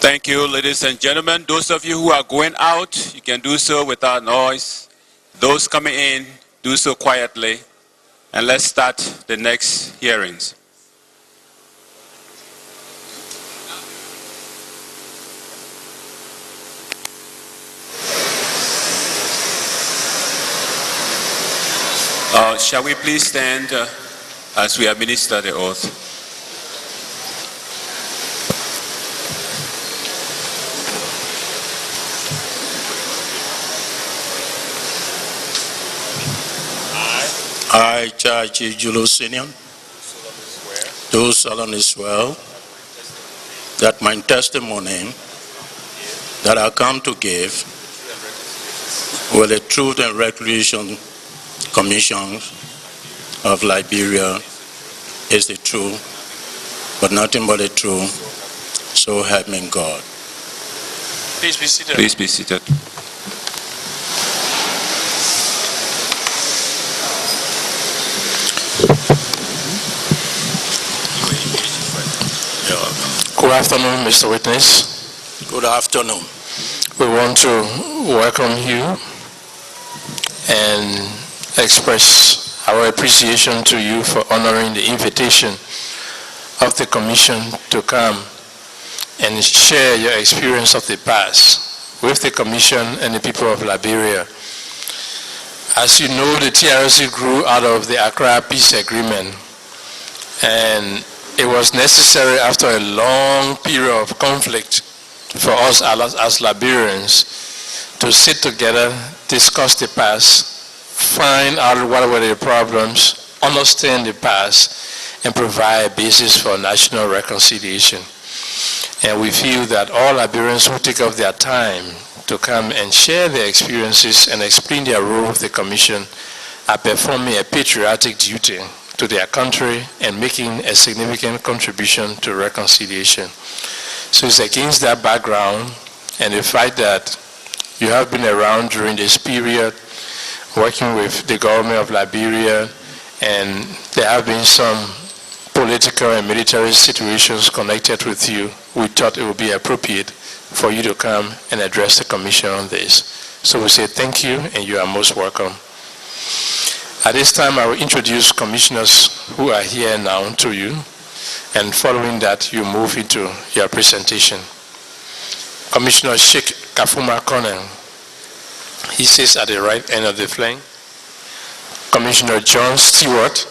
Thank you, ladies and gentlemen. Those of you who are going out, you can do so without noise. Those coming in, do so quietly. And let's start the next hearings. Shall we please stand as we administer the oath? I, Judge Julu Senior, do solemnly swear that my testimony that I come to give with the Truth and Reconciliation Commission of Liberia is the truth, but nothing but the truth, so help me God. Please be seated. Please be seated. Good afternoon, Mr. Witness. Good afternoon. We want to welcome you and express our appreciation to you for honoring the invitation of the Commission to come and share your experience of the past with the Commission and the people of Liberia. As you know, the TRC grew out of the Accra Peace Agreement, and it was necessary after a long period of conflict for us as Liberians to sit together, discuss the past, find out what were the problems, understand the past, and provide a basis for national reconciliation. And we feel that all Liberians who take up their time to come and share their experiences and explain their role with the Commission are performing a patriotic duty to their country and making a significant contribution to reconciliation. So it's against that background and the fact that you have been around during this period working with the government of Liberia, and there have been some political and military situations connected with you. We thought it would be appropriate for you to come and address the Commission on this. So we say thank you, and you are most welcome. At this time, I will introduce commissioners who are here now to you, and following that, you move into your presentation. Commissioner Sheikh Kafuma Konen, he sits at the right end of the flank. Commissioner John Stewart,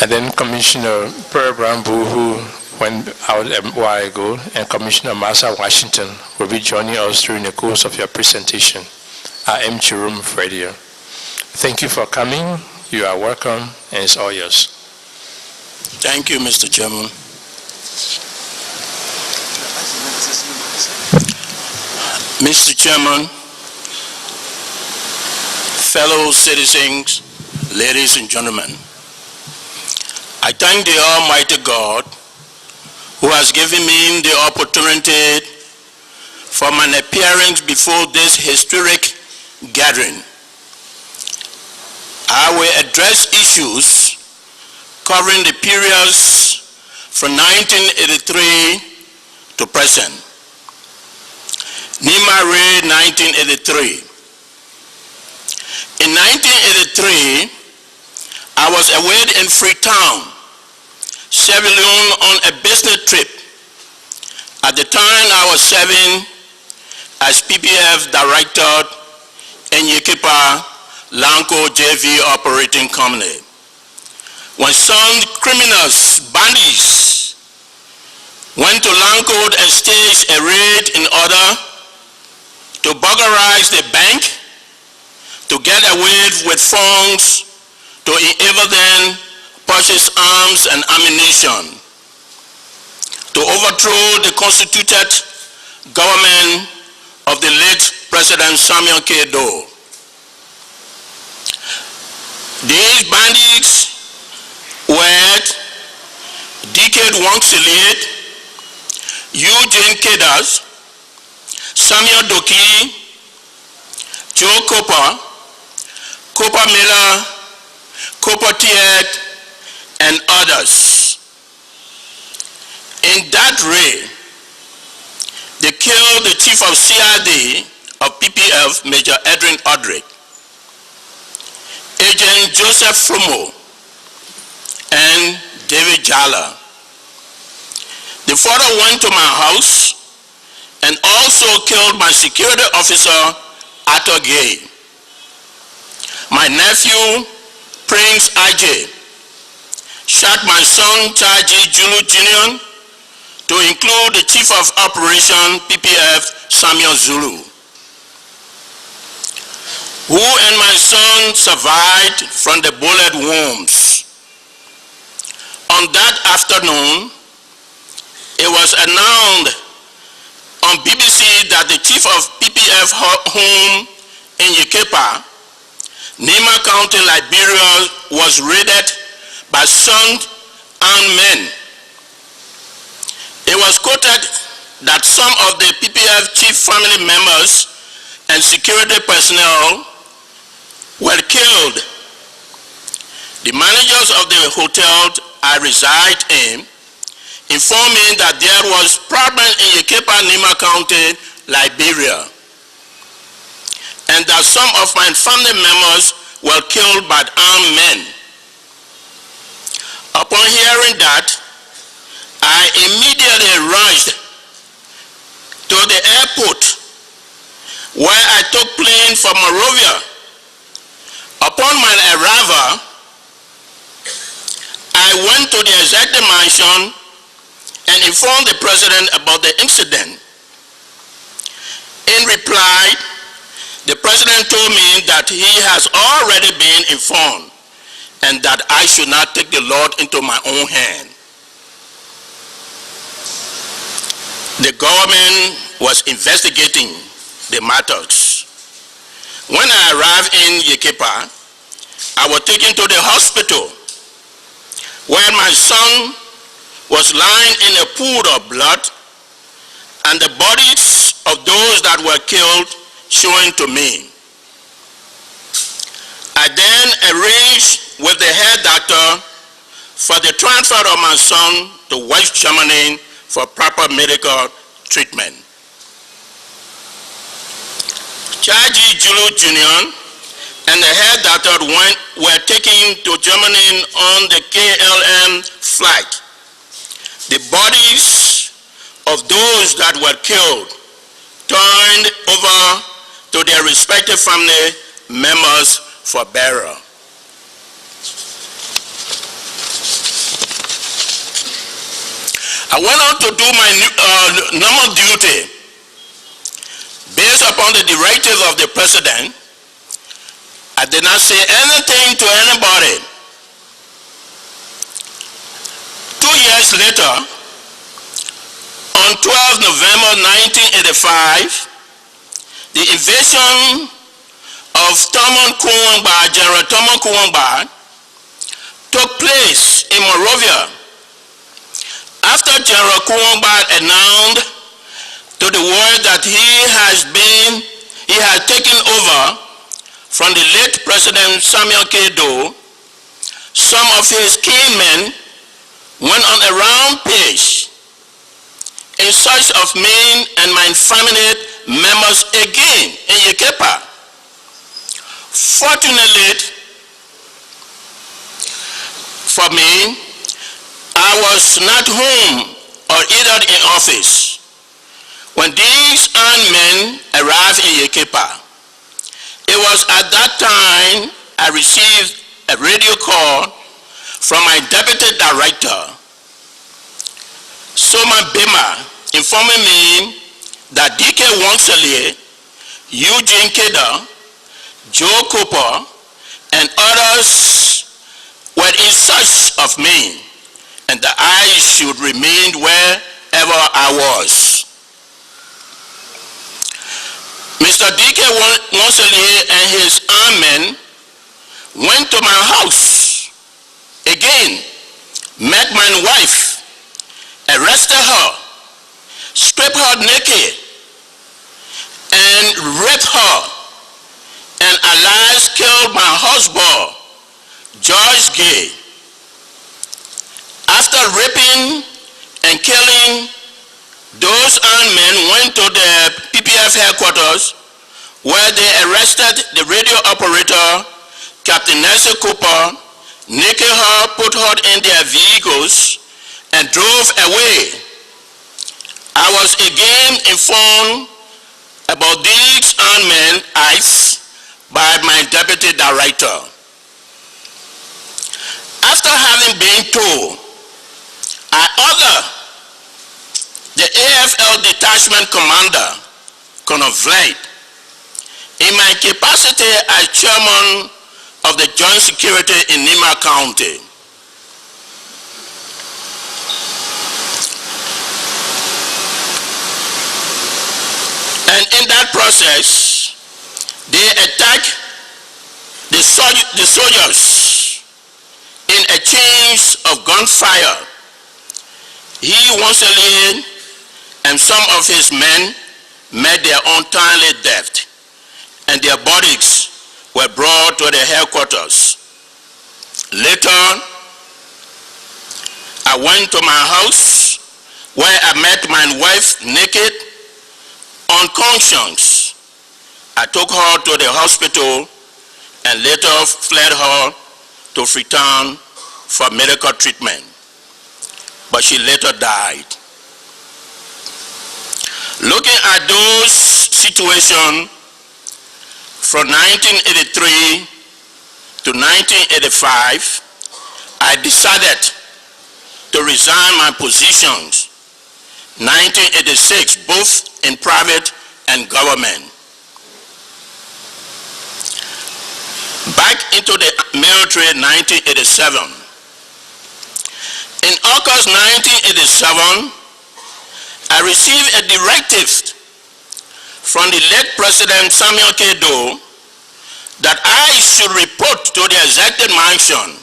and then Commissioner Per Brambu, who went out a while ago, and Commissioner Massa Washington will be joining us during the course of your presentation. I am Jerome Radio. Thank you for coming. You are welcome, and it's all yours. Thank you, Mr. Chairman. Mr. Chairman, fellow citizens, ladies and gentlemen, I thank the Almighty God who has given me the opportunity for my appearance before this historic gathering. I will address issues covering the periods from 1983 to present. Nima Ray, 1983. In 1983, I was away in Freetown, Sierra Leone, on a business trip. At the time, I was serving as PPF Director in Yekipa Lanco JV Operating Company, when some criminals, bandits, went to Lanco and staged a raid in order to burglarize the bank, to get away with funds, to enable them purchase arms and ammunition, to overthrow the constituted government of the late President Samuel K. Doe. These bandits were D.K. Wangsilid, Eugene Kedas, Samuel Doki, Joe Cooper, Cooper Miller, Cooper Tiet, and others. In that raid, they killed the chief of CID of PPF, Major Edwin Odrick, Agent Joseph Frumo, and David Jala. They further went to my house and also killed my security officer, Arthur Gay. My nephew, Prince IJ, shot my son, Chaji Julu Jr., to include the Chief of Operation PPF, Samuel Zulu, who and my son survived from the bullet wounds. On that afternoon, it was announced on BBC that the chief of PPF home in Yekepa, Nima County, Liberia, was raided by some armed men. It was quoted that some of the PPF chief family members and security personnel were killed. The managers of the hotel I reside in informed me that there was problem in Yekepa, Nima County, Liberia, and that some of my family members were killed by armed men. Upon hearing that, I immediately rushed to the airport, where I took plane for Monrovia. Upon my arrival, I went to the executive mansion and informed the president about the incident. In reply, the president told me that he has already been informed and that I should not take the law into my own hand. The government was investigating the matters. When I arrived in Yekepa, I was taken to the hospital where my son was lying in a pool of blood and the bodies of those that were killed showing to me. I then arranged with the head doctor for the transfer of my son to West Germany for proper medical treatment. Chaji Julu Jr. and the head doctor were taken to Germany on the KLM flight. The bodies of those that were killed turned over to their respective family members for burial. I went on to do my normal duty based upon the directives of the president. I did not say anything to anybody. 2 years later, on 12 November 1985, the invasion of General Thomas Kuwangba took place in Monrovia. After General Kuwangba announced to the world that he had taken over from the late President Samuel K. Doe, some of his key men went on a rampage in search of me and my family members again in Yekepa. Fortunately for me, I was not home or either in office when these armed men arrived in Yekepa. It was at that time I received a radio call from my deputy director, Soma Bema, informing me that D.K. Wonselie, Eugene Keda, Joe Cooper, and others were in search of me, and that I should remain wherever I was. Mr. D.K. Wonselie and his armed men went to my house again, met my wife, arrested her, stripped her naked, and raped her, and alive killed my husband, George Gay. After raping and killing those armed men went to the PPF headquarters, where they arrested the radio operator, Captain Nancy Cooper, naked her, put her in their vehicles, and drove away. I was again informed about these armed men acts by my deputy director. After having been told, I ordered the AFL detachment commander, Colonel Vlad, in my capacity as chairman of the Joint Security in Nima County, and in that process, they attacked the soldiers in a change of gunfire. He once again and some of his men met their untimely death, and their bodies were brought to the headquarters. Later, I went to my house, where I met my wife naked, unconscious. I took her to the hospital and later fled her to Freetown for medical treatment, but she later died. Looking at those situations from 1983 to 1985, I decided to resign my positions 1986, both in private and government. Back into the military 1987. In August 1987, I received a directive from the late President Samuel K. Doe that I should report to the executive mansion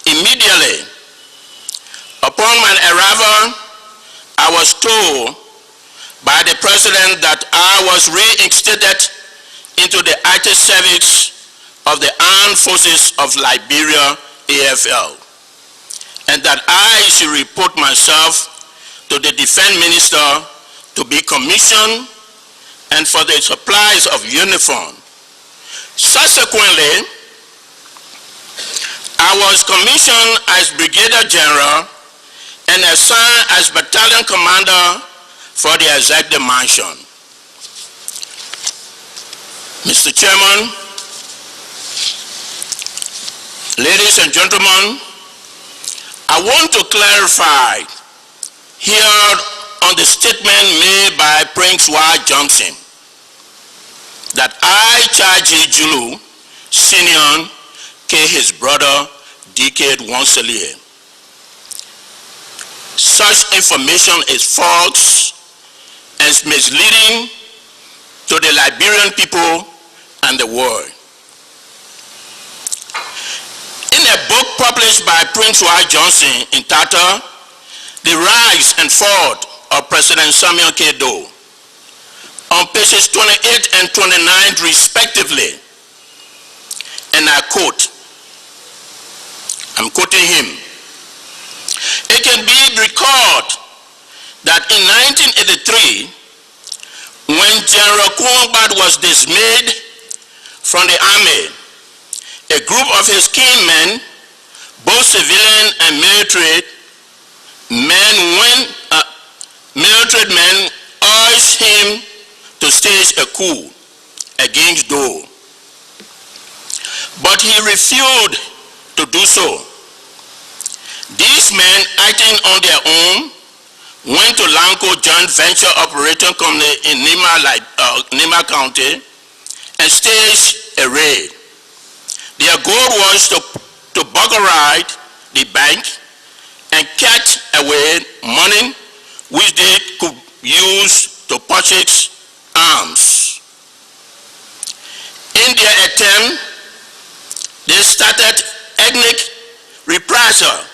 immediately. Upon my arrival, I was told by the President that I was reinstated into the active service of the Armed Forces of Liberia, AFL, and that I should report myself to the Defense Minister to be commissioned and for the supplies of uniform. Subsequently, I was commissioned as Brigadier General and assigned as Battalion Commander for the Executive Mansion. Mr. Chairman, ladies and gentlemen, I want to clarify here on the statement made by Prince Y. Johnson that I charge Julu, Senior, his brother, Decade Wanselie. Such information is false and misleading to the Liberian people and the world. In a book published by Prince Y. Johnson entitled The Rise and Fall of President Samuel K. Doe, on pages 28 and 29 respectively, and I quote, I'm quoting him, "It can be recalled that in 1983, when General Kuwambad was dismissed from the army, a group of his key men, both civilian and military men urged him to stage a coup against Doe. But he refused to do so. These men, acting on their own, went to Lanco Joint Venture Operating Company in Nima County and staged a raid. Their goal was to burglarize the bank and catch away money which they could use to purchase arms. In their attempt, they started ethnic reprisal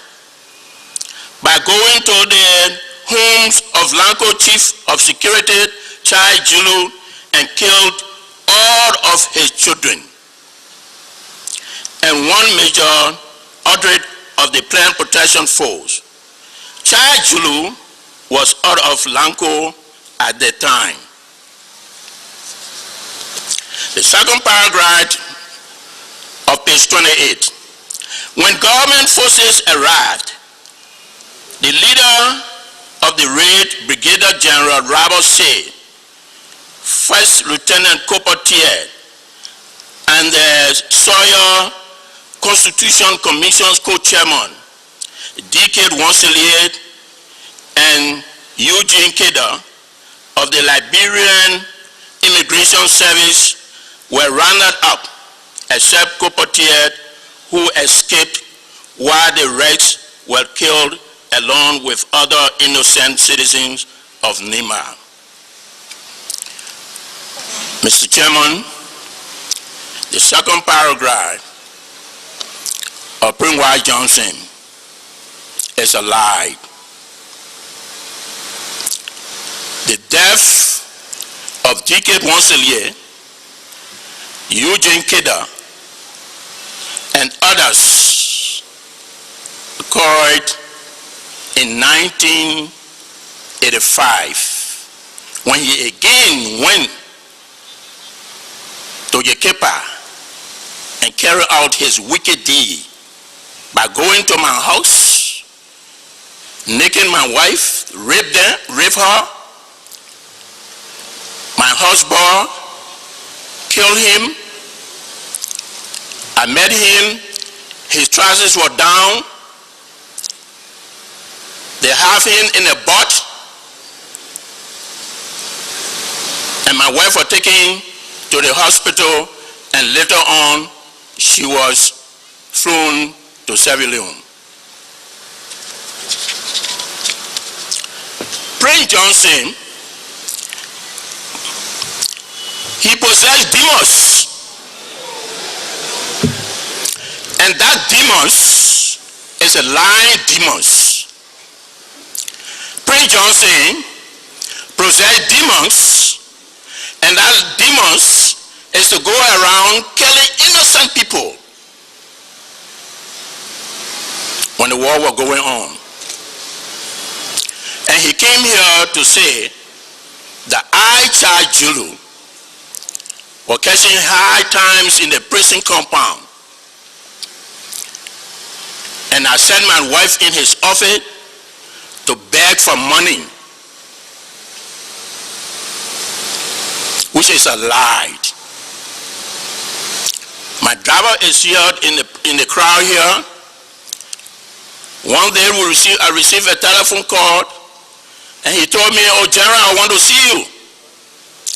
by going to the homes of Lanco Chief of Security, Chai Julu, and killed all of his children and one major Audrey of the Plant Protection Force. child Julu was out of Lanco at the time. The second paragraph of page 28. When government forces arrived, the leader of the raid, Brigadier General Robert C., First Lieutenant Coppertier, and the Sawyer Constitution Commission's co-chairman, D.K. Wanselier and Eugene Keda of the Liberian Immigration Service were rounded up, except Coppertier, who escaped while the rest were killed along with other innocent citizens of Nima. Mr. Chairman, the second paragraph of Prince White Johnson is a lie. The death of D.K. Wanselier, Eugene Keda, and others occurred in 1985, when he again went to Yekepa and carried out his wicked deed by going to my house, naking my wife, rape her, my husband, kill him. I met him, his trousers were down, they have him in a butt, and my wife was taken to the hospital, and later on she was flown to Sierra Leone. Prince Johnson, he possessed demons, and that demons is a lying demons. Prince Johnson possessed demons, and that demons is to go around killing innocent people when the war was going on. And he came here to say that I, Child Julu, was catching high times in the prison compound. And I sent my wife in his office to beg for money, which is a lie. My driver is here in the crowd here. One day I received a telephone call, and he told me, "Oh, General, I want to see you."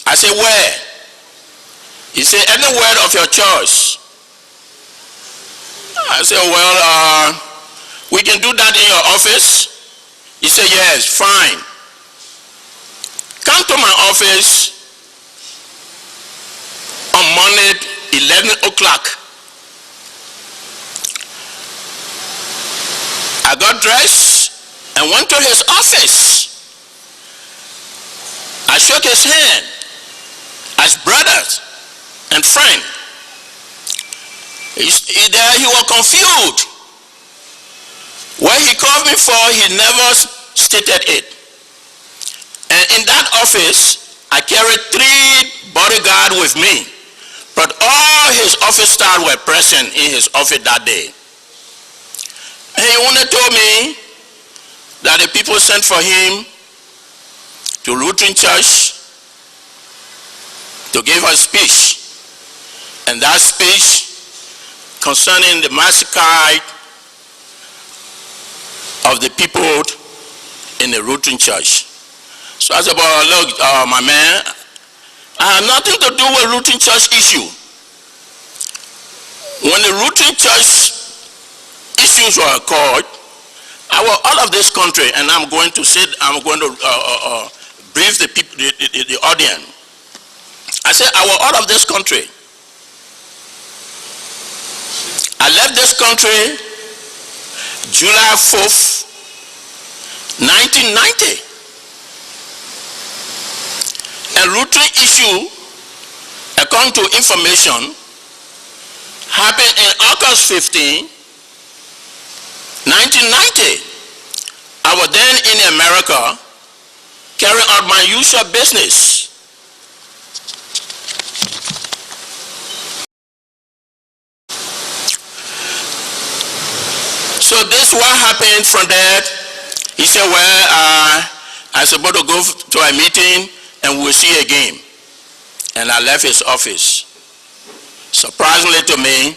I said, "Where?" He said, "Anywhere of your choice." I said, "Well, we can do that in your office." He said, "Yes, fine. Come to my office on Monday, 11 o'clock. I got dressed and went to his office. I shook his hand as brothers and friends. He was confused. What he called me for, he never stated it. And in that office, I carried 3 bodyguards with me. But all his office staff were present in his office that day. And he only told me that the people sent for him to Lutheran Church to give a speech. And that speech concerning the massacre of the people in the Lutheran Church. So I said, "Well, look, my man, I have nothing to do with Lutheran Church issue. When the Lutheran Church issues were occurred, I was out of this country, and I'm going to brief the people, the audience. I said, I was out of this country. I left this country July 4th, 1990. A Lutheran issue, according to information, happened in August 15, 1990. I was then in America carrying out my usual business. So this what happened from that. He said, well, I'm supposed to go to a meeting and we'll see again. And I left his office. Surprisingly to me,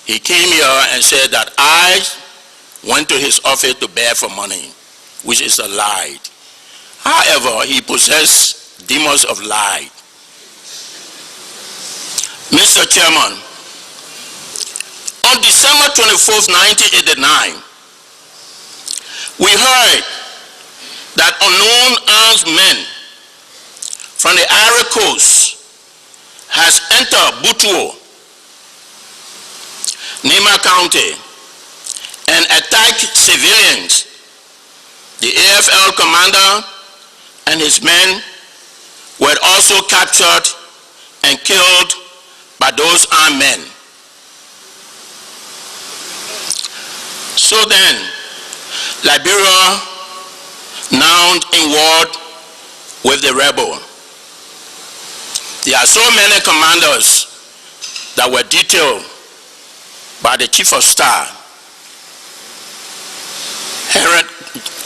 he came here and said that I went to his office to beg for money, which is a lie. However, he possessed demons of lie. Mr. Chairman, on December 24th, 1989, we heard that unknown armed men from the Ivory Coast has entered Butuo, Nima County, and attacked civilians. The AFL commander and his men were also captured and killed by those armed men. So then, Liberia now in war with the rebel. There are so many commanders that were detailed by the Chief of Staff,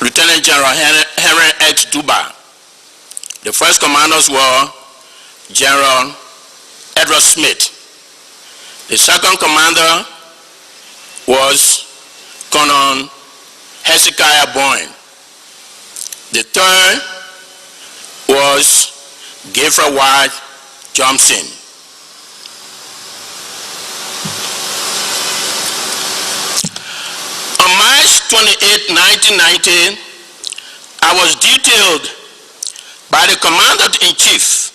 Lieutenant General Henry X. Duba. The first commanders were General Edward Smith. The second commander was Colonel Hezekiah Boyne. The third was Gabriel White Johnson. On March 28, 1990, I was detailed by the Commander-in-Chief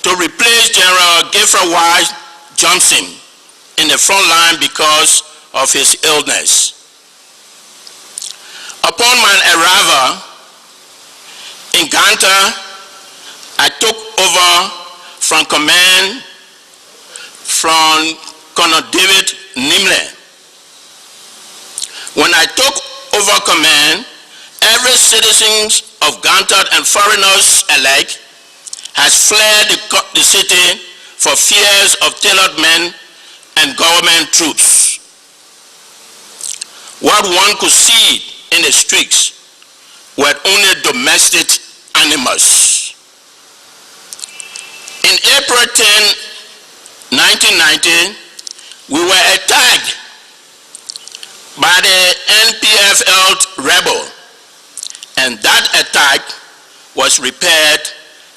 to replace General Gabriel White Johnson in the front line because of his illness. Upon my arrival in Ganta, I took over from command from Colonel David Nimle. When I took over command, every citizen of Ganta and foreigners alike has fled the city for fears of tailored men and government troops. What one could see in the streets were only domestic animals. In April 10, 1990, we were attacked by the NPFL rebel, and that attack was repaired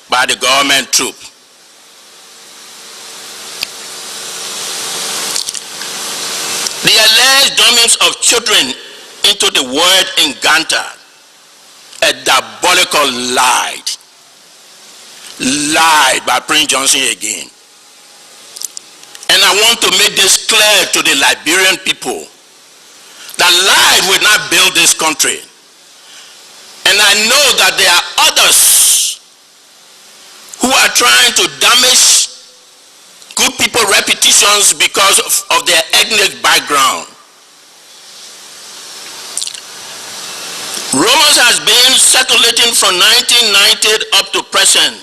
by the government troop. The alleged dumbings of children into the world in Ganta, a diabolical lie by Prince Johnson again. And I want to make this clear to the Liberian people that lie will not build this country. And I know that there are others who are trying to damage good people's reputations because of their ethnic background. Rumors has been circulating from 1990 up to present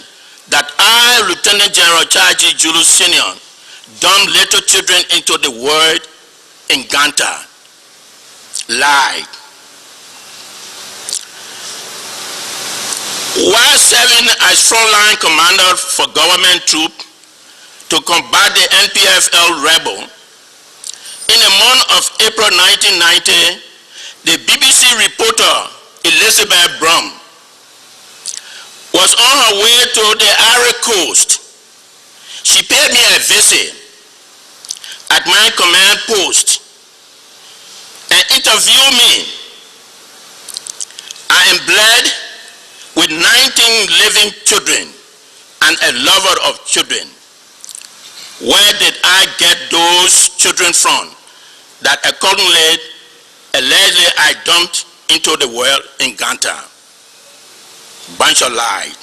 that I, Lieutenant General Charles Julu Sr., dumped little children into the world in Ganta. Lied. While serving as frontline commander for government troop to combat the NPFL rebel, in the month of April 1990, the BBC reporter Elizabeth Brum was on her way to the Ivory Coast. She paid me a visit at my command post and interviewed me. I am blessed with 19 living children and a lover of children. Where did I get those children from that accordingly, allegedly I dumped into the world in Ganta? Bunch of lies.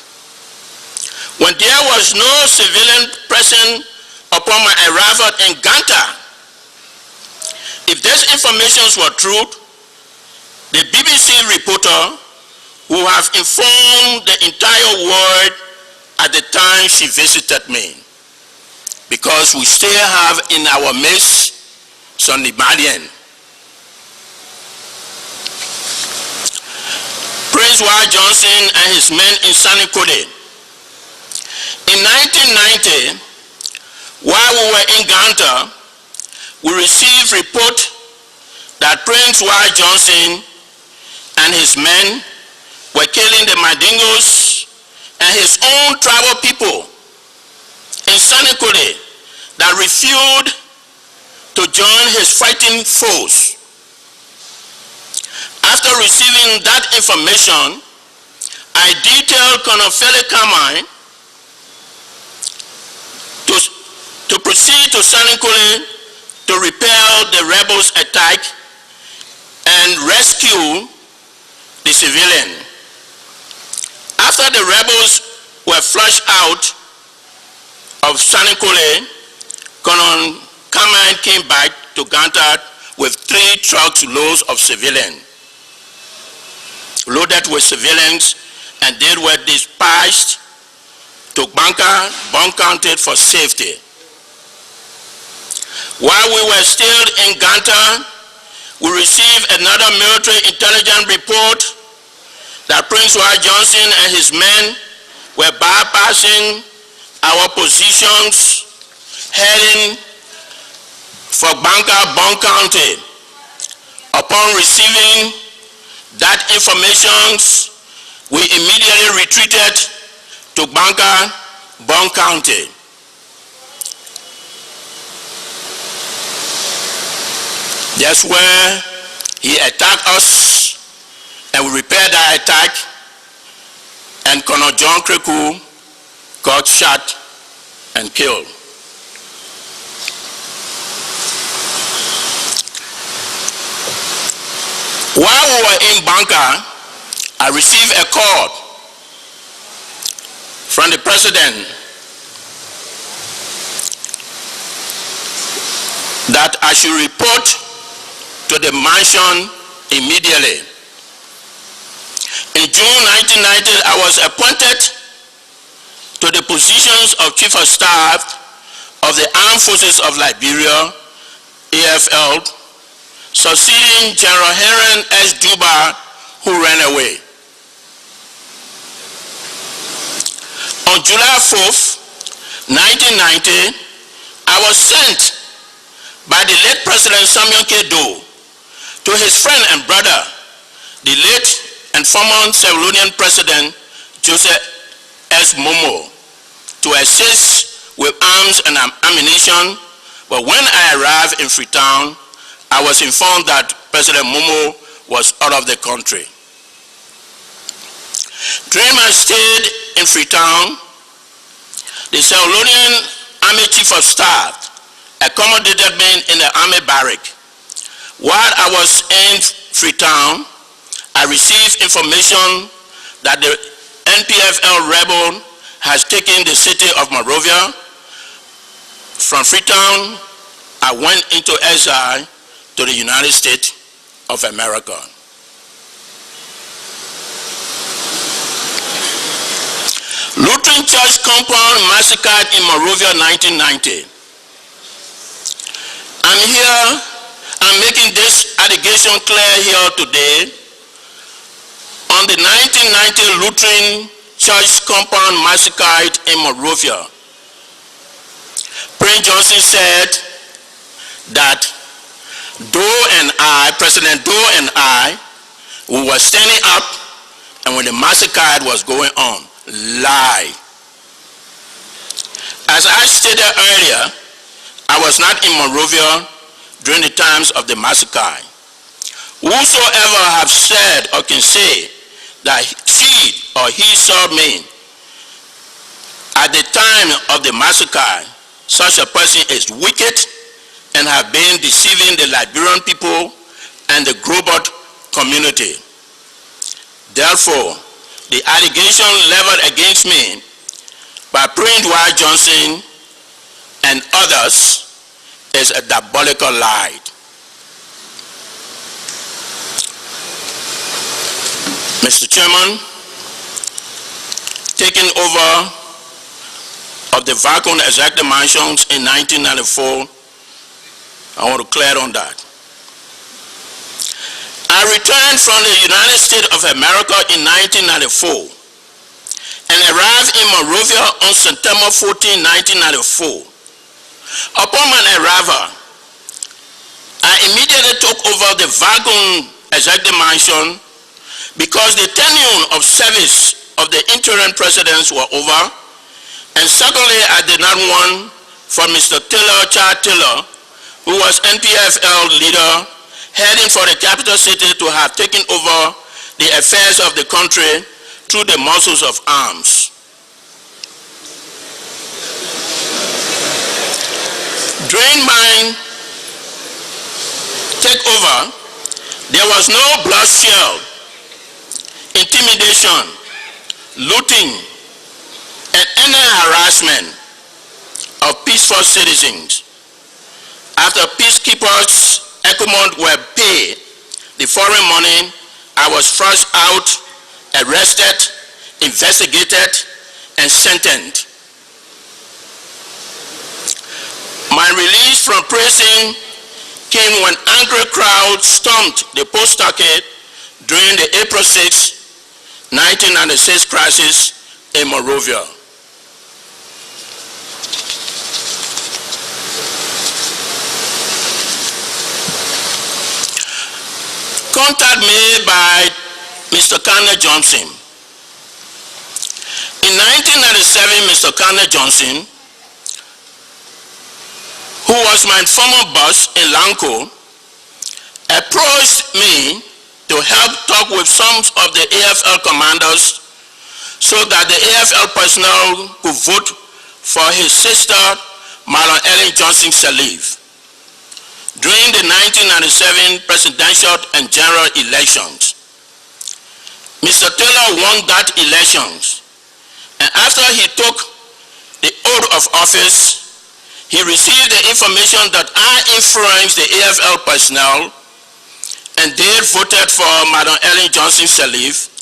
When there was no civilian present upon my arrival in Ganta, if these informations were true, the BBC reporter who have informed the entire world at the time she visited me, because we still have in our midst some Liberian. Prince Y. Johnson and his men in Sanikode. In 1990, while we were in Ganta, we received report that Prince Y. Johnson and his men were killing the Mandingos and his own tribal people in Sanikode that refused to join his fighting foes. After receiving that information, I detailed Colonel Fele Kamai to proceed to Sanikode to repel the rebels' attack and rescue the civilian. After the rebels were flushed out of Sanikode, Colonel Kamai came back to Ganta with 3 trucks loads of civilians, loaded with civilians, and they were dispatched to Banka, buncounted for safety. While we were still in Ganta, we received another military intelligence report that Prince Y. Johnson and his men were bypassing our positions, heading for Banka, buncounted. Upon receiving that information, we immediately retreated to Banka, buncounted. That's where he attacked us, and we repaired that attack, and Colonel John Kreku got shot and killed. While we were in Banka, I received a call from the president that I should report to the mansion immediately. In June 1990, I was appointed to the positions of Chief of Staff of the Armed Forces of Liberia, AFL, succeeding General Henry S. Duba, who ran away. On July 4th, 1990, I was sent by the late President Samuel K. Doe to his friend and brother, the late and former Sierra Leonean President Joseph S. Momo, to assist with arms and ammunition. But when I arrived in Freetown, I was informed that President Momo was out of the country. During my stay in Freetown, the Sierra Leonean Army Chief of Staff accommodated me in the army barrack. While I was in Freetown, I received information that the NPFL rebel has taken the city of Monrovia. From Freetown, I went into exile to the United States of America. Lutheran Church compound massacred in Monrovia, 1990. I'm making this allegation clear here today. On the 1990 Lutheran Church compound massacre in Monrovia, Prince Johnson said that President Doe and I, we were standing up, and when the massacre was going on, lie. As I stated earlier, I was not in Monrovia during the times of the massacre. Whosoever have said or can say that she or he saw me at the time of the massacre, such a person is wicked and have been deceiving the Liberian people and the global community. Therefore, the allegation leveled against me by Prince Y. Johnson and others is a diabolical lie. Mr. Chairman, taking over of the vacant executive mansions in 1994, I want to clear on that. I returned from the United States of America in 1994 and arrived in Monrovia on September 14, 1994. Upon my arrival, I immediately took over the vacant executive mansion because the tenure of service of the interim presidents were over, and secondly, I did not want for Mr. Charles Taylor, who was NPFL leader, heading for the capital city, to have taken over the affairs of the country through the muscles of arms. During my takeover, there was no bloodshed, intimidation, looting, and any harassment of peaceful citizens. After peacekeepers' equipment were paid the foreign money, I was flushed out, arrested, investigated, and sentenced. My release from prison came when angry crowds stormed the post stockade during the April 6, 1996 crisis in Monrovia. Contact made by Mr. Carter Johnson. In 1997, Mr. Carter Johnson, who was my former boss in Lanco, approached me to help talk with some of the AFL commanders so that the AFL personnel could vote for his sister, Marlon Ellen Johnson Sirleaf, during the 1997 presidential and general elections. Mr. Taylor won that elections, and after he took the oath of office, he received the information that I influenced the AFL personnel and they voted for Madam Ellen Johnson Sirleaf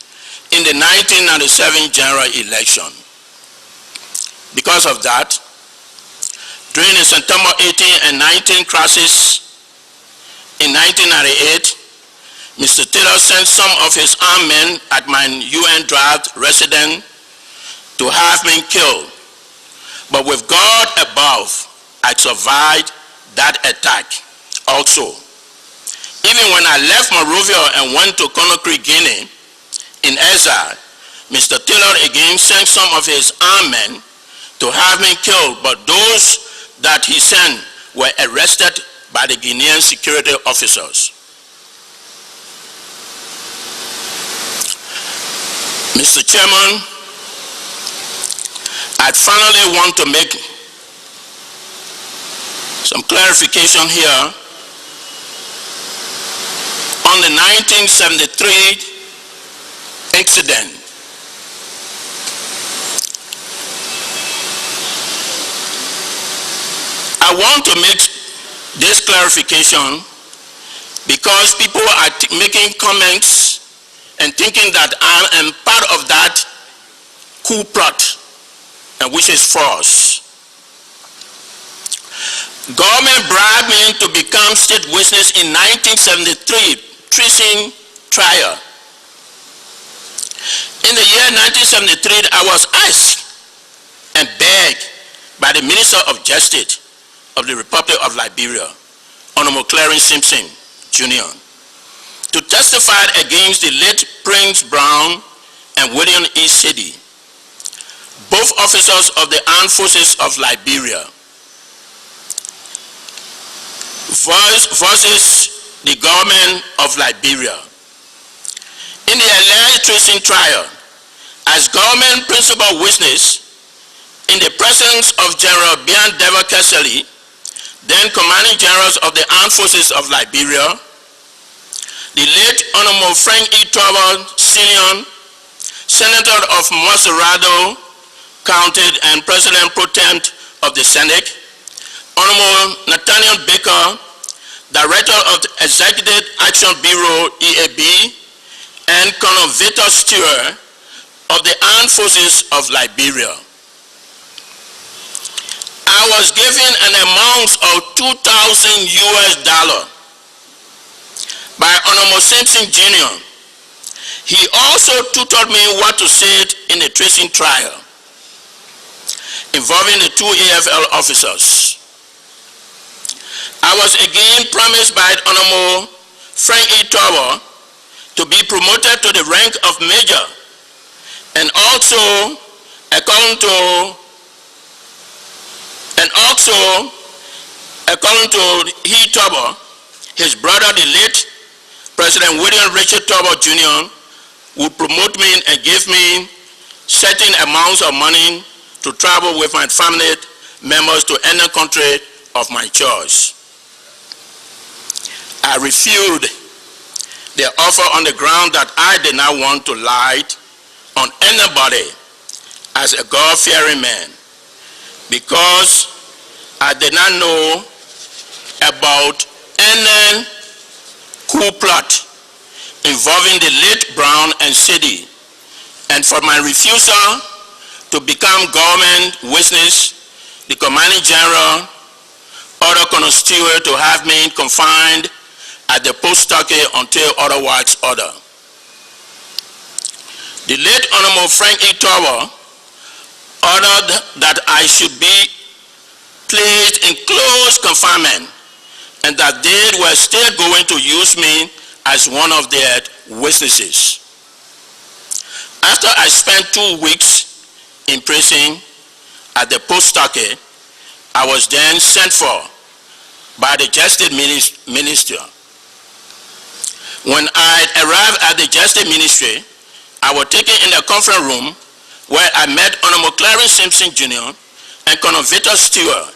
in the 1997 general election. Because of that, during the September 18 and 19 crisis in 1998, Mr. Taylor sent some of his armed men at my UN draft residence to have me killed. But with God above, I survived that attack also. Even when I left Monrovia and went to Conakry, Guinea, in exile, Mr. Taylor again sent some of his armed men to have me killed, but those that he sent were arrested by the Guinean security officers. Mr. Chairman, I finally want to make some clarification here on the 1973 incident. I want to make this clarification because people are making comments and thinking that I am part of that coup plot, and which is false. Government bribed me to become state witness in 1973 treason trial. In the year 1973, I was asked and begged by the Minister of Justice of the Republic of Liberia, Honorable Clarence Simpson, Jr., to testify against the late Prince Brown and William E. Sidi, both officers of the Armed Forces of Liberia, versus the government of Liberia. In the alleged treason trial, as government principal witness, in the presence of General Bian Deva Keseli, then commanding generals of the Armed Forces of Liberia, the late Honorable Frank E. Towell Sr., Senator of Macerado County and President Pro Tem of the Senate, Honorable Nathaniel Baker, Director of the Executive Action Bureau, EAB, and conservator steward of the Armed Forces of Liberia. I was given an amount of $2,000 by Honorable Simpson Jr. He also tutored me what to say in the tracing trial involving the 2 AFL officers. I was again promised by Honorable Frank E. Tower to be promoted to the rank of major, and also according to he Tower, his brother, the late President William Richard Tower Jr., would promote me and give me certain amounts of money to travel with my family members to any country of my choice. I refused the offer on the ground that I did not want to lie on anybody as a God-fearing man, because I did not know about any coup plot involving the late Brown and City, and for my refusal to become government witness, the commanding general ordered Colonel Stewart to have me confined at the post Turkey until otherwise ordered. The late Honorable Frank E. Tower ordered that I should be placed in close confinement and that they were still going to use me as one of their witnesses. After I spent 2 weeks in prison at the post Turkey, I was then sent for by the Justice Ministry. When I arrived at the Justice Ministry, I was taken in the conference room where I met Honorable Clarence Simpson Jr. and Colonel Victor Stewart.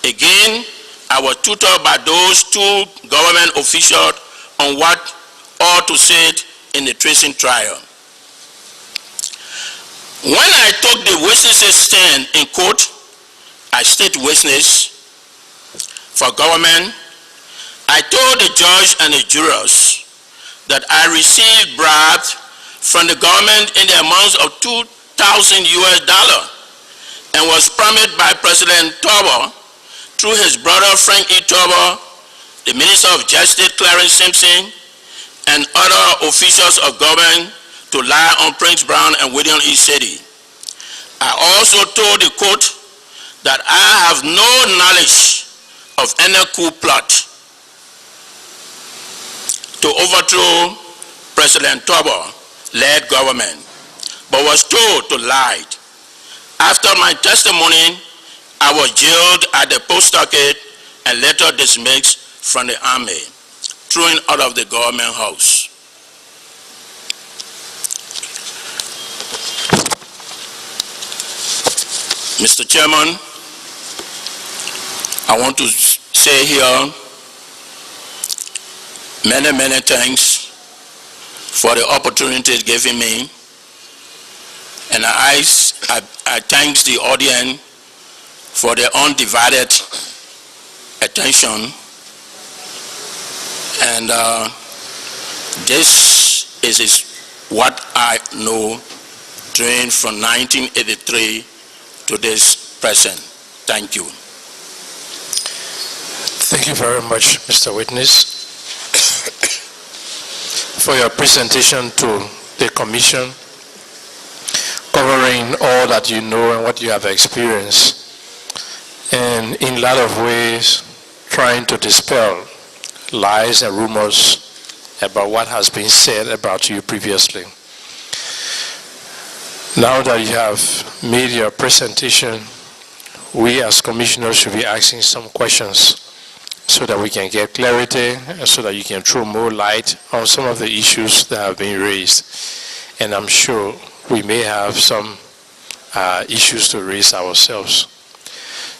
Again, I was tutored by those 2 government officials on what ought to say in the tracing trial. When I took the witnesses stand in court, I state witness for government, I told the judge and the jurors that I received bribes from the government in the amount of $2,000 and was promised by President Tower through his brother Frank E. Tower, the Minister of Justice Clarence Simpson, and other officials of government to lie on Prince Brown and William E. City. I also told the court that I have no knowledge of any coup plot to overthrow President Tower-led government, but was told to lie. After my testimony, I was jailed at the post Turkey and later dismissed from the army, thrown out of the government house. Mr. Chairman, I want to say here many thanks for the opportunity given me, and I thank the audience for their undivided attention. And this is what I know during from 1983 to this present. Thank you. Thank you very much, Mr. Witness, for your presentation to the Commission, covering all that you know and what you have experienced, and in a lot of ways trying to dispel lies and rumors about what has been said about you previously. Now that you have made your presentation, we as commissioners should be asking some questions so that we can get clarity and so that you can throw more light on some of the issues that have been raised. And I'm sure we may have some issues to raise ourselves.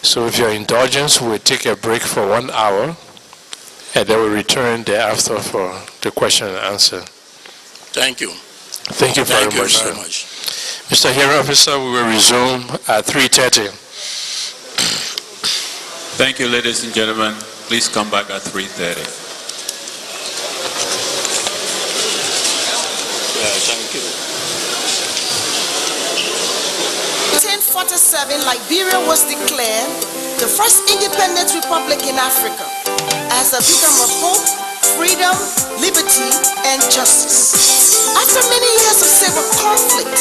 So with your indulgence, we'll take a break for 1 hour and then we'll return thereafter for the question and answer. Thank you. Thank you very much, sir. Mr. Hearing Officer, we will resume at 3:30. Thank you, ladies and gentlemen. Please come back at 3:30. 1847, Liberia was declared the first independent republic in Africa as a beacon of hope, freedom, liberty, and justice. After many years of civil conflict,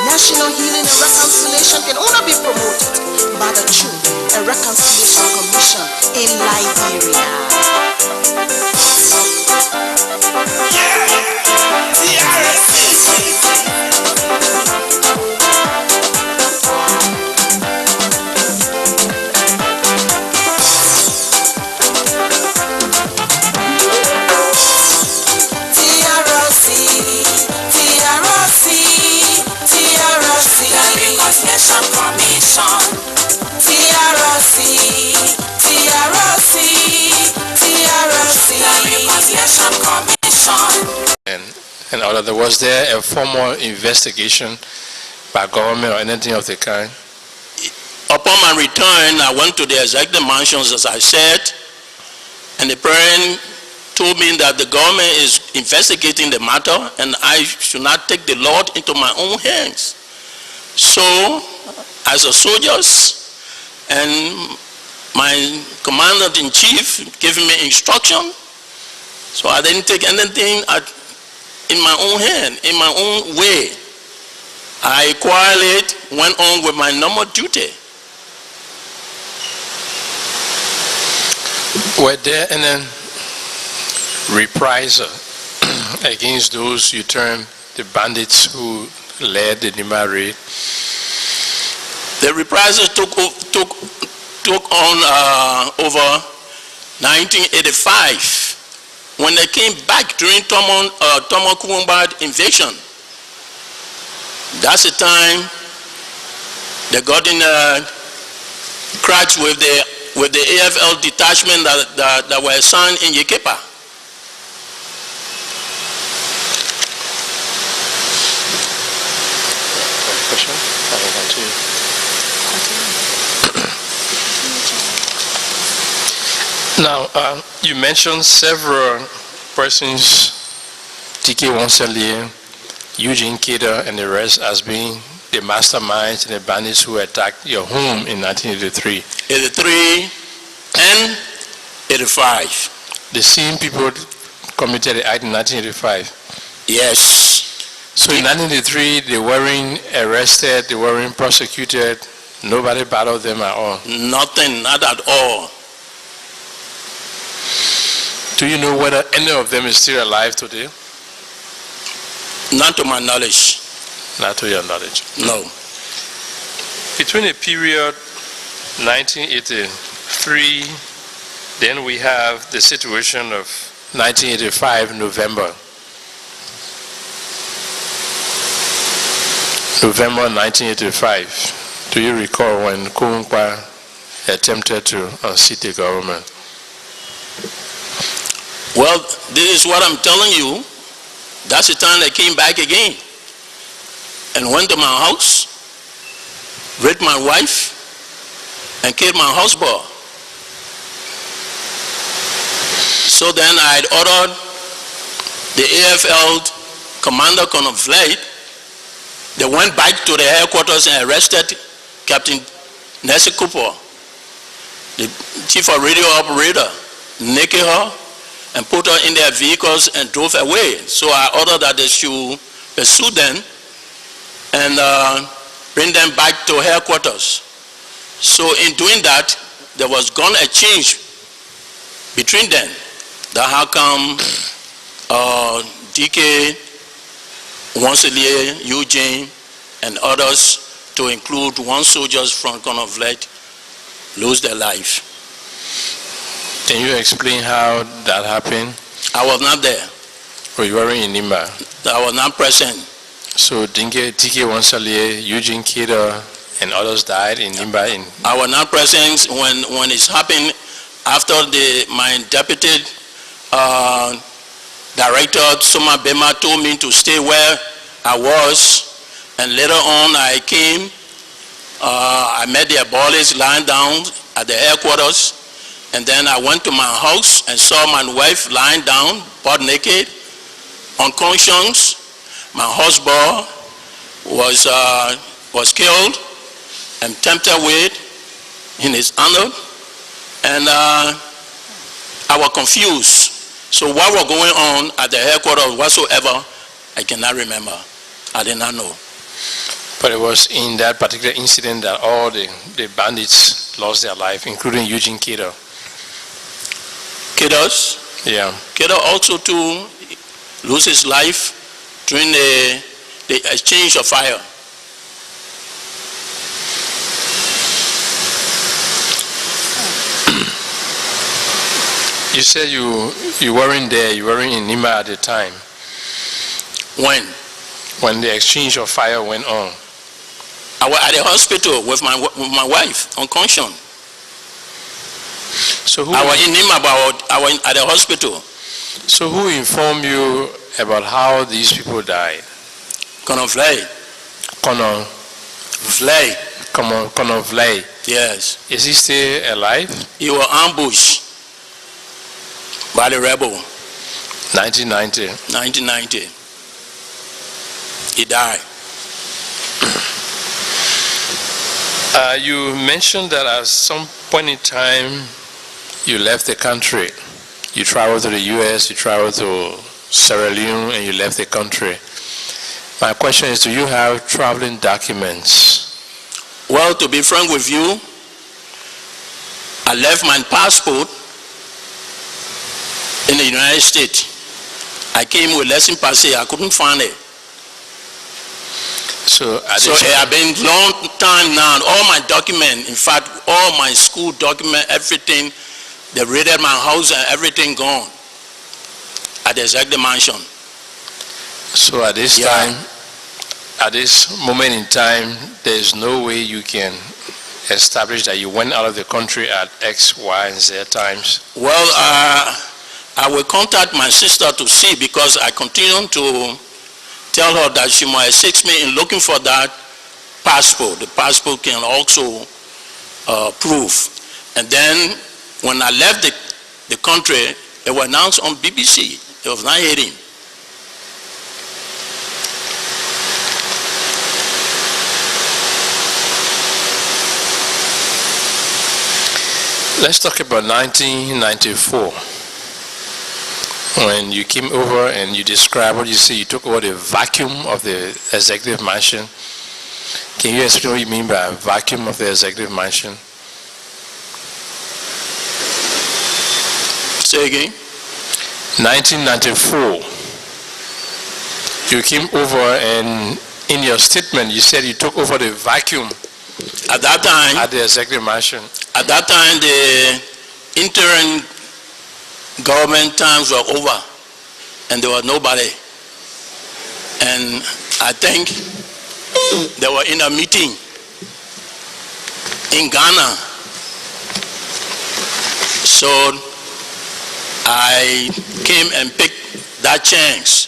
national healing and reconciliation can only be promoted by the Truth and Reconciliation Commission in Liberia. And other, was there a formal investigation by government or anything of the kind? Upon my return, I went to the executive mansions, as I said, and the parent told me that the government is investigating the matter and I should not take the law into my own hands. So, as a soldiers and my commander-in-chief giving me instruction, so I didn't take anything in my own hand, in my own way. I quietly went on with my normal duty. Were there any reprisal against those you term the bandits who led the Nima raid? The reprisals took on over 1985 when they came back during Tomo Kumbad invasion. That's the time they got in cracks with the AFL detachment that were assigned in Yekepa. Now, you mentioned several persons, T.K. Wonselier, Eugene Kader, and the rest as being the masterminds and the bandits who attacked your home in 1983. 83 and 85. The same people committed the act in 1985? Yes. So in 1983, they weren't arrested, they weren't prosecuted, nobody battled them at all? Nothing, not at all. Do you know whether any of them is still alive today? Not to my knowledge. Not to your knowledge? No. Between the period 1983, then we have the situation of 1985 November. November 1985. Do you recall when Kunkwa attempted to unseat the government? Well, this is what I'm telling you. That's the time they came back again and went to my house, raped my wife, and killed my houseboy. So then I had ordered the AFL commander conflict. They went back to the headquarters and arrested Captain Nessie Cooper, the chief of radio operator, naked her, and put her in their vehicles and drove away. So I ordered that they should pursue them and bring them back to headquarters. So in doing that, there was gone a change between them. That how come DK, Wonselier, Eugene, and others, to include one soldiers from conflict, lose their life. Can you explain how that happened? I was not there. Oh, you weren't in Nimba? I was not present. So DK Wonselier, Eugene Kader, and others died in Nimba? I was not present when it happened. After my deputy director, Soma Bema, told me to stay where I was, and later on I came, I met the abolists lying down at the headquarters, and then I went to my house and saw my wife lying down, butt naked, unconscious, my husband was killed and tempted with in his honor, and I was confused. So what was going on at the headquarters whatsoever, I cannot remember. I did not know. But it was in that particular incident that all the bandits lost their life, including Eugene Kidder. Kidder's? Yeah. Kidder also too lose his life during the exchange of fire. You said you weren't there, you weren't in Nima at the time. When? When the exchange of fire went on. I was at the hospital with my wife, unconscious. So I was in Nima, but I was at the hospital. So who informed you about how these people died? Colonel Vlay. Colonel Vlay. Yes. Is he still alive? He was ambushed by the rebel. 1990. 1990. He died. You mentioned that at some point in time you left the country. You traveled to the US, you traveled to Sierra Leone, and you left the country. My question is, do you have traveling documents? Well, to be frank with you, I left my passport in the United States. I came with lesson passé, I couldn't find it. So it had been a long time now. All my documents, in fact, all my school documents, everything, they raided my house and everything gone at the executive mansion. So at this time, at this moment in time, there is no way you can establish that you went out of the country at X, Y, and Z times? Well, I will contact my sister to see, because I continue to tell her that she might assist me in looking for that passport. The passport can also prove. And then when I left the country, it was announced on BBC. It was not hearing. Let's talk about 1994. When you came over and you described what you say, you took over the vacuum of the executive mansion. Can you explain what you mean by vacuum of the executive mansion? Say again. 1994. You came over and in your statement you said you took over the vacuum at that time at the executive mansion. At that time, the interim government times were over and there was nobody. And I think they were in a meeting in Ghana. So I came and picked that chance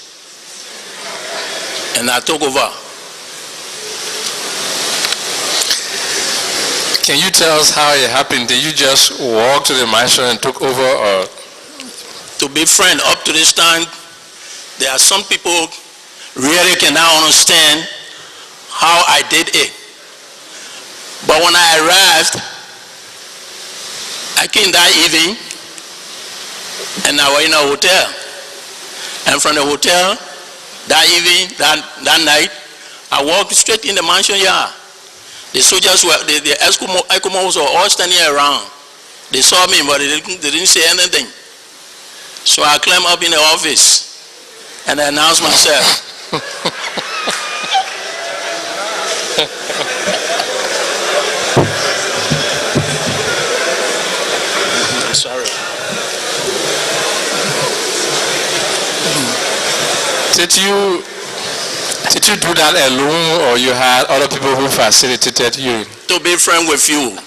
and I took over. Can you tell us how it happened? Did you just walk to the mansion and took over, or? To be frank, up to this time, there are some people really cannot understand how I did it. But when I arrived, I came that evening and I was in a hotel. And from the hotel, that evening, that night, I walked straight in the mansion yard. The soldiers were, the Eskimos were all standing around. They saw me, but they didn't say anything. So I climbed up in the office and I announced myself. Sorry. Did you do that alone, or you had other people who facilitated you? To be frank with you,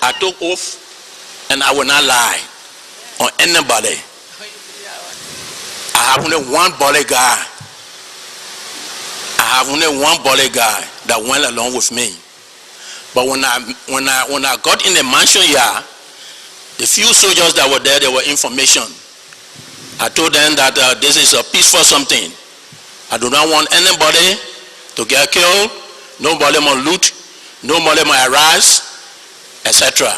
I took oath and I will not lie on anybody. I have only one bodyguard. I have only one bodyguard that went along with me. But when I got in the mansion yard, the few soldiers that were there were information. I told them that this is a peaceful something. I do not want anybody to get killed, nobody must loot, nobody must harass, etc.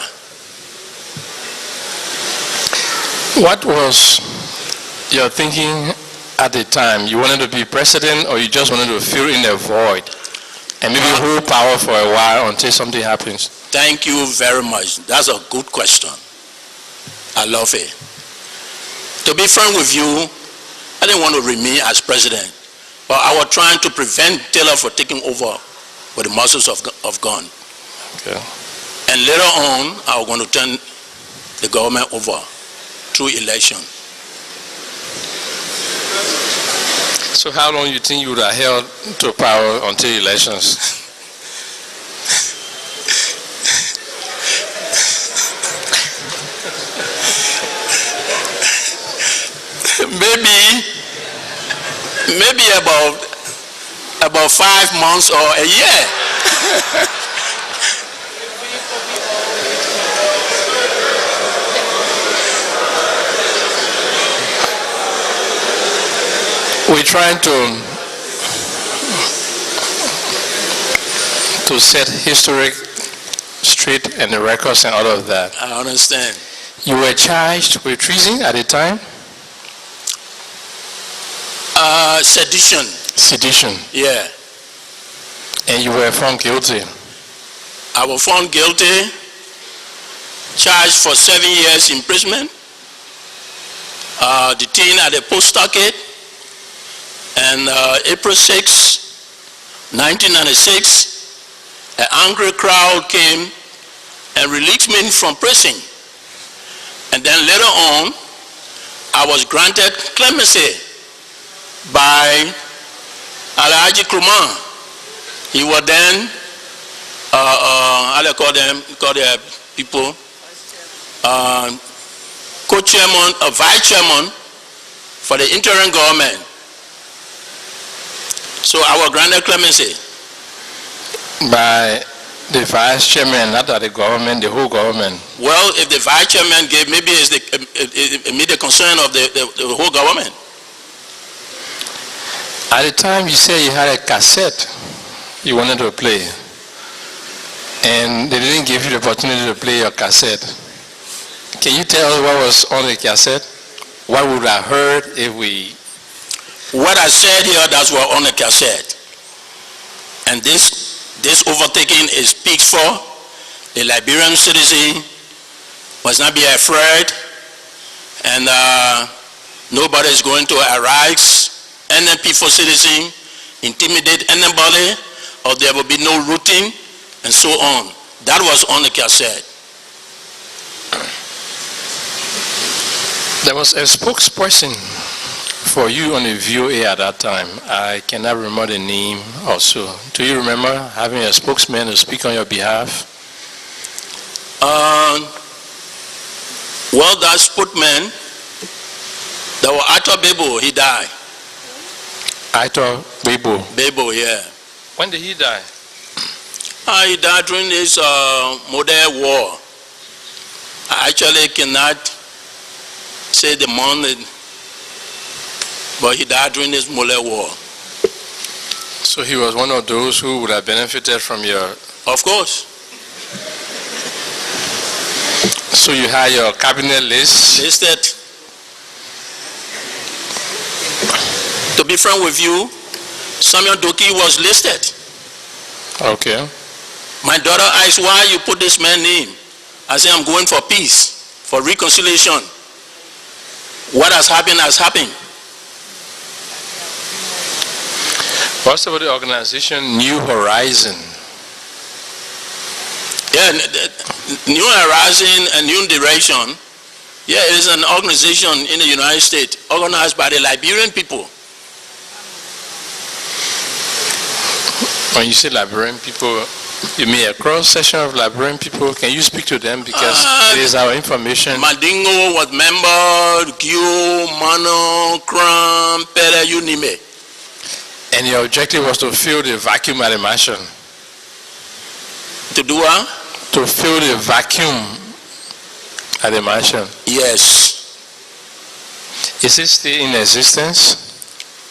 What was your thinking at the time? You wanted to be president, or you just wanted to fill in a void and maybe hold power for a while until something happens? Thank you very much. That's a good question. I love it. To be frank with you, I didn't want to remain as president, but I was trying to prevent Taylor from taking over with the muscles of gun. Okay. And later on, I was going to turn the government over through election. So how long do you think you would have held to power until elections? maybe about 5 months or a year. We're trying to set history straight and the records and all of that. I understand. You were charged with treason at the time? Sedition. Sedition. Yeah. And you were found guilty? I was found guilty, charged for 7 years imprisonment, detained at the post docket, and April 6, 1996, an angry crowd came and released me from prison. And then later on, I was granted clemency by Alhaji Krumah. He was then, how do you call them? Call the people, co-chairman, vice chairman for the interim government. So I was granted clemency. By the vice chairman, not by the government, the whole government? Well, if the vice chairman gave, maybe it's the immediate concern of the whole government. At the time you said you had a cassette you wanted to play, and they didn't give you the opportunity to play your cassette. Can you tell us what was on the cassette? What would I heard if we... What I said here, that's what on the cassette. And this overtaking speaks for the Liberian citizen must not be afraid, and nobody is going to arise any peaceful citizen, intimidate anybody, or there will be no looting, and so on. That was on the cassette. There was a spokesperson for you on the VOA at that time. I cannot remember the name also. Do you remember having a spokesman to speak on your behalf? Well, that spokesman, there was Ato Bebo, he died. Ato Bebo? Bebo, yeah. When did he die? He died during this modern war. I actually cannot say the month, but he died during this modern war. So he was one of those who would have benefited from your... Of course. So you had your cabinet list? Listed. To be frank with you, Samuel Doki was listed. Okay. My daughter asked, why you put this man's name? I said, I'm going for peace, for reconciliation. What has happened has happened. What's about the organization New Horizon? Yeah, New Horizon and New Direction, yeah, it is an organization in the United States organized by the Liberian people. When you say Liberian people, you mean a cross-section of Liberian people? Can you speak to them, because it is our information? Mandingo was member, Gyo, Mano, Kram, Pere, you name it. And your objective was to fill the vacuum at the mansion? To do what? To fill the vacuum at the mansion? Yes. Is it still in existence?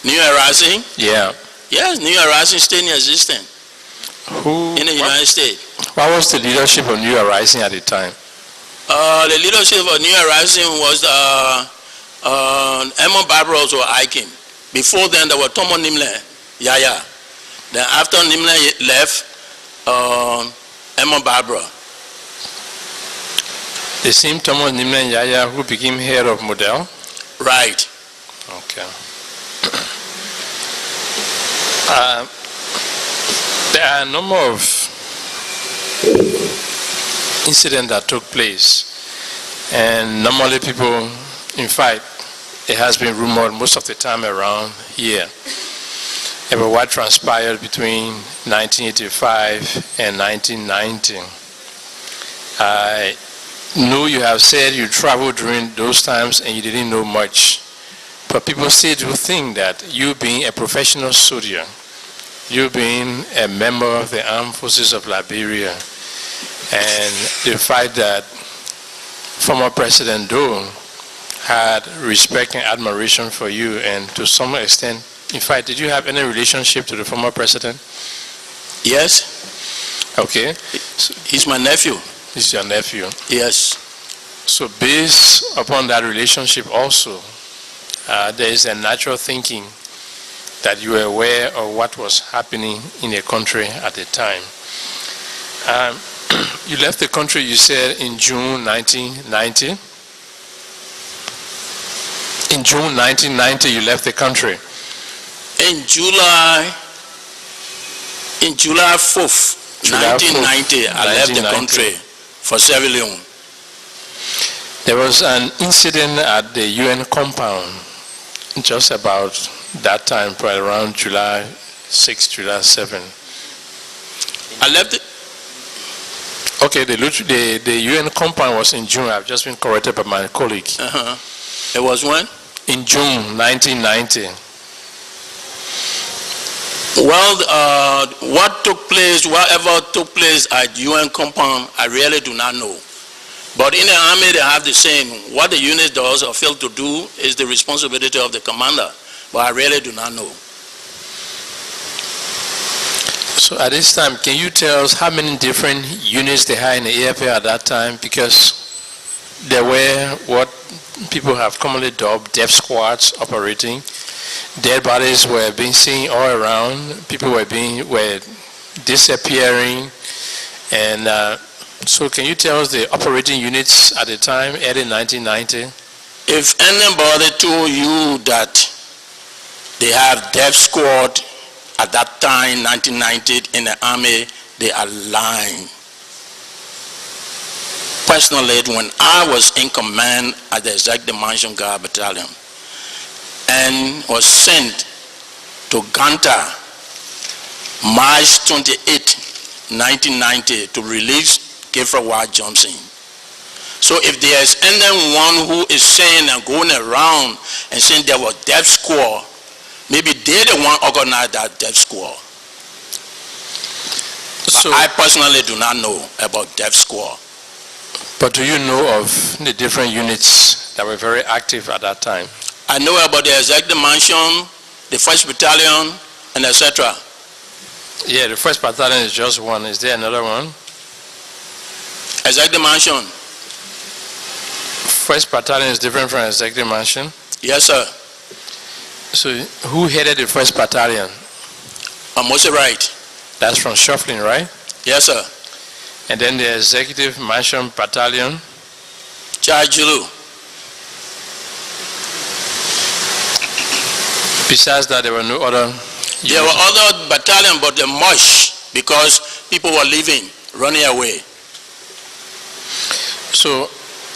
New Horizon? Yeah. Yes, New Horizon stayed in existence in the United States. What was the leadership of New Horizon at the time? The leadership of New Horizon was Emma Barbara was hiking. Before then, there was Tomo Nimle, Yaya. Then after Nimle left, Emma Barbara. The same Thomas Nimle and Yaya who became head of Model? Right. Okay. There are a number of incidents that took place, and normally people, in fact, it has been rumored most of the time around here about what transpired between 1985 and 1990. I know you have said you traveled during those times and you didn't know much, but people still do think that you being a professional soldier, you being a member of the Armed Forces of Liberia, and the fact that former President Doe had respect and admiration for you, and to some extent, in fact, did you have any relationship to the former president? Yes. Okay. He's my nephew. He's your nephew. Yes. So based upon that relationship also, there is a natural thinking that you were aware of what was happening in the country at the time. You left the country, you said, in June 1990. In June 1990, you left the country. In July 4th, 1990, I left the country for Sierra Leone. There was an incident at the UN compound just about that time, probably around July 6, July 7. I left it. Okay, the UN compound was in June. I've just been corrected by my colleague. It was when? In June 1990. Well, whatever took place at UN compound, I really do not know. But in the army, they have the saying, what the unit does or fails to do is the responsibility of the commander. But I really do not know. So at this time, can you tell us how many different units they had in the AFA at that time? Because there were what people have commonly dubbed death squads operating. Dead bodies were being seen all around. People were disappearing. And so can you tell us the operating units at the time, early 1990? If anybody told you that they have death squad at that time, 1990, in the army, they are lying. Personally, when I was in command at the Executive Mansion Guard Battalion and was sent to Ganta, March 28, 1990, to release Kefra White Johnson. So if there is anyone who is saying and going around and saying there was death squad, maybe they're the one organized that death squad. So I personally do not know about death squad. But do you know of the different units that were very active at that time? I know about the Executive Mansion, the 1st Battalion, and etc. Yeah, the 1st Battalion is just one. Is there another one? Executive Mansion. 1st Battalion is different from Executive Mansion? Yes, sir. So who headed the 1st Battalion? Mostly right. That's from Shuffling, right? Yes, sir. And then the Executive Mansion Battalion? Julu. Besides that, there were no other units? There were other battalions, but they mush because people were leaving, running away. So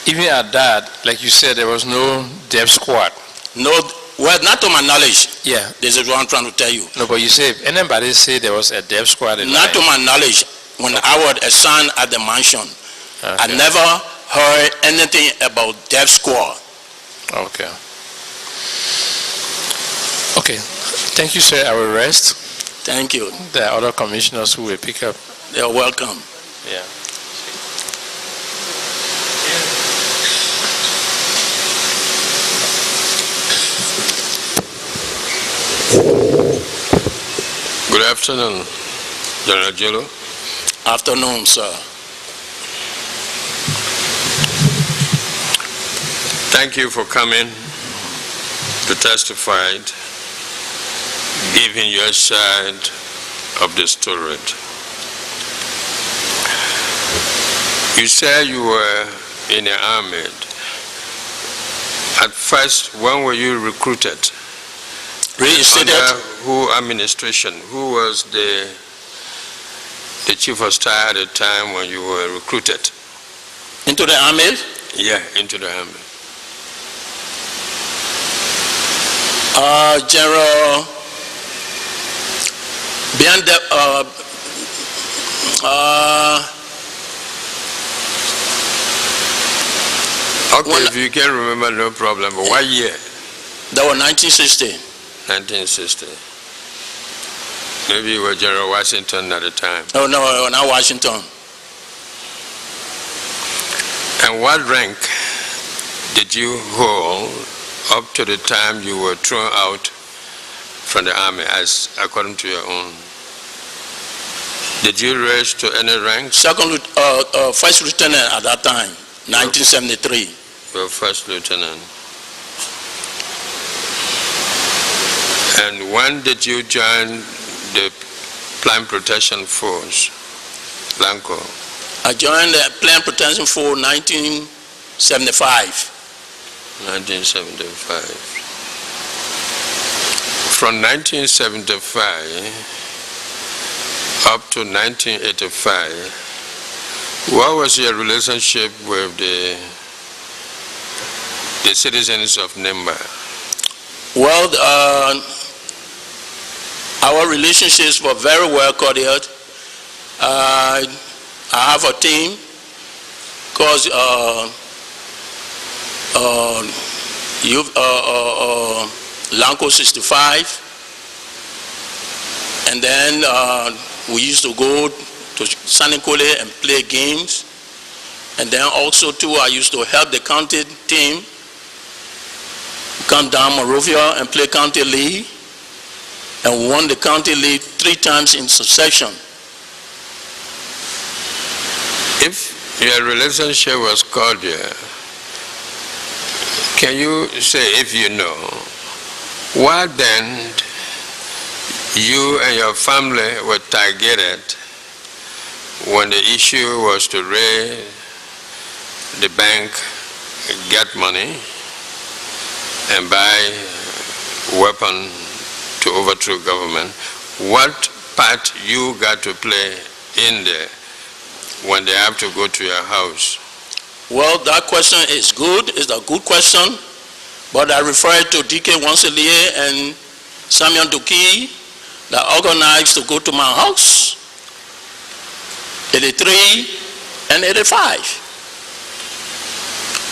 even at that, like you said, there was no death squad? No, well, not to my knowledge. Yeah. This is what I'm trying to tell you. No, but you say, if anybody say there was a death squad in Not to my knowledge. When I was assigned at the mansion, I never heard anything about death squad. Okay. Okay. Thank you, sir. I will rest. Thank you. There are other commissioners who will pick up. They're welcome. Yeah. afternoon, General Julu. Afternoon, sir. Thank you for coming to testify, giving your side of the story. You said you were in the army. At first, when were you recruited? Under who administration? Who was the chief of staff at the time when you were recruited? Into the army? Yeah, into the army. General okay, if you can't remember, no problem. But what year? That was 1960. 1960. Maybe you were General Washington at the time. Oh, no, not Washington. And what rank did you hold up to the time you were thrown out from the army, as according to your own? Did you rise to any rank? First lieutenant at that time, 1973. Well, first lieutenant. And when did you join the Plant Protection Force, Lanco? I joined the Plant Protection Force 1975. 1975. From 1975 up to 1985, what was your relationship with the citizens of Nimba? Well, our relationships were very well cordial. I have a team called Lanco 65, and then we used to go to Sanikole and play games, and then also too I used to help the county team come down Monrovia and play county league, and won the county league 3 times in succession. If your relationship was cordial, can you say, if you know, why then you and your family were targeted when the issue was to raid the bank, get money, and buy weapon to overthrow government? What part you got to play in there when they have to go to your house? Well, that question is good. It's a good question. But I refer to DK Wanselier and Samuel Duki that organized to go to my house, 83 and 85.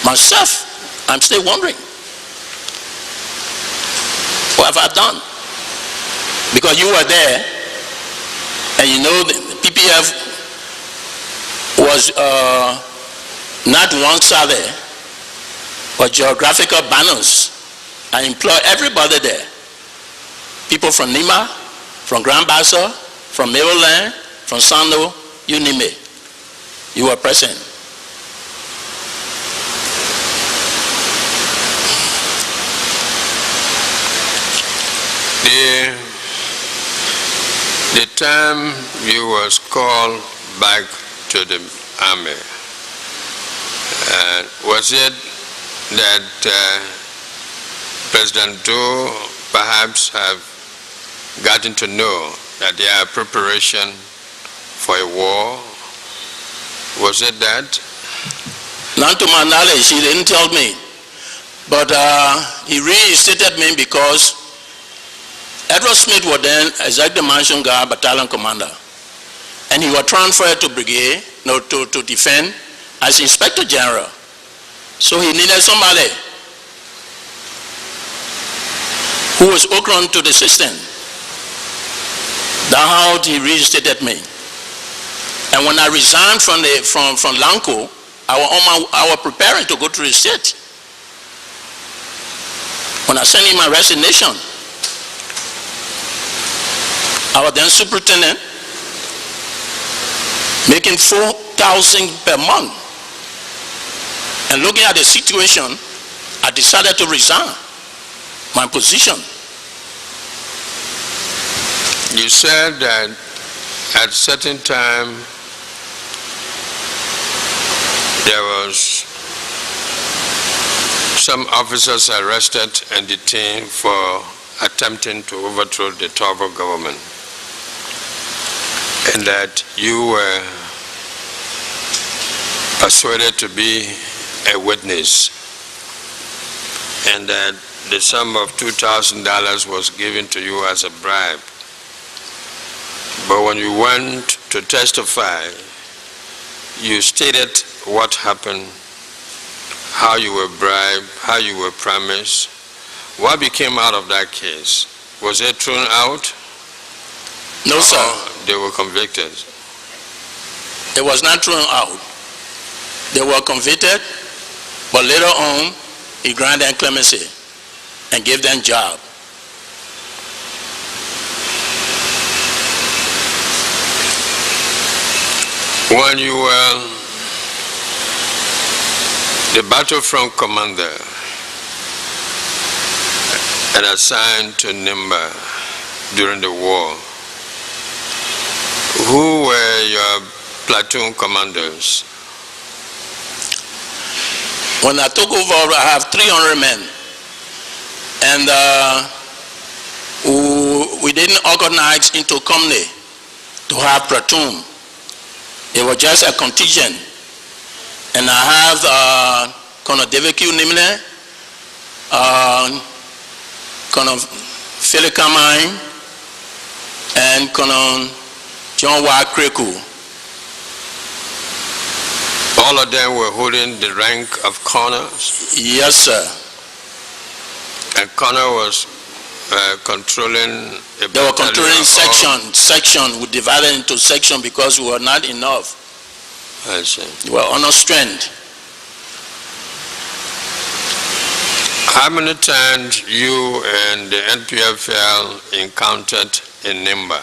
Myself, I'm still wondering, what have I done? Because you were there, and you know the PPF was not one side, but geographical banners. I employ everybody there. People from Nima, from Grand Bassa, from Maryland, from Sando, you name it. You were present. The time you was called back to the army, was it that President Doe perhaps have gotten to know that there are preparation for a war? Was it that? Not to my knowledge, he didn't tell me. But he reinstated me because Edward Smith was then Executive Mansion Guard Battalion Commander. And he was transferred to brigade, to defend as Inspector General. So he needed somebody who was open to the system. That's how he reinstated me. And when I resigned from Lanco, I was preparing to go to the state. When I sent in my resignation, I was then superintendent, making $4,000 per month. And looking at the situation, I decided to resign my position. You said that at a certain time there was some officers arrested and detained for attempting to overthrow the Togo government, and that you were persuaded to be a witness, and that the sum of $2,000 was given to you as a bribe. But when you went to testify, you stated what happened, how you were bribed, how you were promised. What became out of that case? Was it thrown out? No, sir. They were convicted? It was not thrown out. They were convicted, but later on, he granted them clemency and gave them job. When you were the battlefront commander and assigned to Nimba during the war, who were your platoon commanders? When I took over, I have 300 men. And we didn't organize into company to have platoon. It was just a contingent. And I have Colonel David Q. Nimle, Colonel Philip Kamine, and Colonel John Y. Kreku. All of them were holding the rank of colonels? Yes, sir. And colonel was controlling a They were controlling section. We divided into section because we were not enough. I see. We were on our strength. How many times you and the NPFL encountered in Nimba?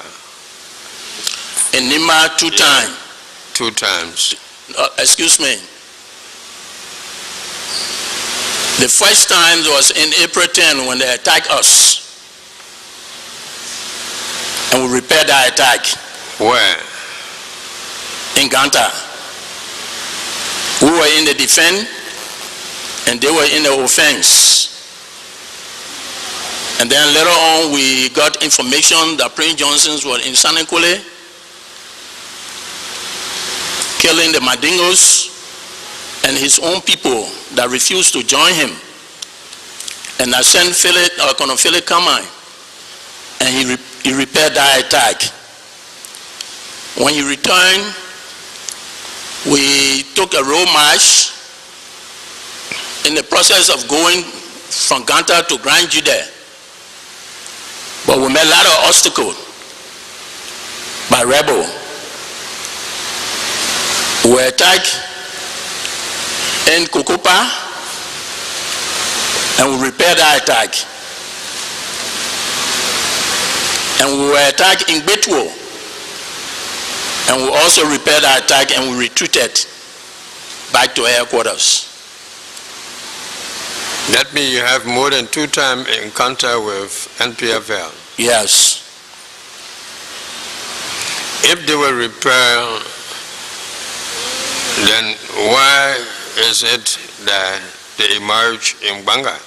In Nimba, two times. 2 times. Excuse me. The first time was in April 10 when they attacked us. And we repaired that attack. Where? In Ganta. We were in the defense and they were in the offense. And then later on we got information that Prince Johnson was in Sanekule, killing the Mandingos and his own people that refused to join him. And I sent Colonel Philip Kamai, and he repaired that attack. When he returned, we took a road march. In the process of going from Ganta to Grand Jude, but we met a lot of obstacles by rebel. We were attacked in Kukupa, and we repaired that attack. And we were attacked in Betwo, and we also repaired that attack, and we retreated back to headquarters. That means you have more than 2 times encounter with NPFL. Yes. If they were repaired, then why is it that they emerge in Banga?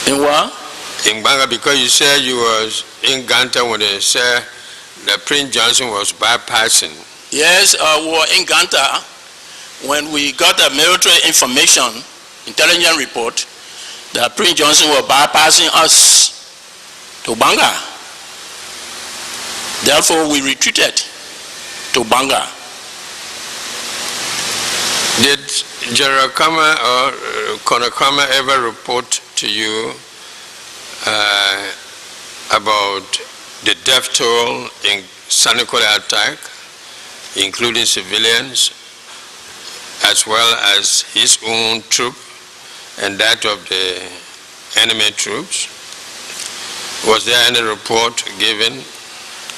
In what? In Banga, because you said you was in Ganta when they said that Prince Johnson was bypassing. Yes, we were in Ganta when we got the military information, intelligence report, that Prince Johnson was bypassing us to Banga. Therefore, we retreated to Banga. Did General Kama or Colonel Kama ever report to you about the death toll in Sanekule attack, including civilians, as well as his own troop and that of the enemy troops? Was there any report given?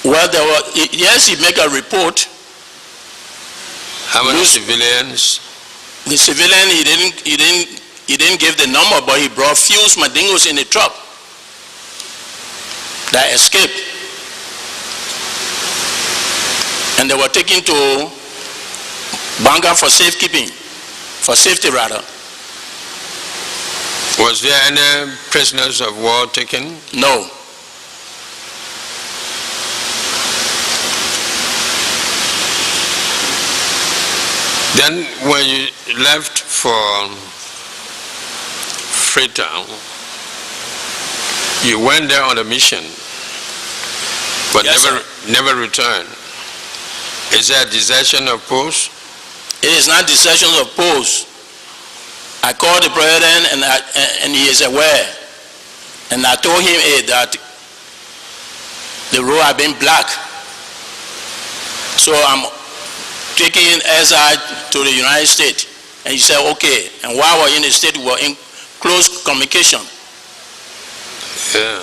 Well, yes, he made a report. How many civilians? The civilian, he didn't give the number, but he brought few Mandingos in the truck that escaped. And they were taken to Banga for safekeeping, for safety rather. Was there any prisoners of war taken? No. Then when you left for Freetown, you went there on a mission, but Yes, never returned. Is that desertion of post? It is not desertion of post. I called the president and he is aware. And I told him that the road had been black. So I'm taking SI to the United States. And he said, okay. And while we're in the state, we were in close communication. Yeah.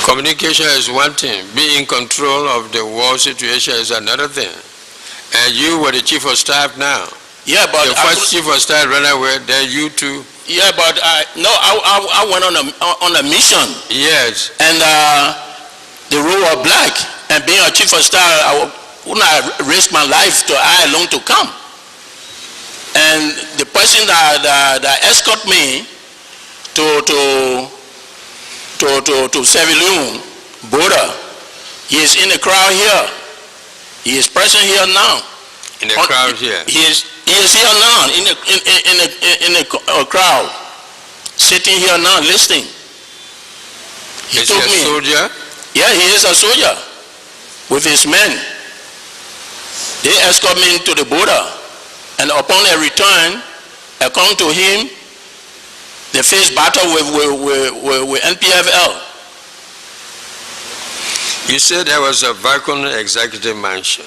Communication is one thing. Being in control of the war situation is another thing. And you were the chief of staff now. Yeah, but the first chief of staff ran away, then you too. Yeah, but I went on a mission. Yes. And the road was black. And being a chief of staff, I wouldn't have risked my life to I alone to come. And the person that escort me to Sierra Leone border, he is in the crowd here. He is present here now. In the crowd here. He is here now in the crowd, sitting here now listening. Is he a soldier? Yeah, he is a soldier with his men. They escort me to the border, and upon a return, I come to him. They face battle with NPFL. You said there was a vacant executive mansion.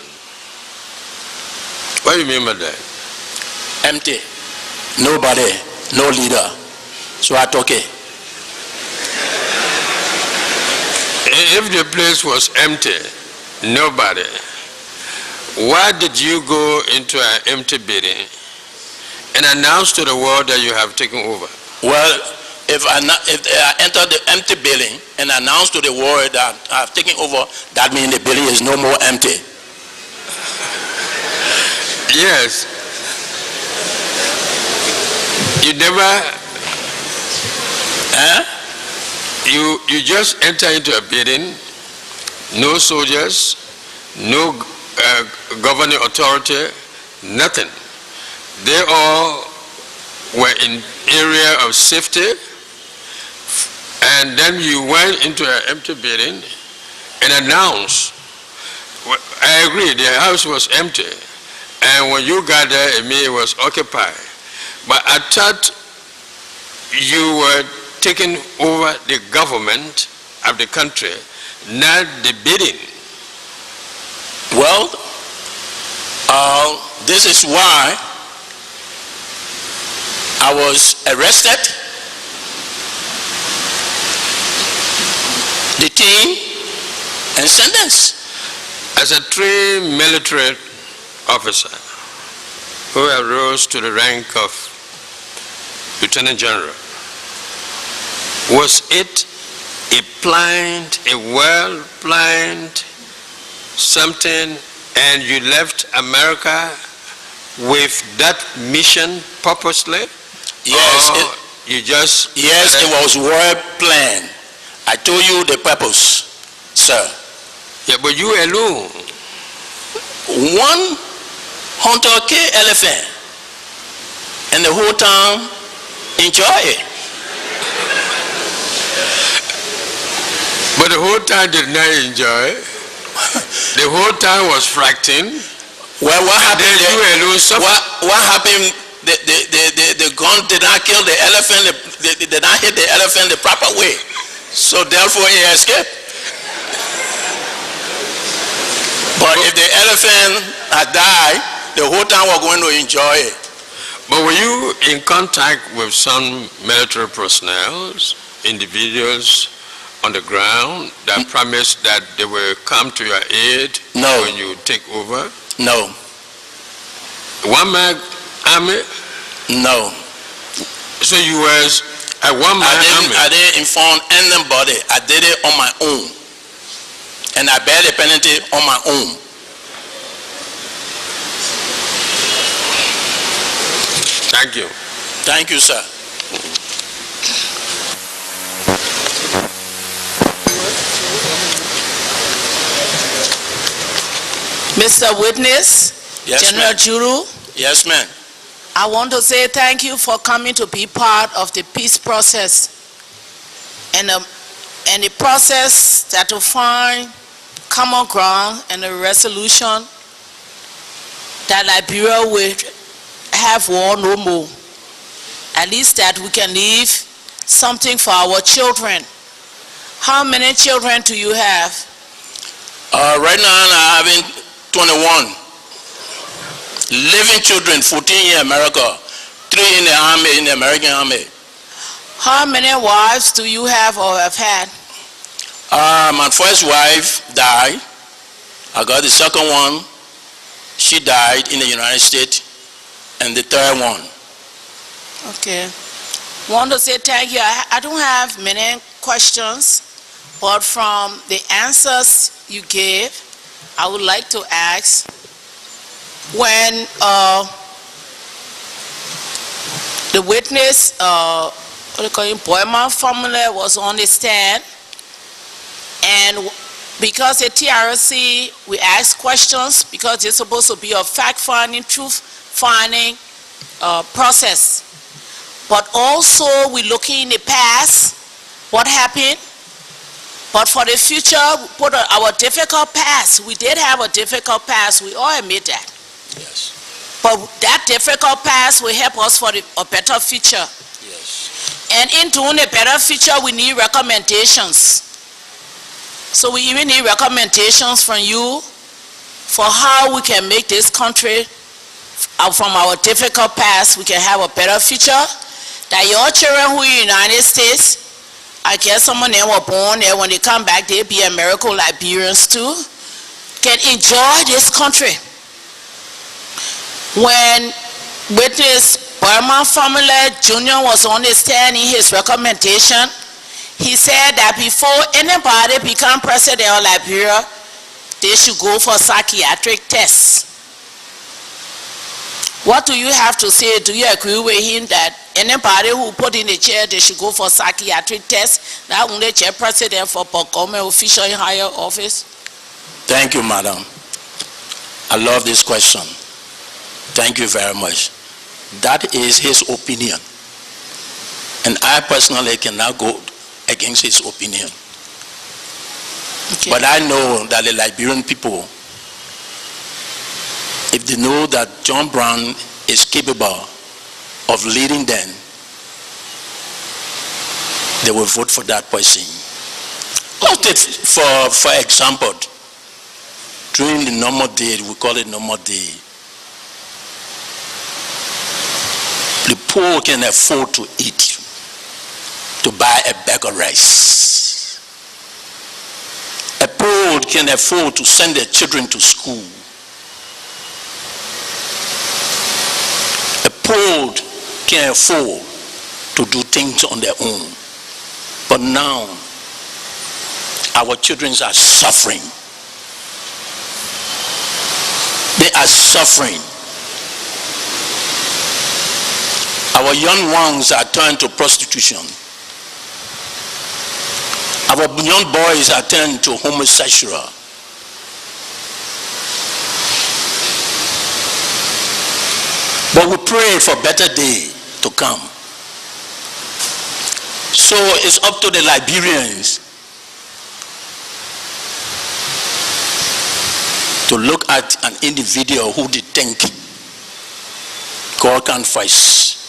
What do you mean by that? Empty. Nobody, no leader. So I took it. If the place was empty, nobody, why did you go into an empty building and announce to the world that you have taken over? Well, if I enter the empty building and announce to the world that I have taken over, that means the building is no more empty. Yes. You never, you just enter into a building, no soldiers, no governing authority, nothing. They all were in area of safety, and then you went into an empty building and announced. I agree, the house was empty, and when you got there, it was occupied. But I thought you were taking over the government of the country, not the building. Well, this is why I was arrested, detained, and sentenced. As a trained military officer who arose to the rank of Lieutenant General, was it a planned, a well-planned something, and you left America with that mission purposely? Yes. You just... Yes, it was well planned. I told you the purpose, sir. Yeah, but you alone. One hunter killed elephant, and the whole town enjoy it. But the whole town did not enjoy it. The whole town was fracturing. Well, what happened? What happened? The gun did not kill the elephant. They did not hit the elephant the proper way. So therefore, he escaped. But if the elephant had died, the whole town was going to enjoy it. But were you in contact with some military personnel, individuals on the ground that promised that they will come to your aid when you take over? No. One-man army? No. So you was a one-man army? I didn't inform anybody. I did it on my own. And I bear the penalty on my own. Thank you. Thank you, sir. Mr. Witness, Yes, General ma'am. Julu, Yes, ma'am. I want to say thank you for coming to be part of the peace process and the process that to find common ground and a resolution that Liberia will have war no more. At least that we can leave something for our children. How many children do you have? Right now, I'm having 21. Living children, 14 in America, 3 in the army, in the American army. How many wives do you have or have had? My first wife died. I got the second one. She died in the United States. And the third one. Okay. Want to say thank you. I don't have many questions, but from the answers you gave, I would like to ask, when the witness, what do you call it, Boyman family was on the stand, and because the TRC, we ask questions because it's supposed to be a fact-finding, truth-finding process. But also we're looking in the past, what happened, but for the future, we put our difficult past. We did have a difficult past, we all admit that. Yes. But that difficult past will help us for a better future. Yes. And in doing a better future, we need recommendations. So we even need recommendations from you for how we can make this country, from our difficult past, we can have a better future. That your children who are in the United States, I guess some of them were born there, when they come back, they'll be American Liberians too, can enjoy this country. When witness Burma family Junior was on the stand in his recommendation, he said that before anybody become president of Liberia, they should go for psychiatric tests. What do you have to say? Do you agree with him that anybody who put in the chair, they should go for psychiatric tests? Not only chair president for government official in higher office? Thank you, madam. I love this question. Thank you very much. That is his opinion. And I personally cannot go against his opinion. Okay. But I know that the Liberian people, if they know that John Brown is capable of leading them, they will vote for that person. For example, during the normal day, we call it normal day, the poor can afford to eat, to buy a bag of rice. A poor can afford to send their children to school. A poor can afford to do things on their own. But now, our children are suffering. They are suffering. Our young ones are turned to prostitution. Our young boys are turned to homosexual. But we pray for better day to come. So it's up to the Liberians to look at an individual who they think God can first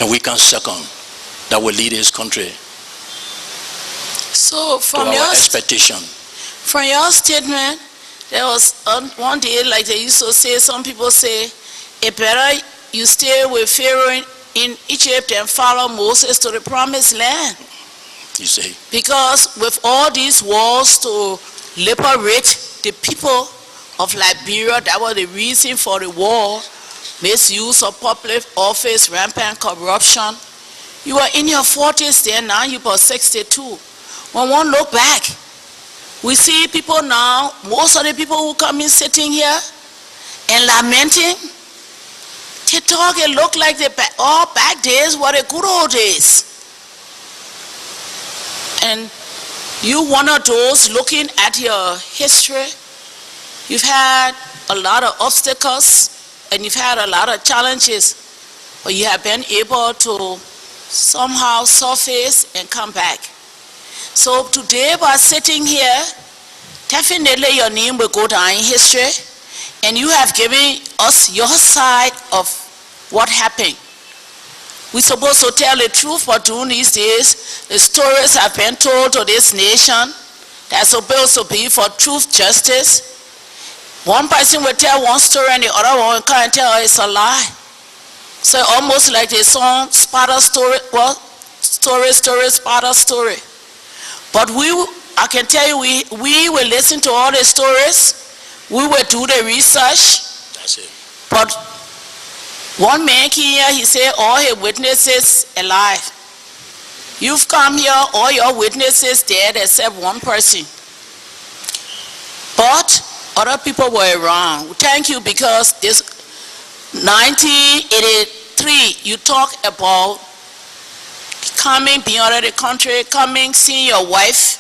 and we can second, that will lead his country So to from our expectation. From your statement, there was one day, like they used to say, some people say, it better you stay with Pharaoh in Egypt and follow Moses to the promised land. you see. Because with all these wars to liberate the people of Liberia, that was the reason for the war, misuse of public office, rampant corruption. You were in your 40s then, now you're about 62. When one look back, we see people now, most of the people who come in sitting here and lamenting, they talk and look like the all back days were the good old days. And you one of those looking at your history, you've had a lot of obstacles and you've had a lot of challenges, but you have been able to somehow surface and come back. So today by sitting here, definitely your name will go down in history, and you have given us your side of what happened. We're supposed to tell the truth, but during these days, the stories have been told to this nation that's supposed to be for truth, justice. One person will tell one story and the other one can't tell it's a lie. So almost like the song, Sparta story, well, story, Sparta story. But I can tell you, we will listen to all the stories, we will do the research. That's it. But one man came here, he said all his witnesses alive. You've come here, all your witnesses dead except one person. But other people were wrong. Thank you, because this 1983, you talk about coming, being out of the country, coming, seeing your wife.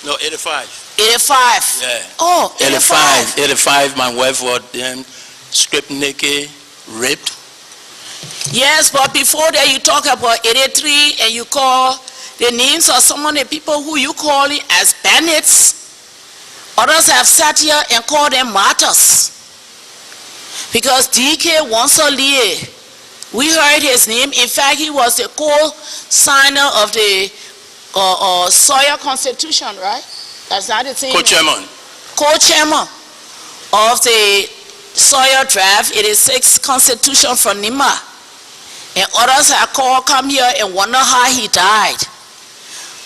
No, 85. 85. Yeah. Oh, 85. 85, my wife was then stripped naked, raped. Yes, but before that you talk about 83 and you call the names of some of the people who you call it as bandits. Others have sat here and called them martyrs. Because D.K. Wansolie, we heard his name. In fact, he was the co-signer of the Sawyer Constitution, right? That's not the thing. Co-chairman. Co-chairman of the Sawyer draft 86 Constitution for Nima. And others have called, come here and wonder how he died.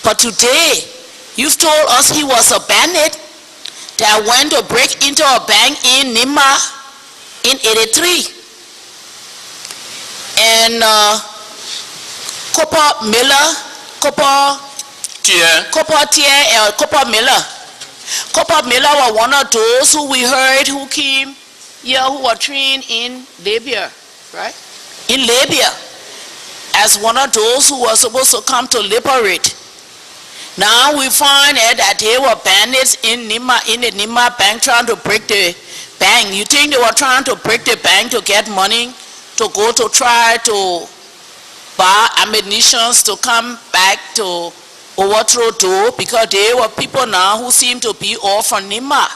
But today, you've told us he was a bandit that went to break into a bank in Nima in 83. And Copper Miller, Copper Miller was one of those who we heard who came here, who were trained in Liberia, right? In Libya, as one of those who were supposed to come to liberate. Now we find that they were bandits in the Nima bank trying to break the bank. You think they were trying to break the bank to get money to go to try to buy ammunition to come back to overthrow Doe, because they were people now who seem to be all from Nima.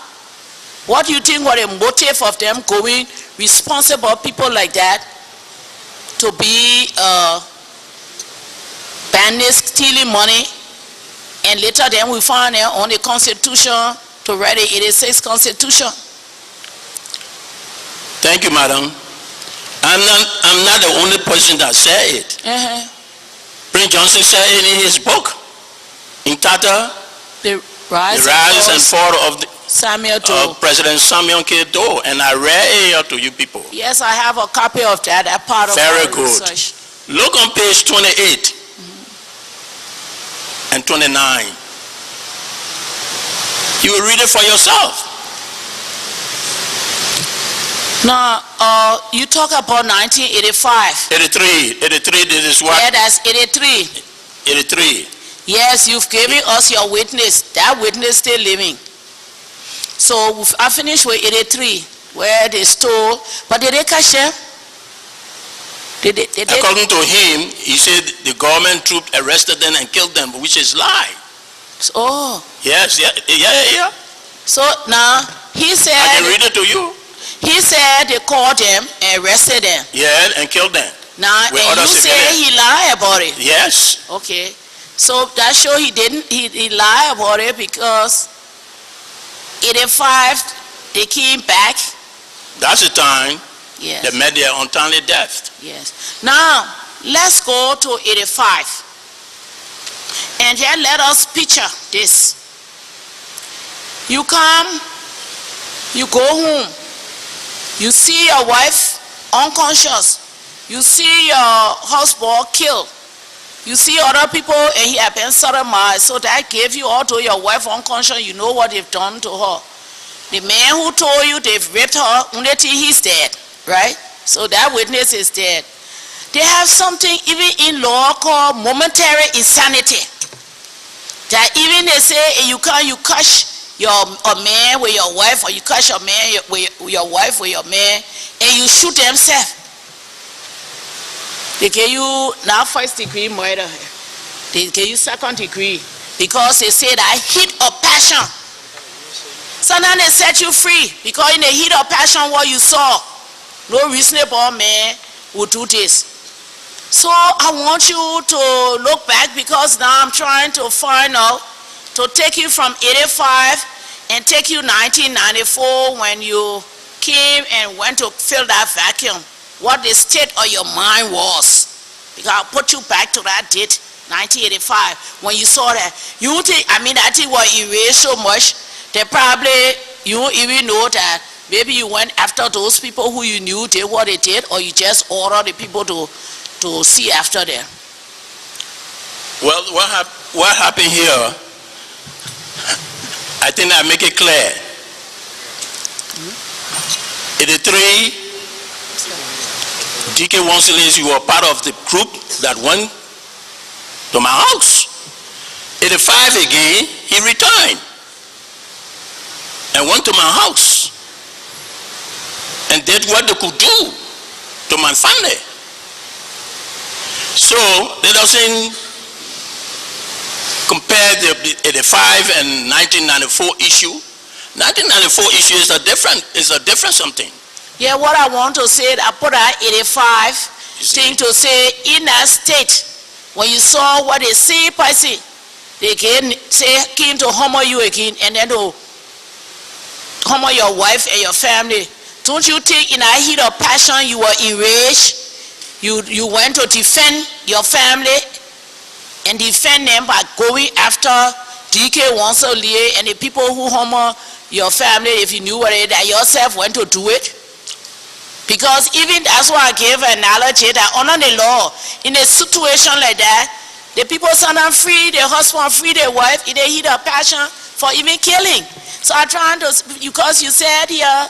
What do you think was the motive of them going, responsible people like that, to be bandits stealing money, and later then we find them on the Constitution to write the 86 Constitution? Thank you, madam. I'm not the only person that said it. Prince Johnson said it in his book, entitled The Rise and Fall of President Samuel K. Doe, and I read it here to you people. Yes, I have a copy of that. That part of Very my good. research. Look on page 28 and 29. You will read it for yourself. Now, you talk about 1985. 83, this is what? Yeah, that's 83. 83. Yes, you've given us your witness. That witness still living. So I finished with 83, where they stole. But did they catch them? According to him, he said the government troops arrested them and killed them, which is lie. Oh. Yes, yeah. So now, he said... I can read it to you. He said they called them and arrested them. Yeah, and killed them. Now, and you say he lied about it. Yes. Okay. So that show he lied about it, because 85, they came back. That's the time. Yes. They met their untimely death. Yes. Now, let's go to 85. And here let us picture this. You come, you go home, you see your wife unconscious, you see your husband killed, you see other people and he has been sodomized, so that gave you, although your wife unconscious, you know what they've done to her. The man who told you they've raped her, only till he's dead, right? So that witness is dead. They have something even in law called momentary insanity. That even they say you can't, you catch a man with your wife, or you catch a man with your wife with your man, and you shoot themselves. They give you now first degree murder. They give you second degree because they say that heat of passion. So now they set you free because in the heat of passion, what you saw, no reasonable man would do this. So I want you to look back, because now I'm trying to find out, to take you from 85 and take you 1994 when you came and went to fill that vacuum, what the state of your mind was. Because I'll put you back to that date, 1985, when you saw that. You think, I mean, that thing was erased so much that probably you don't even know that maybe you went after those people who you knew did what they did, or you just ordered the people to see after them. Well, what happened here, I think I make it clear. 83, DK Wonsilins, you were part of the group that went to my house. 85 again, he returned and went to my house and did what they could do to my family. So they doesn't compare the 85 and 1994 issue. 1994 issue is a different something. Yeah, what I want to say, I put that 85 thing to say, in that state, when you saw what they say, they came to humble you again, and then to humble your wife and your family. Don't you think in that heat of passion you were enraged? You went to defend your family and defend them by going after DK Wonsilins and the people who humble your family. If you knew what it is, that yourself went to do it. Because even that's why I gave an analogy that under the law, in a situation like that, the people set them free, their husband free, their wife, in the heat of passion for even killing. So I'm trying to, because you said here,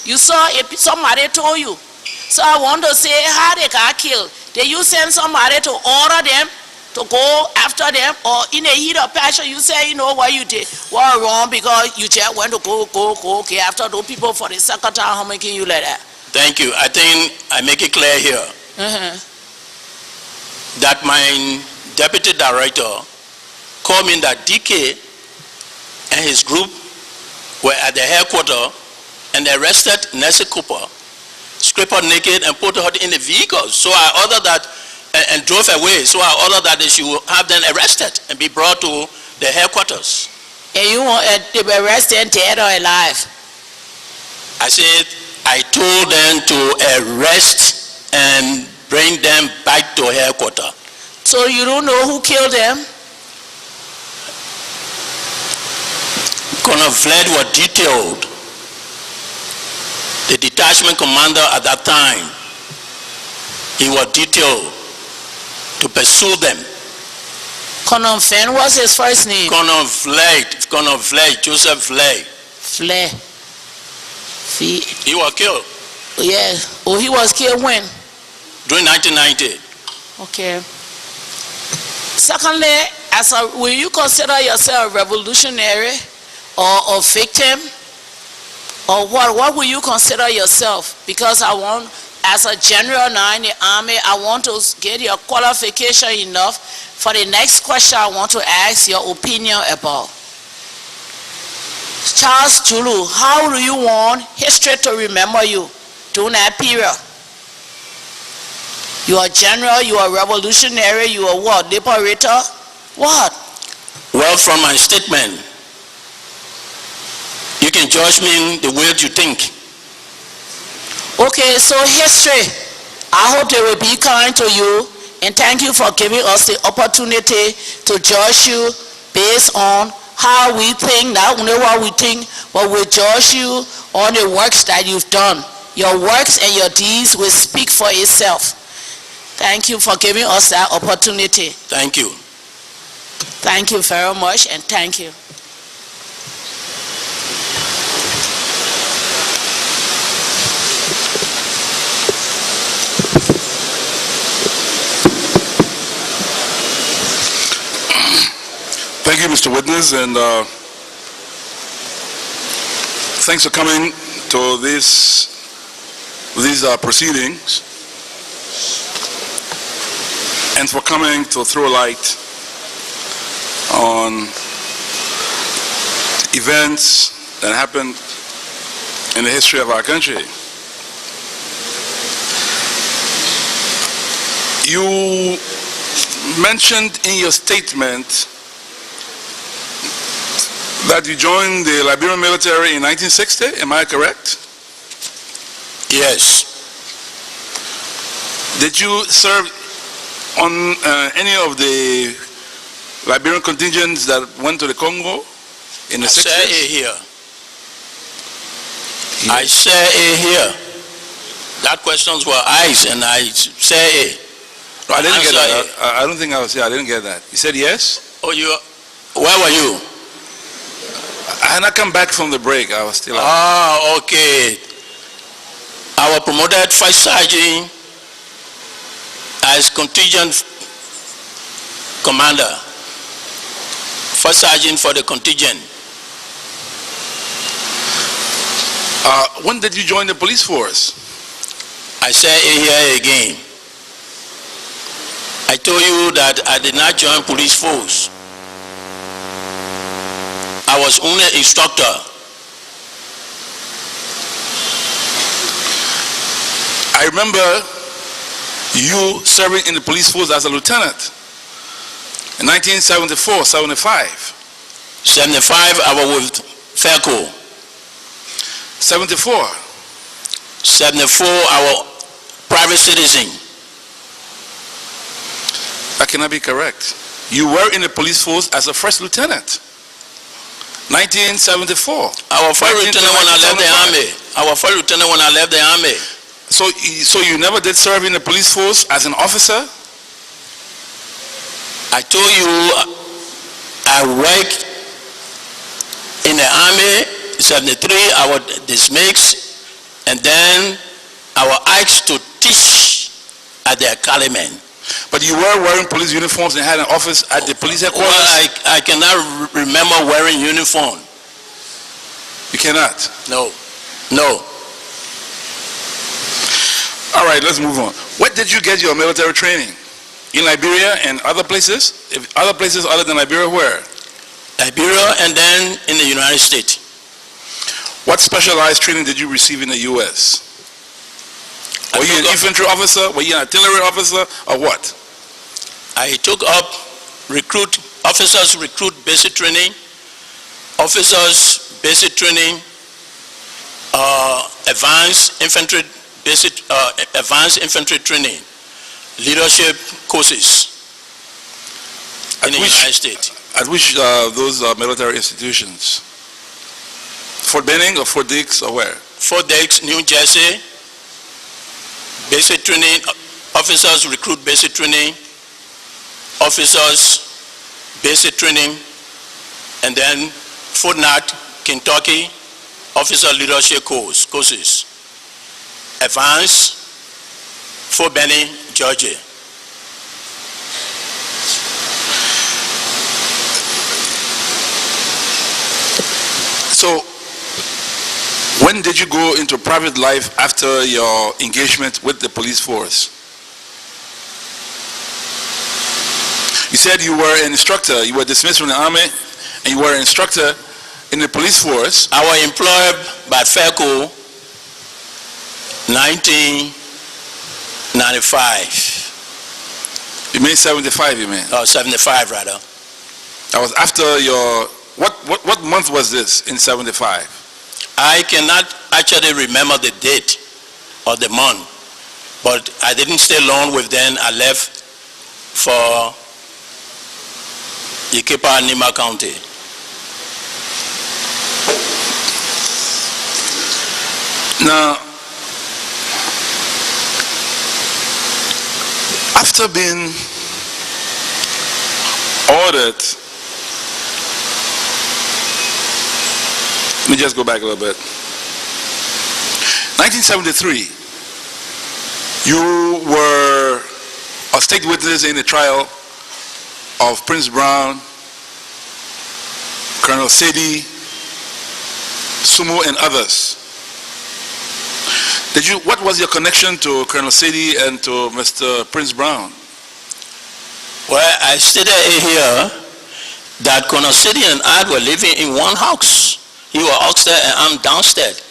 you saw it, somebody told you. So I want to say how they got killed. Did you send somebody to order them to go after them, or in the heat of passion you say, you know what you did, what wrong, because you just went to go okay after those people for the second time, how making you like that? Thank you. I think I make it clear here that my deputy director called me that DK and his group were at the headquarters and they arrested Nancy Cooper, stripped her naked and put her in the vehicle. So I ordered that and drove away. So I ordered that they should have them arrested and be brought to the headquarters. And you want they were arrested dead or alive? I said, I told them to arrest and bring them back to headquarters. So you don't know who killed them? Colonel Vlad was detailed. The detachment commander at that time, he was detailed to pursue them. Colonel Fenn was his first name? Colonel Vlad, Joseph Vlad. Vlad. He was killed. Yeah. Oh, he was killed when? During 1990. Okay. Secondly, will you consider yourself a revolutionary or a victim? Or what will you consider yourself? Because I want, as a general now in the army, I want to get your qualification enough for the next question I want to ask your opinion about. Charles Julu, how do you want history to remember you during that period? You are general, you are revolutionary, you are what? Liberator? What? Well, from my statement, you can judge me the way you think. Okay, so history, I hope they will be kind to you And thank you for giving us the opportunity to judge you based on how we think, not only what we think, but we judge you on the works that you've done. Your works and your deeds will speak for itself. Thank you for giving us that opportunity. Thank you. Thank you very much, and thank you. Thank you, Mr. Witness, and thanks for coming to these proceedings and for coming to throw light on events that happened in the history of our country. You mentioned in your statement that you joined the Liberian military in 1960, am I correct? Yes. Did you serve on any of the Liberian contingents that went to the Congo in the 60s? I say it here. I say it here. That questions were eyes, and I say it. No, I didn't get that. I don't think I was here. I didn't get that. You said yes? Oh, where were you? I had not come back from the break. I was still out. Ah, okay. I was promoted first sergeant as contingent commander. First sergeant for the contingent. When did you join the police force? I say it here again. I told you that I did not join police force. I was only an instructor. I remember you serving in the police force as a lieutenant in 1974, 75. 75, I was with FECO. 74. 74, I was private citizen. That cannot be correct. You were in the police force as a first lieutenant. 1974. I was first lieutenant when I left the army. I was first lieutenant when I left the army. So you never did serve in the police force as an officer? I told you I worked in the army. 73, I was dismissed, and then I was asked to teach at the academy. But you were wearing police uniforms and had an office at the police headquarters? Well, I cannot remember wearing uniform. You cannot? No. All right, let's move on. Where did you get your military training? In Liberia and other places? Other places other than Liberia, where? Liberia and then in the United States. What specialized training did you receive in the U.S.? Were you an infantry officer? Were you an artillery officer? Or what? I took up officers recruit basic training, officers basic training, advanced infantry training, leadership courses in the United States. At which those military institutions? Fort Benning or Fort Dix or where? Fort Dix, New Jersey. Basic training, officers recruit basic training, officers basic training, and then Fort Knott, Kentucky, officer leadership courses. Advanced, Fort Benning, Georgia. So, when did you go into private life after your engagement with the police force? You said you were an instructor. You were dismissed from the army, and you were an instructor in the police force. I was employed by FECO 1995. You mean 75, you mean? 75 rather. That was after your, what month was this in 75? I cannot actually remember the date or the month, but I didn't stay long with them. I left for Ikepa Nima County. Now, after being ordered, let me just go back a little bit. 1973, you were a state witness in the trial of Prince Brown, Colonel Sedi, Sumo, and others. What was your connection to Colonel Sedi and to Mr. Prince Brown? Well, I stated here that Colonel Sedi and I were living in one house. He was upstairs and I'm downstairs.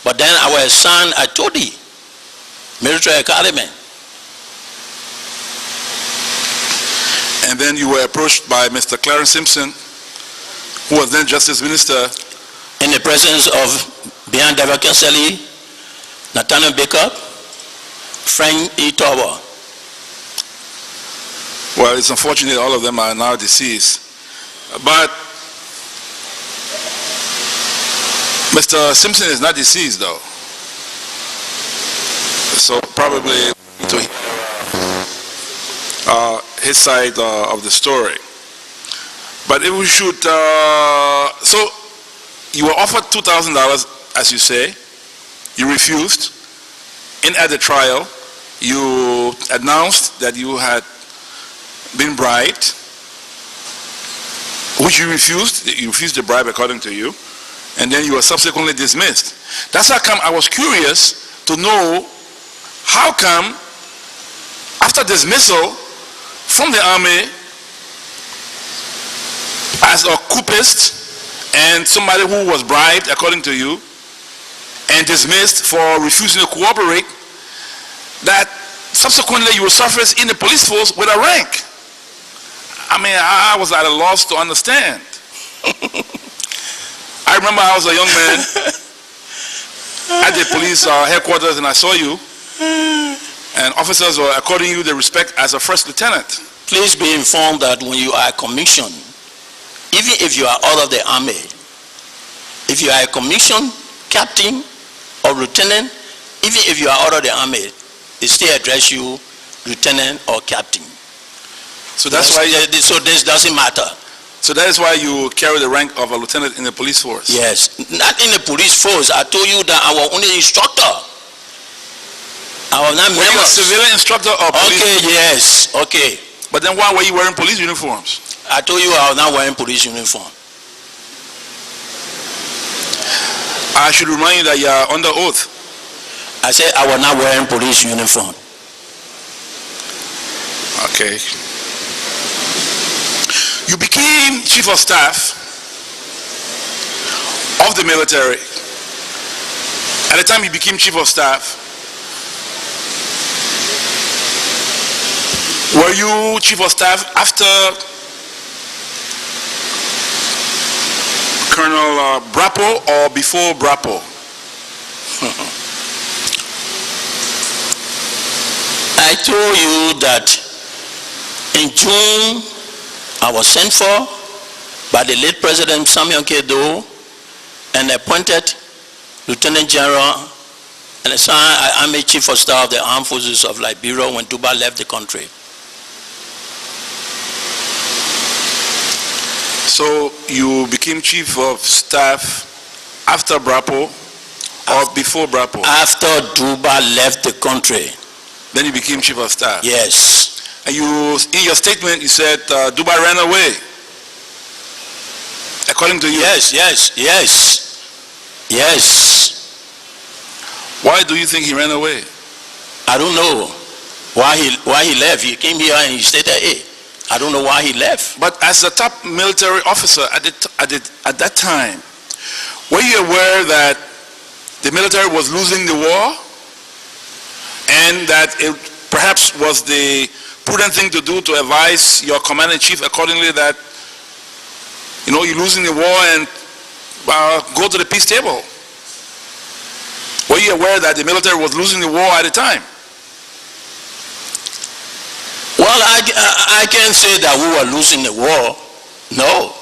But then our son, I told him, military academy. And then you were approached by Mr. Clarence Simpson, who was then Justice Minister. In the presence of Bian Deva Kenseli, Nathaniel Baker, Frank E. Tower. Well, it's unfortunate all of them are now deceased. But Mr. Simpson is not deceased, though. So probably to his side of the story. But if we should, so you were offered $2,000, as you say. You refused. And at the trial, you announced that you had been bribed, which you refused. You refused the bribe according to you. And then you were subsequently dismissed. That's how come I was curious to know how come after dismissal from the army as a coupist and somebody who was bribed according to you and dismissed for refusing to cooperate, that subsequently you will surface in the police force with a rank. I mean, I was at a loss to understand. I remember I was a young man at the police headquarters and I saw you, and officers were according you the respect as a first lieutenant. Please be informed that when you are commissioned, even if you are out of the army, if you are a commissioned captain or lieutenant, even if you are out of the army, they still address you lieutenant or captain. So that's why. So this doesn't matter. So that is why you carry the rank of a lieutenant in the police force. Yes, not in the police force. I told you that I was only instructor. I was not member. Were you a civilian instructor or police? Okay, yes, okay. But then why were you wearing police uniforms? I told you I was not wearing police uniform. I should remind you that you are under oath. I said I was not wearing police uniform. Okay. You became chief of staff of the military. At the time you became chief of staff, were you chief of staff after Colonel Brapo or before Brapo? I told you that in June I was sent for by the late President Samuel Kedo and appointed Lieutenant General and assigned Army Chief of Staff of the Armed Forces of Liberia when Tuba left the country. So you became chief of staff after Brapo or before Brapo? After Tuba left the country. Then you became chief of staff? Yes. And you, in your statement, you said Dubai ran away. According to you? Yes. Why do you think he ran away? I don't know why he left. He came here and he stayed there. I don't know why he left. But as a top military officer at that time, were you aware that the military was losing the war and that it perhaps was the prudent thing to do to advise your commander-in-chief accordingly that, you know, you're losing the war and go to the peace table? Were you aware that the military was losing the war at the time? Well, I can't say that we were losing the war. No,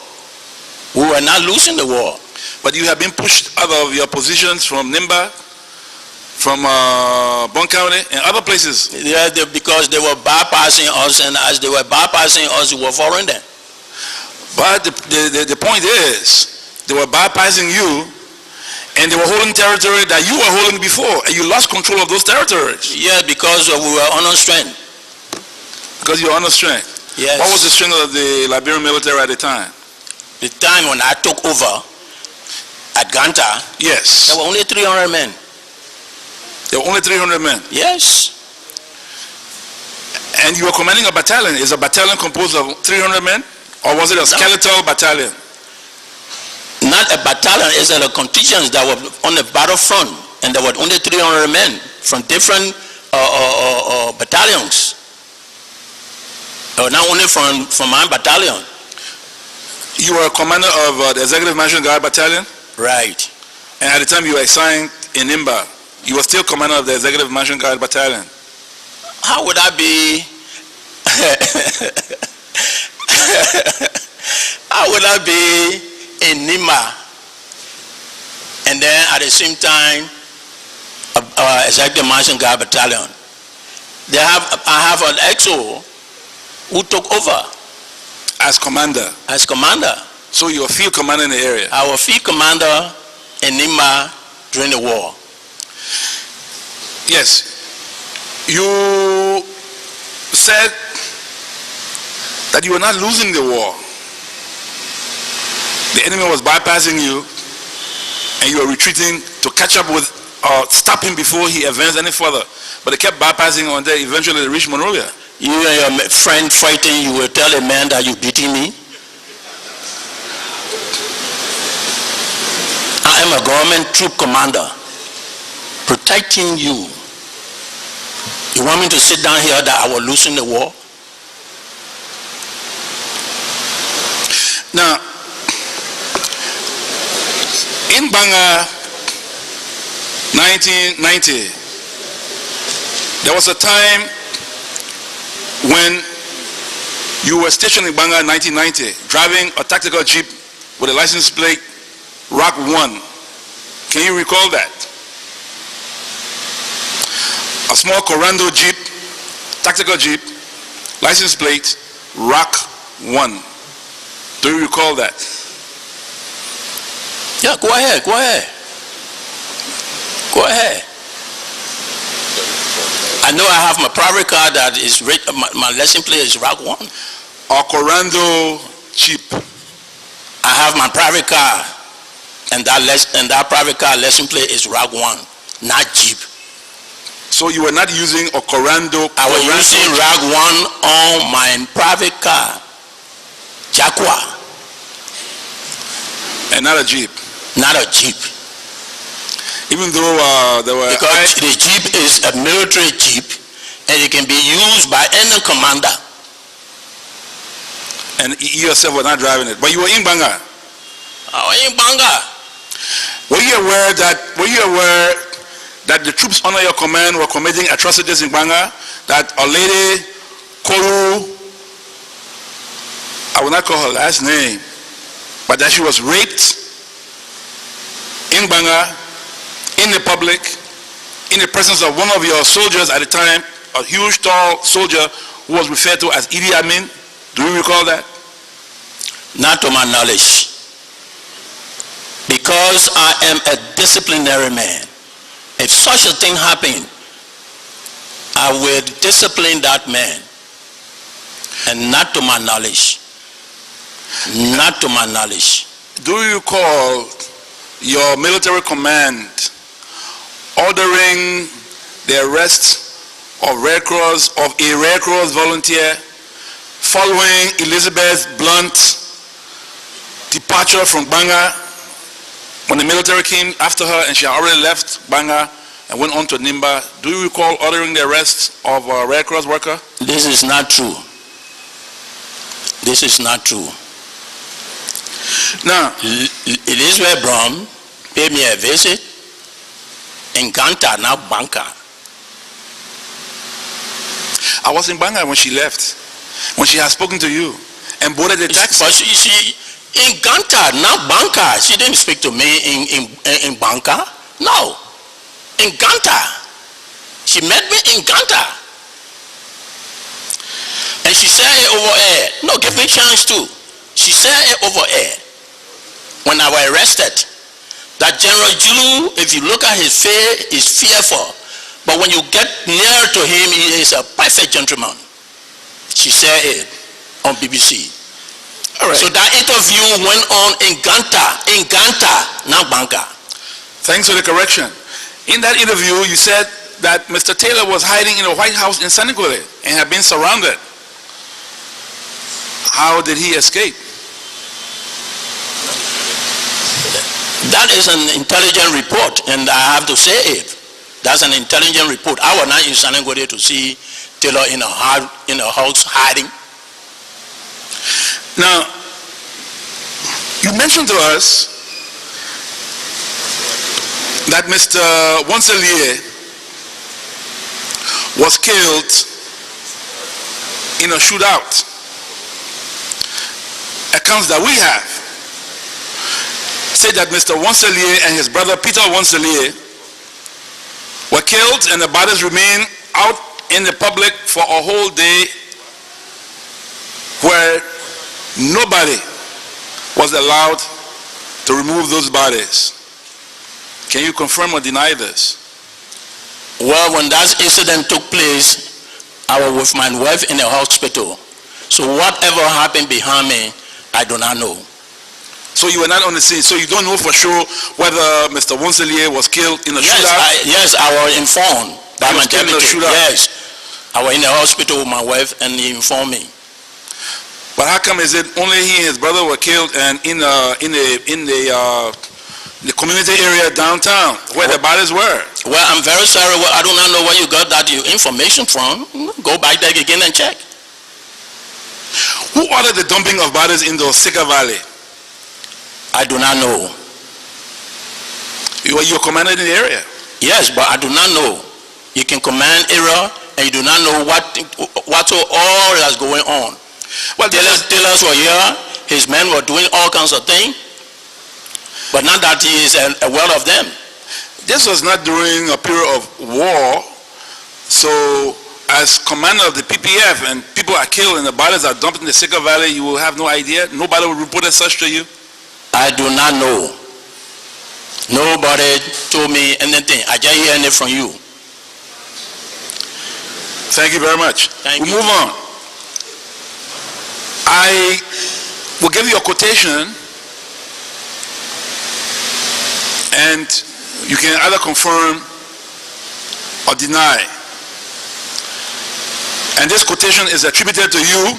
we were not losing the war. But you have been pushed out of your positions from Nimba, from Bon County, and other places. Yeah, because they were bypassing us, and as they were bypassing us, we were following them. But the point is, they were bypassing you, and they were holding territory that you were holding before, and you lost control of those territories. Yeah, because we were under strength. Because you were under strength. Yes. What was the strength of the Liberian military at the time? The time when I took over at Ganta, Yes. there were only 300 men. There were only 300 men. Yes. And you were commanding a battalion. Is a battalion composed of 300 men? Or was it a skeletal battalion? Not a battalion, it's a contingent that were on the battlefront, and there were only 300 men from different battalions. Not only from my battalion. You were a commander of the Executive National Guard Battalion? Right. And at the time you were assigned in Nimba, you were still commander of the Executive National Guard Battalion. How would I be? How would I be in Nima and then at the same time Executive National Guard Battalion? I have an XO who took over as commander. As commander. So you were field commander in the area. I was field commander in Nima during the war. Yes. You said that you were not losing the war. The enemy was bypassing you, and you were retreating to catch up with or stop him before he advanced any further. But they kept bypassing until eventually they reached Monrovia. You and your friend fighting, you will tell a man that you're beating me? I am a government troop commander protecting you. You want me to sit down here that I was losing the war? Now, in Banga 1990, there was a time when you were stationed in Banga in 1990, driving a tactical jeep with a license plate ROC 1. Can you recall that? A small Corando jeep, tactical jeep, license plate ROC 1. Do you recall that? Yeah, go ahead. I know I have my private car that is my lesson plate is ROC 1. Or Corando jeep. I have my private car, and that private car lesson plate is ROC 1, not jeep. So you were not using a Corando? I was using ROC 1 on my private car, Jaguar. And not a jeep? Not a jeep. Even though there were... Because the jeep is a military jeep, and it can be used by any commander. And you yourself were not driving it, but you were in Banga. I was in Banga. Were you aware that the troops under your command were committing atrocities in Banga? That a lady, Koru, I will not call her last name, but that she was raped in Banga, in the public, in the presence of one of your soldiers at the time, a huge, tall soldier who was referred to as Idi Amin. Do you recall that? Not to my knowledge. Because I am a disciplinary man. If such a thing happened, I will discipline that man. And not to my knowledge. Not to my knowledge. Do you recall your military command ordering the arrest of a Red Cross volunteer following Elizabeth Blunt's departure from Banga, when the military came after her and she had already left Banga and went on to Nimba? Do you recall ordering the arrest of a Red Cross worker? This is not true. This is not true. Now, Elizabeth Brown paid me a visit in Ganta, now Banka. I was in Banga when she left, when she had spoken to you and boarded the taxi. But she in Ganta, not Banka. She didn't speak to me in Banka. No, in Ganta. She met me in Ganta. And she said it over air. No, give me a chance too. She said it over air. When I was arrested, that General Julu, if you look at his face, is fearful. But when you get near to him, he is a perfect gentleman. She said it on BBC. All right. So that interview went on in Ganta, not Banka. Thanks for the correction. In that interview, you said that Mr. Taylor was hiding in a White House in Senegal and had been surrounded. How did he escape? That is an intelligent report, and I have to say it. That's an intelligent report. I was not in Senegal to see Taylor in a house hiding. Now, you mentioned to us that Mr. Wanselier was killed in a shootout. Accounts that we have say that Mr. Wanselier and his brother Peter Wanselier were killed and the bodies remain out in the public for a whole day where nobody was allowed to remove those bodies. Can you confirm or deny this? Well, when that incident took place, I was with my wife in the hospital. So whatever happened behind me, I do not know. So you were not on the scene, so you don't know for sure whether Mr. Wanselier was killed in a shootout? Yes, I was informed by my deputy. Yes. I was in the hospital with my wife and he informed me. But how come is it only he and his brother were killed and in the community area downtown where the bodies were? Well, I'm very sorry. Well, I do not know where you got that information from. Go back there again and check. Who ordered the dumping of bodies in the Sika Valley? I do not know. You were commanded in the area? Yes, but I do not know. You can command area and you do not know what all that's going on. Well, Taylors were here, his men were doing all kinds of things, but not that he is aware of them. This was not during a period of war, so as commander of the PPF and people are killed and the bodies are dumped in the Sika Valley, you will have no idea? Nobody will report as such to you? I do not know. Nobody told me anything. I just hear it from you. Thank you very much. Thank you. We'll move on. I will give you a quotation and you can either confirm or deny. And this quotation is attributed to you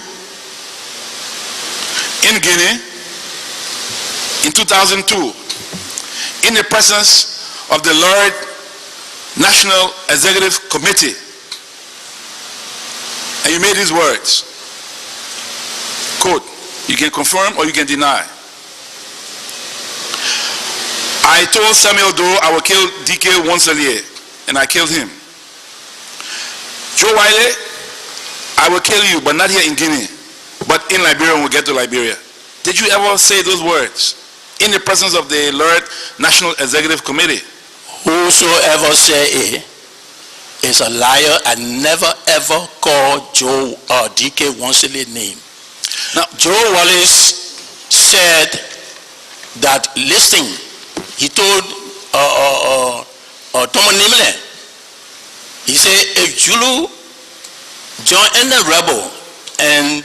in Guinea in 2002 in the presence of the Lord National Executive Committee. And you made these words. Quote, you can confirm or you can deny. I told Samuel Doe I will kill DK Wanselier, and I killed him. Joe Wiley, I will kill you, but not here in Guinea, but in Liberia when we get to Liberia. Did you ever say those words in the presence of the Lord National Executive Committee? Whosoever say it is a liar. I never ever called Joe or DK Wanselier name. Now, Joe Wallace said that, listen, he told Tomo Nimle, he said, if Julu join any rebel and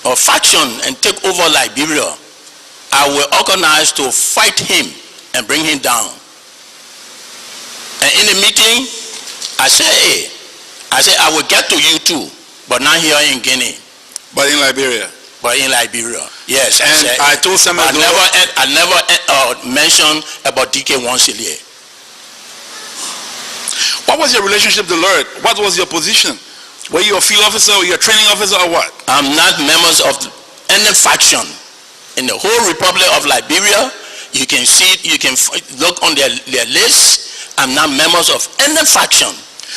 a faction and take over Liberia, I will organize to fight him and bring him down. And in the meeting, I said, I will get to you too, but not here in Guinea. But in Liberia? But in Liberia, yes. And I told Samuel Doe, I never mentioned about DK Wanselier. What was your relationship to the Lord? What was your position? Were you a field officer or you a training officer or what? I'm not members of any faction. In the whole Republic of Liberia, you can see, you can look on their list. I'm not members of any faction.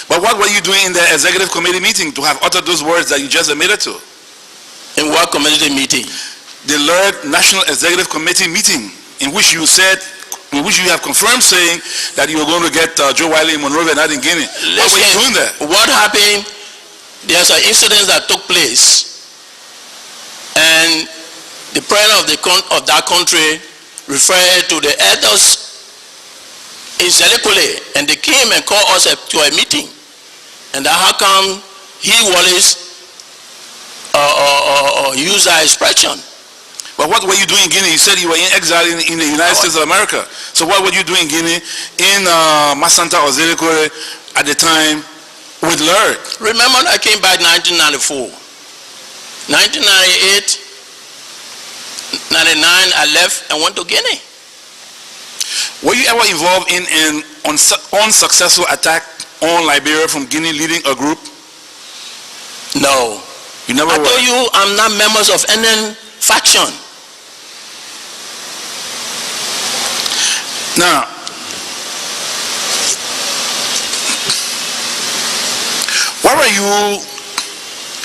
But what were you doing in the executive committee meeting to have uttered those words that you just admitted to? In what committee meeting? The LERD National Executive Committee meeting, in which you have confirmed saying that you were going to get Joe Wiley in Monrovia, not in Guinea. What were you doing there? What happened? There's an incident that took place, and the president of that country referred to the elders in Zelikole, and they came and called us to a meeting. And how come he, Wallace, used that expression? But what were you doing in Guinea? You said you were in exile in the United States of America. So what were you doing in Guinea, in Masanta or Zelikole at the time with LERD? Remember, I came back 1994. 1998, 99, I left and went to Guinea. Were you ever involved in an unsuccessful attack on Liberia from Guinea leading a group? No. You never I were? told you I'm not members of any faction. Now, where were you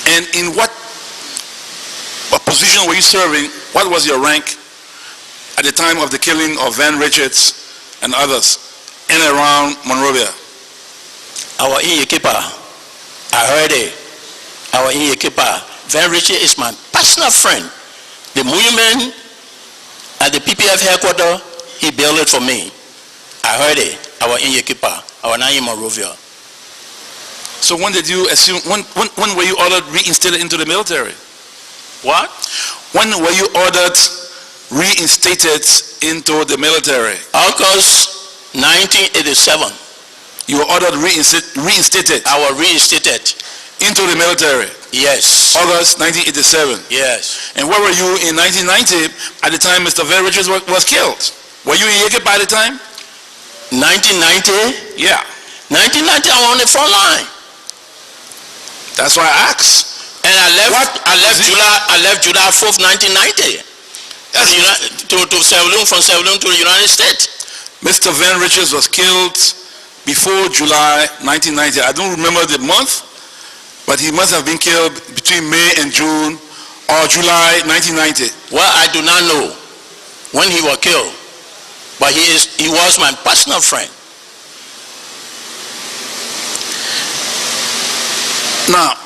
and in what position were you serving? What was your rank at the time of the killing of Van Richards and others in and around Monrovia? Our innkeeper, I heard it. Our innkeeper, Van Richards is my personal friend. The movement at the PPF headquarters, he built it for me. I heard it. Our innkeeper, our name Monrovia. So when did you assume, when were you ordered reinstated into the military? What? When were you ordered reinstated into the military? August 1987. You were ordered reinstated I was reinstated. into the military? Yes. August 1987. Yes. And where were you in 1990 at the time Mr. Van Richards was killed? Were you in Yeke by the time? 1990? Yeah. 1990, I was on the front line. That's why I asked. And I left July 4th, 1990. To Sierra from Sierra Leone to the United States. Mr. Van Richards was killed before July 1990. I don't remember the month, but he must have been killed between May and June or July 1990. Well, I do not know when he was killed, but he was my personal friend. Now,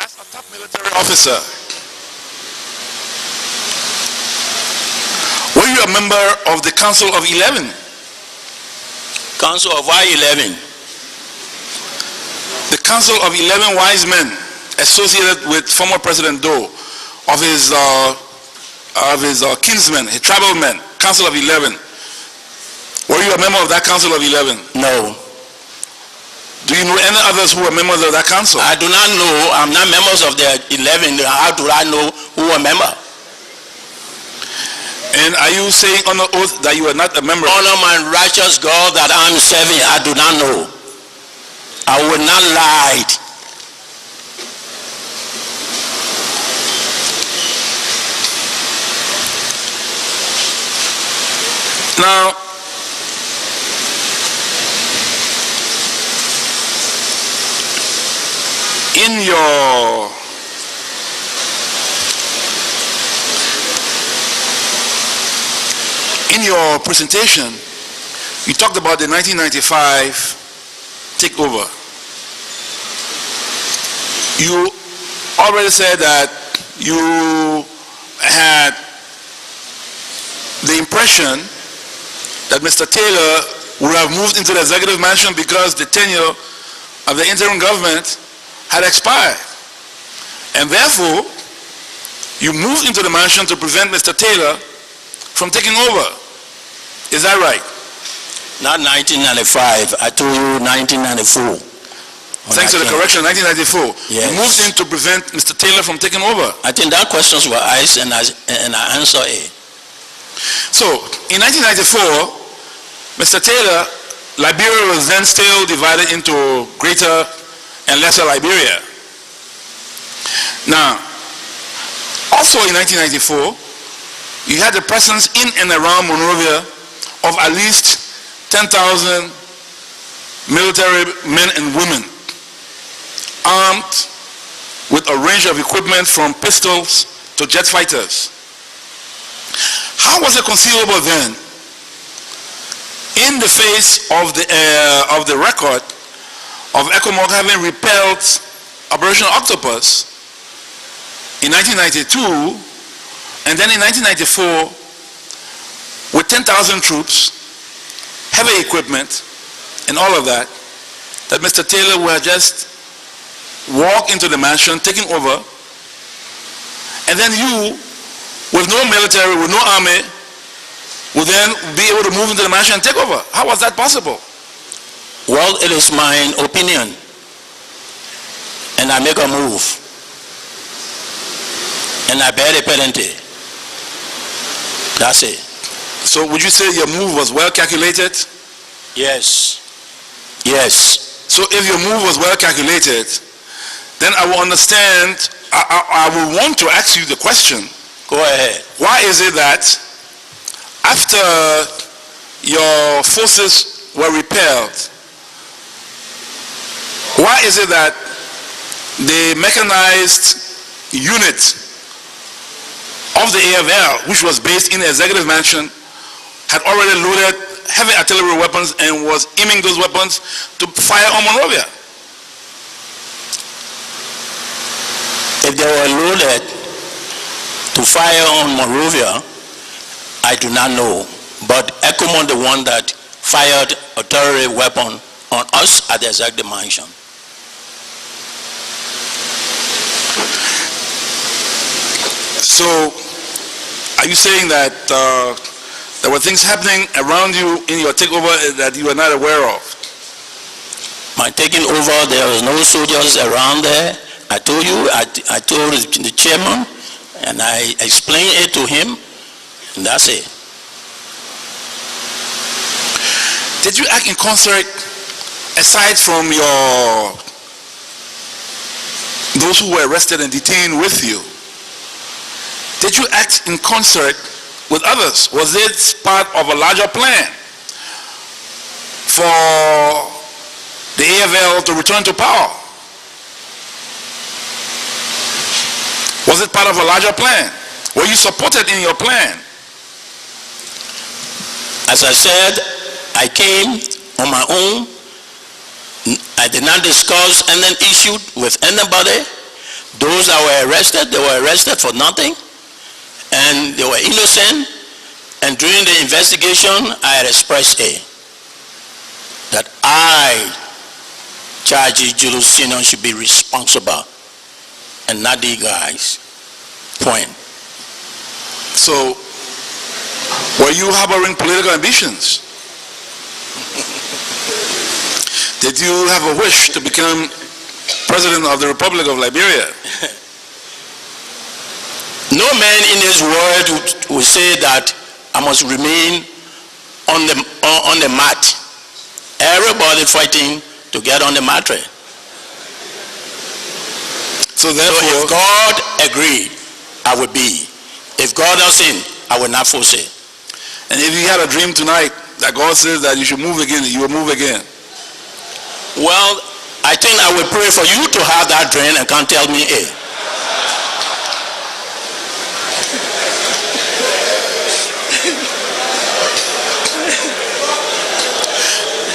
as a top military officer, were you a member of the Council of 11? Council of why 11? The Council of 11 wise men associated with former President Doe, of his kinsmen, his tribal men, Council of 11. Were you a member of that Council of 11? No. Do you know any others who were members of that council? I do not know. I'm not members of the 11. How do I know who a member? And are you saying on the oath that you are not a member? Honor my righteous God that I'm serving. I do not know. I will not lie. Now, in your presentation, you talked about the 1995 takeover. You already said that you had the impression that Mr. Taylor would have moved into the executive mansion because the tenure of the interim government had expired. And therefore, you moved into the mansion to prevent Mr. Taylor from taking over. Is that right? Not 1995. I told you 1994. Thanks to the correction, 1994. Yes. You moved in to prevent Mr. Taylor from taking over. I think that questions were asked and I answer it. So, in 1994, Mr. Taylor, Liberia was then still divided into Greater and Lesser Liberia. Now, also in 1994, you had the presence in and around Monrovia of at least 10,000 military men and women armed with a range of equipment from pistols to jet fighters. How was it conceivable then, in the face of the record of ECOMOG having repelled Operation Octopus in 1992, and then in 1994, with 10,000 troops, heavy equipment, and all of that, that Mr. Taylor will just walk into the mansion, taking over, and then you, with no military, with no army, will then be able to move into the mansion and take over. How was that possible? Well, it is my opinion, and I make a move, and I bear the penalty. That's it. So would you say your move was well calculated? Yes. Yes. So if your move was well calculated, then I will understand, I will want to ask you the question. Go ahead. Why is it that after your forces were repelled, why is it that the mechanized unit of the AFL, which was based in the executive mansion, had already loaded heavy artillery weapons and was aiming those weapons to fire on Monrovia? If they were loaded to fire on Monrovia, I do not know. But ECOMOG, the one that fired a terrorist weapon on us at the executive mansion. So, are you saying that there were things happening around you in your takeover that you were not aware of? My taking over, there was no soldiers around there. I told you, I told the chairman, and I explained it to him, and that's it. Did you act in concert, aside from those who were arrested and detained with you? Did you act in concert with others? Was it part of a larger plan for the AFL to return to power? Was it part of a larger plan? Were you supported in your plan? As I said, I came on my own. I did not discuss any issue with anybody. Those that were arrested, they were arrested for nothing, and they were innocent. And during the investigation, I had expressed that I, Charge Julu Senior, should be responsible, and not the guys. Point. So, were you harboring political ambitions? Did you have a wish to become president of the Republic of Liberia? No man in this world would say that I must remain on the mat. Everybody fighting to get on the mattress. So therefore, if God agreed, I would be. If God doesn't, I will not force it. And if you had a dream tonight that God says that you should move again, you will move again. Well, I think I will pray for you to have that dream and can't tell me it.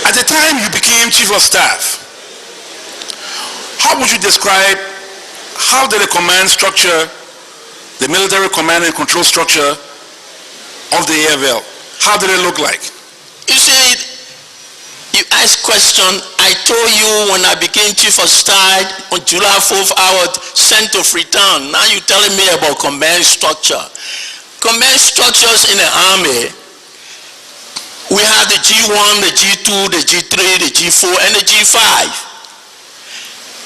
At the time you became Chief of Staff, how would you describe how did the command structure, the military command and control structure of the AFL, how did it look like? You see, you asked question. I told you when I became Chief of Staff on July 4th, I was sent to Freetown. Now you're telling me about command structure. Command structures in the army, we have the G1, the G2, the G3, the G4, and the G5.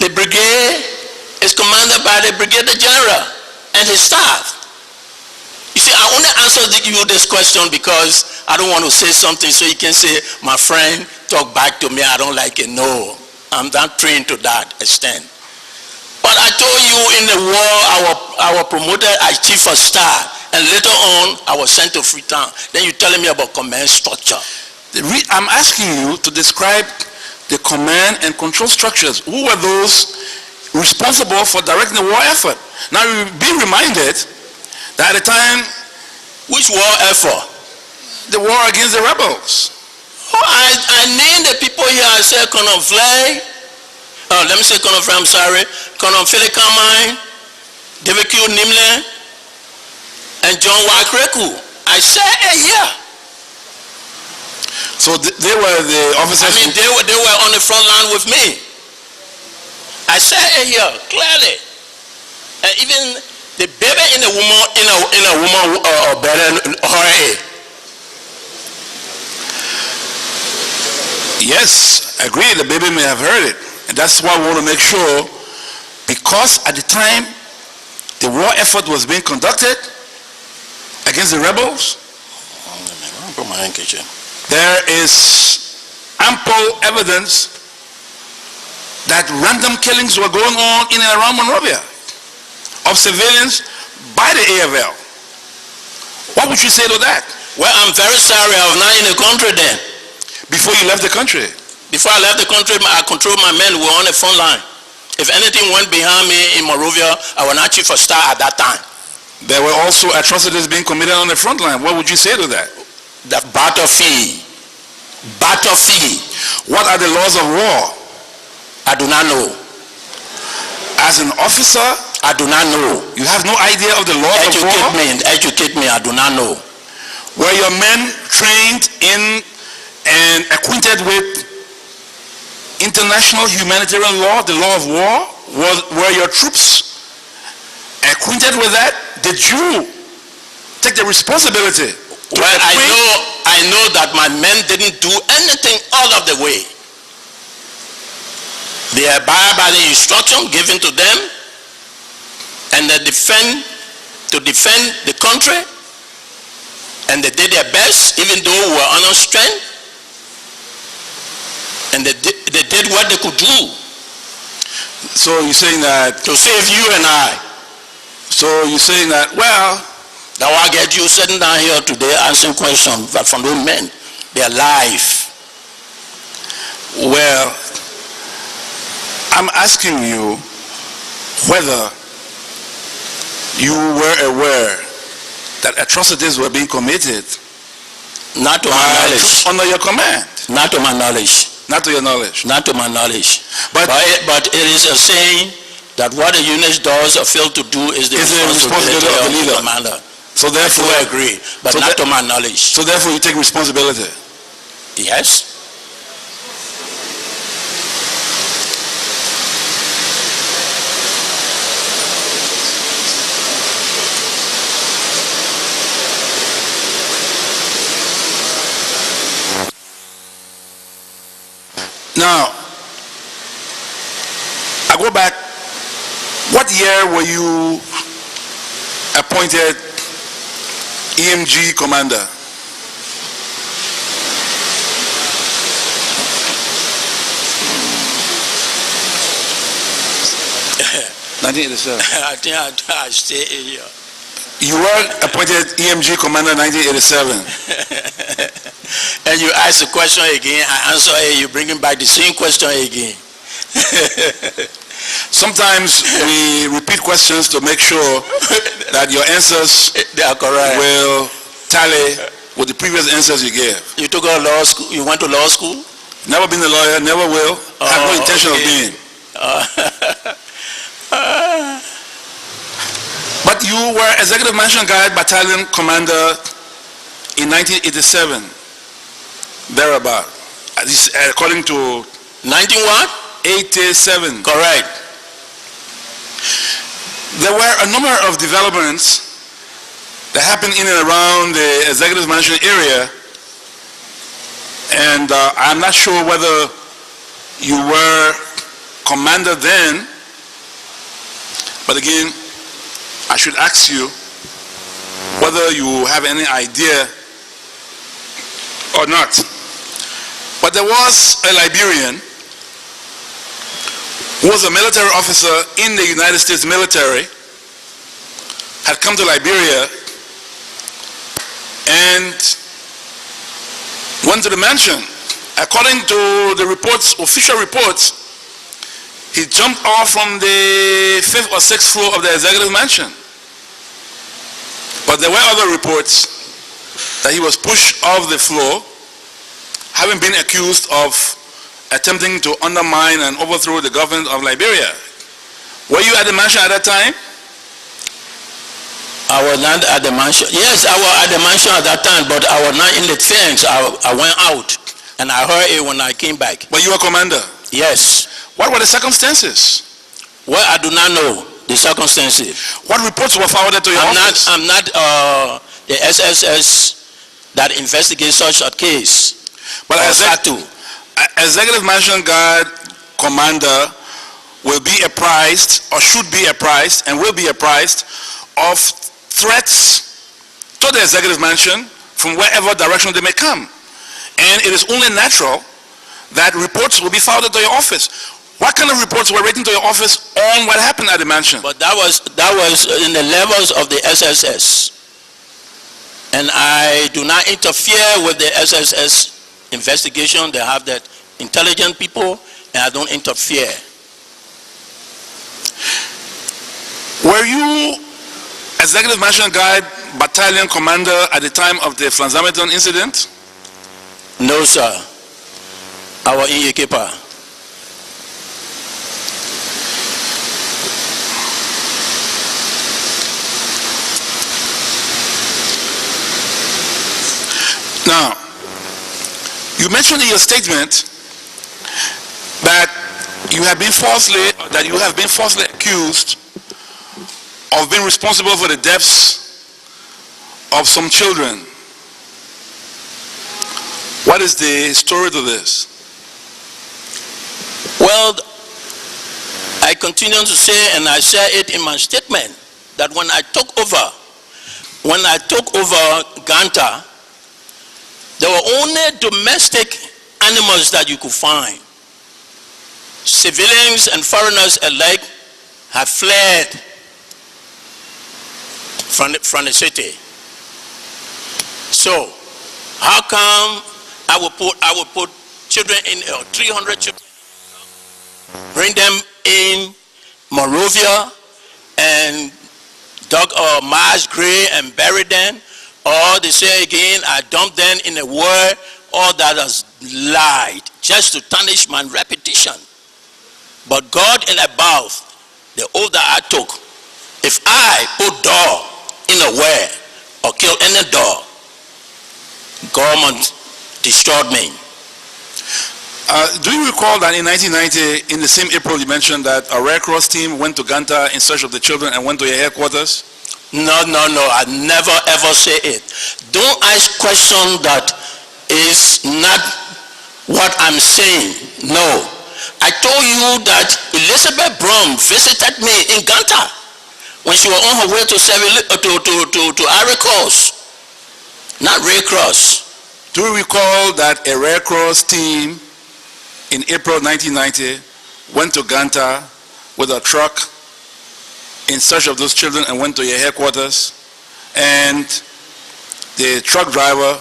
The brigade is commanded by the brigadier general and his staff. You see, I only answered you this question because I don't want to say something so you can say, my friend, talk back to me, I don't like it. No, I'm not trained to that extent. But I told you in the war, I was promoted as Chief of Staff, and later on, I was sent to Freetown. Then you're telling me about command structure. I'm asking you to describe the command and control structures? Who were those responsible for directing the war effort? Now you be reminded that at the time, Which war effort? the war against the rebels. Oh, I named the people here. I said Colonel Flay. Let me say Colonel Flay, I'm sorry. Colonel Philip Carmine, David Q. Nimle, and John Wakreku. I said here. So they were the officers. I mean, they were on the front line with me. I said here clearly. And even the baby in a woman better her. Yes, I agree. The baby may have heard it. And that's why we want to make sure, because at the time the war effort was being conducted against the rebels, there is ample evidence that random killings were going on in and around Monrovia of civilians by the AFL. What would you say to that? Well, I'm very sorry. I was not in the country then. Before you left the country? Before I left the country, I controlled my men. We were on the front line. If anything went behind me in Monrovia, I was not chief of staff at that time. There were also atrocities being committed on the front line. What would you say to that? The battlefield. Battlefield. What are the laws of war? I do not know. As an officer, I do not know. You have no idea of the laws of war? Educate me. I do not know. Were your men trained in and acquainted with international humanitarian law, the law of war? Were your troops acquainted with that? Did you take the responsibility? Well, I know that my men didn't do anything all of the way. They abide by the instruction given to them, and they defend the country, and they did their best, even though we were under strength, and they did what they could do. So you're saying that to save you and I. So you're saying that, well, now I get you sitting down here today answering questions from those men, their life. Well, I'm asking you whether you were aware that atrocities were being committed. Not to my knowledge. Under your command. Not to my knowledge. Not to your knowledge. Not to my knowledge. But it is a saying that what the unit does or fails to do is the responsibility of the leader. Commander. So therefore, I agree, but so not to my knowledge. So therefore, you take responsibility. Yes. Now, I go back. What year were you appointed EMG commander? I think I stay here. You were appointed EMG commander in 1987. And you ask the question again, I answer it, you bring back the same question again. Sometimes we repeat questions to make sure that your answers they are correct. Will tally with the previous answers you gave. You took a law school, you went to law school? Never been a lawyer, never will. Have no intention of being. But you were Executive Mansion Guard Battalion Commander in 1987, thereabout. According to 1987. Correct. There were a number of developments that happened in and around the Executive Mansion area, and I'm not sure whether you were commander then, but again, I should ask you whether you have any idea or not. But there was a Liberian who was a military officer in the United States military, had come to Liberia and went to the mansion according to the reports, official reports, he jumped off from the 5th or 6th floor of the executive mansion. But there were other reports that he was pushed off the floor, having been accused of attempting to undermine and overthrow the government of Liberia. Were you at the mansion at that time? I was not at the mansion. Yes, I was at the mansion at that time, but I was not in the fence. I went out, and I heard it when I came back. But you were commander? Yes. What were the circumstances? Well, I do not know the circumstances. What reports were forwarded to your office? I'm not the SSS that investigates such a case. But executive mansion guard commander will be apprised, or should be apprised, and will be apprised of threats to the executive mansion from wherever direction they may come. And it is only natural that reports will be forwarded to your office. What kind of reports were written to your office on what happened at the mansion? But that was in the levels of the SSS. And I do not interfere with the SSS investigation. They have that intelligent people, and I don't interfere. Were you executive mansion guard battalion commander at the time of the Flanzamiton incident? No, sir. I was in Yekepa. Now, you mentioned in your statement that you have been falsely accused of being responsible for the deaths of some children. What is the story to this? Well, I continue to say, and I said it in my statement, that when I took over Ganta, there were only domestic animals that you could find. Civilians and foreigners alike have fled from the city. So, how come I will put children in 300 children, bring them in Monrovia and dug a mass grave and bury them? Or they say again, I dumped them in a war, all that has lied, just to tarnish my reputation. But God and above, the oath that I took, if I put dog in a war or kill any dog, government destroyed me. Do you recall that in 1990, in the same April, you mentioned that a Red Cross team went to Ganta in search of the children and went to your headquarters? No, I never ever say it. Don't ask questions that is not what I'm saying. No. I told you that Elizabeth Brown visited me in Ganta when she was on her way to Ivory Coast, not Red Cross. Do you recall that a Red Cross team in April 1990 went to Ganta with a truck in search of those children and went to your headquarters, and the truck driver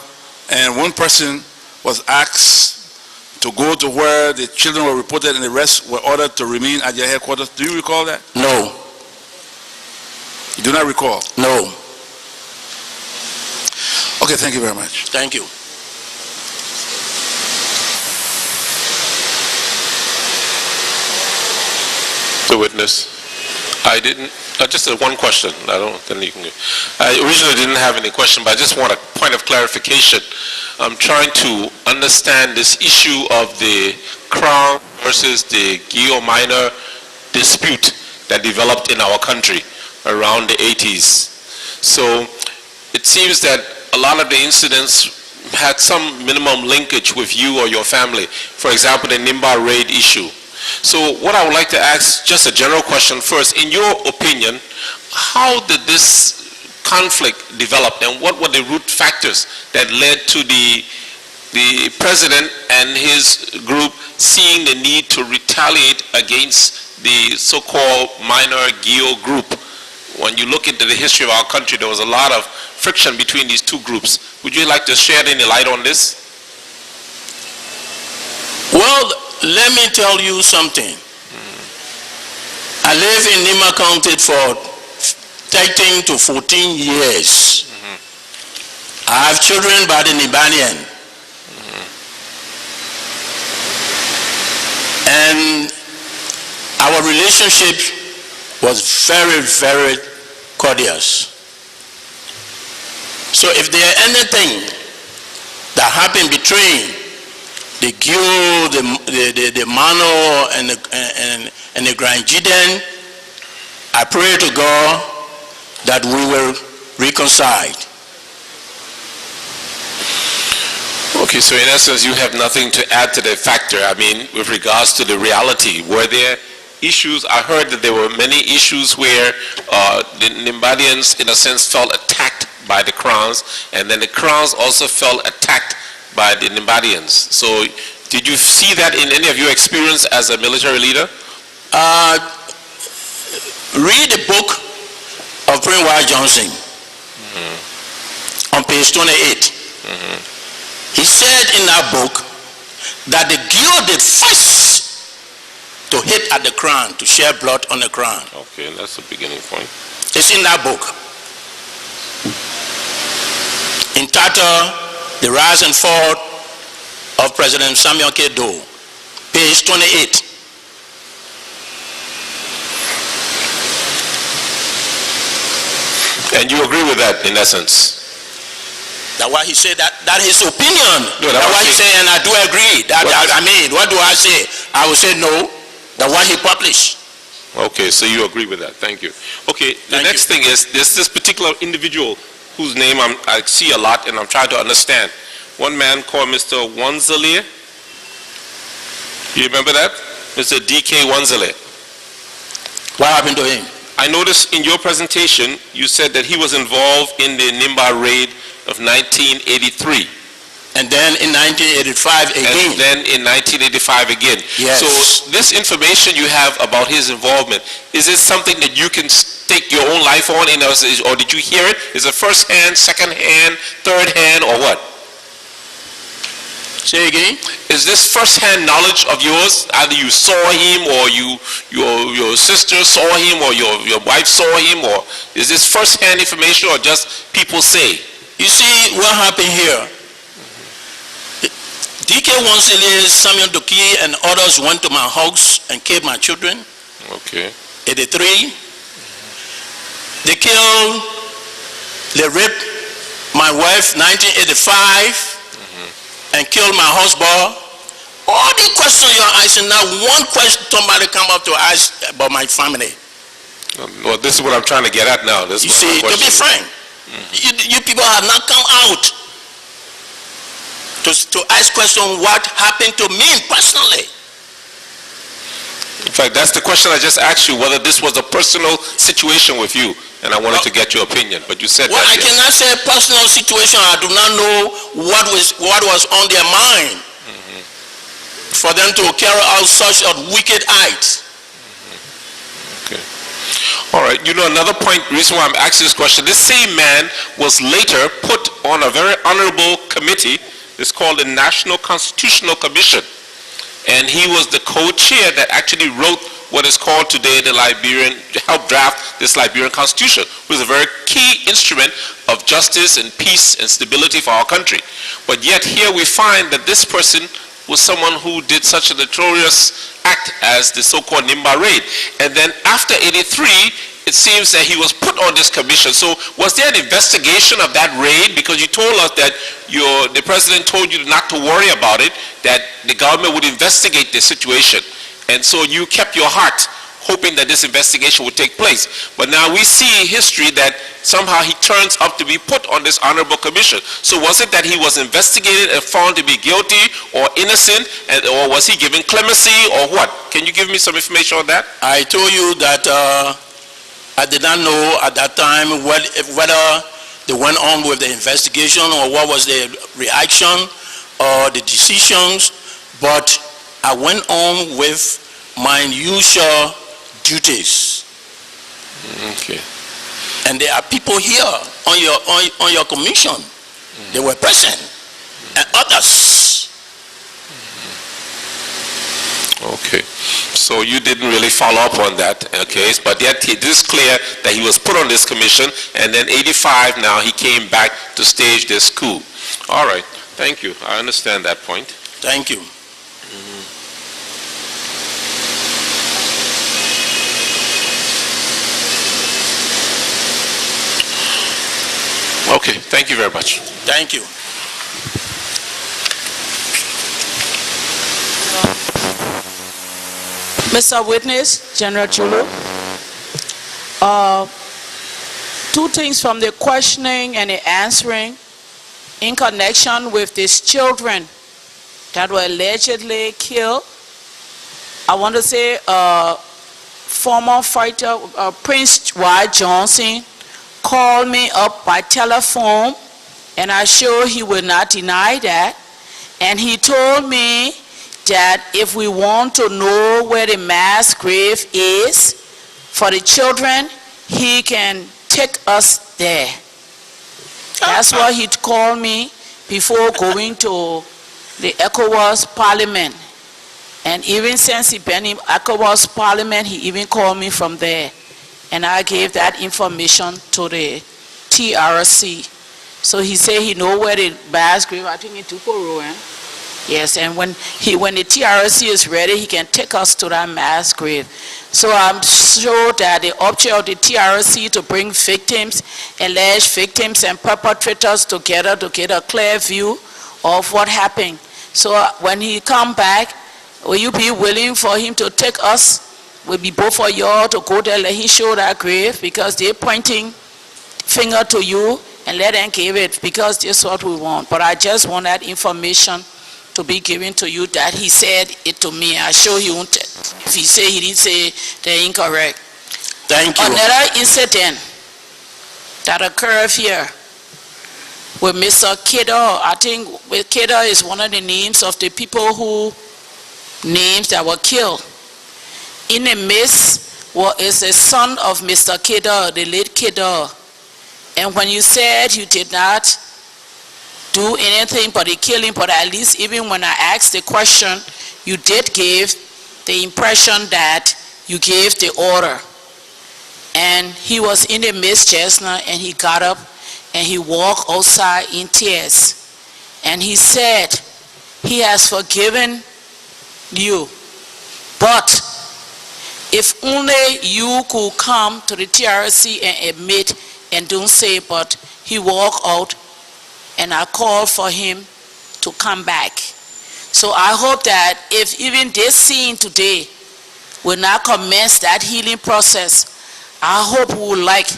and one person was asked to go to where the children were reported and the rest were ordered to remain at your headquarters? Do you recall that? No. You do not recall? No. Okay, thank you very much. Thank you. The witness. Just one question. Then you can go. I originally didn't have any question, but I just want a point of clarification. I'm trying to understand this issue of the Crown versus the Geo Minor dispute that developed in our country around the 80s. So it seems that a lot of the incidents had some minimum linkage with you or your family. For example, the Nimba raid issue. So what I would like to ask, just a general question first, in your opinion, how did this conflict develop and what were the root factors that led to the president and his group seeing the need to retaliate against the so-called minor Geo group? When you look into the history of our country, there was a lot of friction between these two groups. Would you like to shed any light on this? Well, let me tell you something. I live in Nima County for 13 to 14 years. I have children by the Nibanian. And our relationship was very, very cordial. So if there is anything that happened between the Giu, the Mano, and the Grand Jiden, I pray to God that we will reconcile. Okay, so in essence, you have nothing to add to the factor. I mean, with regards to the reality, were there issues? I heard that there were many issues where the Nimbadians, in a sense, felt attacked by the Crowns, and then the Crowns also felt attacked by the Nimbadians. So, did you see that in any of your experience as a military leader? Read the book of Prince Y. Johnson on page 28. He said in that book that the Giu did first to hit at the crown, to shed blood on the crown. Okay, that's the beginning point. It's in that book. Entitled The Rise and Fall of President Samuel K. Doe, page 28. And you agree with that in essence? That's why he said that his opinion. No, that's why he said, and I do agree. I mean, what do I say? I will say no. That's what he published. Okay, so you agree with that. Thank you. Okay, the next thing is, there's this particular individual whose name I see a lot and I'm trying to understand. One man called Mr. Wanzale. You remember that? Mr. D.K. Wanzale. What happened to him? I noticed in your presentation, you said that he was involved in the Nimba raid of 1983. And then in 1985 again. And then in 1985 again. Yes. So this information you have about his involvement, is it something that you can stake your own life on, or did you hear it? Is it first hand, second hand, third hand, or what? Say again? Is this first-hand knowledge of yours? Either you saw him, or your sister saw him, or your wife saw him, or is this first-hand information, or just people say? You see what happened here? D.K. Wanzale, Samuel Doki, and others went to my house and killed my children. Okay. 83. They killed, they raped my wife, 1985. And killed my husband. All the questions you're asking now, one question somebody come up to ask about my family. Well, this is what I'm trying to get at now. This you see, to be frank, you people have not come out to ask questions what happened to me personally. In fact, that's the question I just asked you, whether this was a personal situation with you, and I wanted to get your opinion, but you said I cannot say personal situation. I do not know what was on their mind for them to carry out such a wicked act. Okay. All right. You know, another point, reason why I'm asking this question, this same man was later put on a very honorable committee. It's called the National Constitutional Commission. And he was the co-chair that actually wrote what is called today the Liberian, helped draft this Liberian Constitution, which is a very key instrument of justice and peace and stability for our country. But yet here we find that this person was someone who did such a notorious act as the so-called Nimba raid. And then after 83, it seems that he was put on this commission. So was there an investigation of that raid? Because you told us that the president told you not to worry about it, that the government would investigate the situation. And so you kept your heart hoping that this investigation would take place. But now we see in history that somehow he turns up to be put on this honorable commission. So was it that he was investigated and found to be guilty or innocent, or was he given clemency, or what? Can you give me some information on that? I told you that I did not know at that time whether they went on with the investigation or what was the reaction or the decisions, but I went on with my usual duties. Okay. And there are people here on your commission. They were present, and others. Okay. So you didn't really follow up on that case, but yet it is clear that he was put on this commission, and then 85 now he came back to stage this coup. All right. Thank you. I understand that point. Thank you. Okay. Thank you very much. Thank you. Mr. Witness, General Julu, two things from the questioning and the answering in connection with these children that were allegedly killed. I want to say former fighter Prince Y. Johnson called me up by telephone, and I'm sure he will not deny that, and he told me that if we want to know where the mass grave is for the children, he can take us there. That's what he called me before going to the ECOWAS Parliament. And even since he been in ECOWAS Parliament, he even called me from there. And I gave that information to the TRC. So he said he know where the mass grave, I think he took a row. Yes, and when the TRC is ready, he can take us to that mass grave. So I'm sure that the object of the TRC to bring victims, alleged victims and perpetrators together to get a clear view of what happened. So when he come back, will you be willing for him to take us? Will be both of y'all to go there, let him show that grave, because they're pointing finger to you, and let them give it, because this is what we want. But I just want that information to be given to you that he said it to me. I sure he won't. If he say he didn't say, they're incorrect. Thank you. Another incident that occurred here with Mr. Kidder. I think Kidder is one of the names of the people names that were killed. In the midst is the son of Mr. Kidder, the late Kidder. And when you said you did not do anything but the killing, but at least even when I asked the question, you did give the impression that you gave the order. And he was in the midst just now, and he got up and he walked outside in tears. And he said he has forgiven you, but if only you could come to the TRC and admit and don't say, but he walked out, and I called for him to come back. So I hope that if even this scene today will not commence that healing process, I hope we will like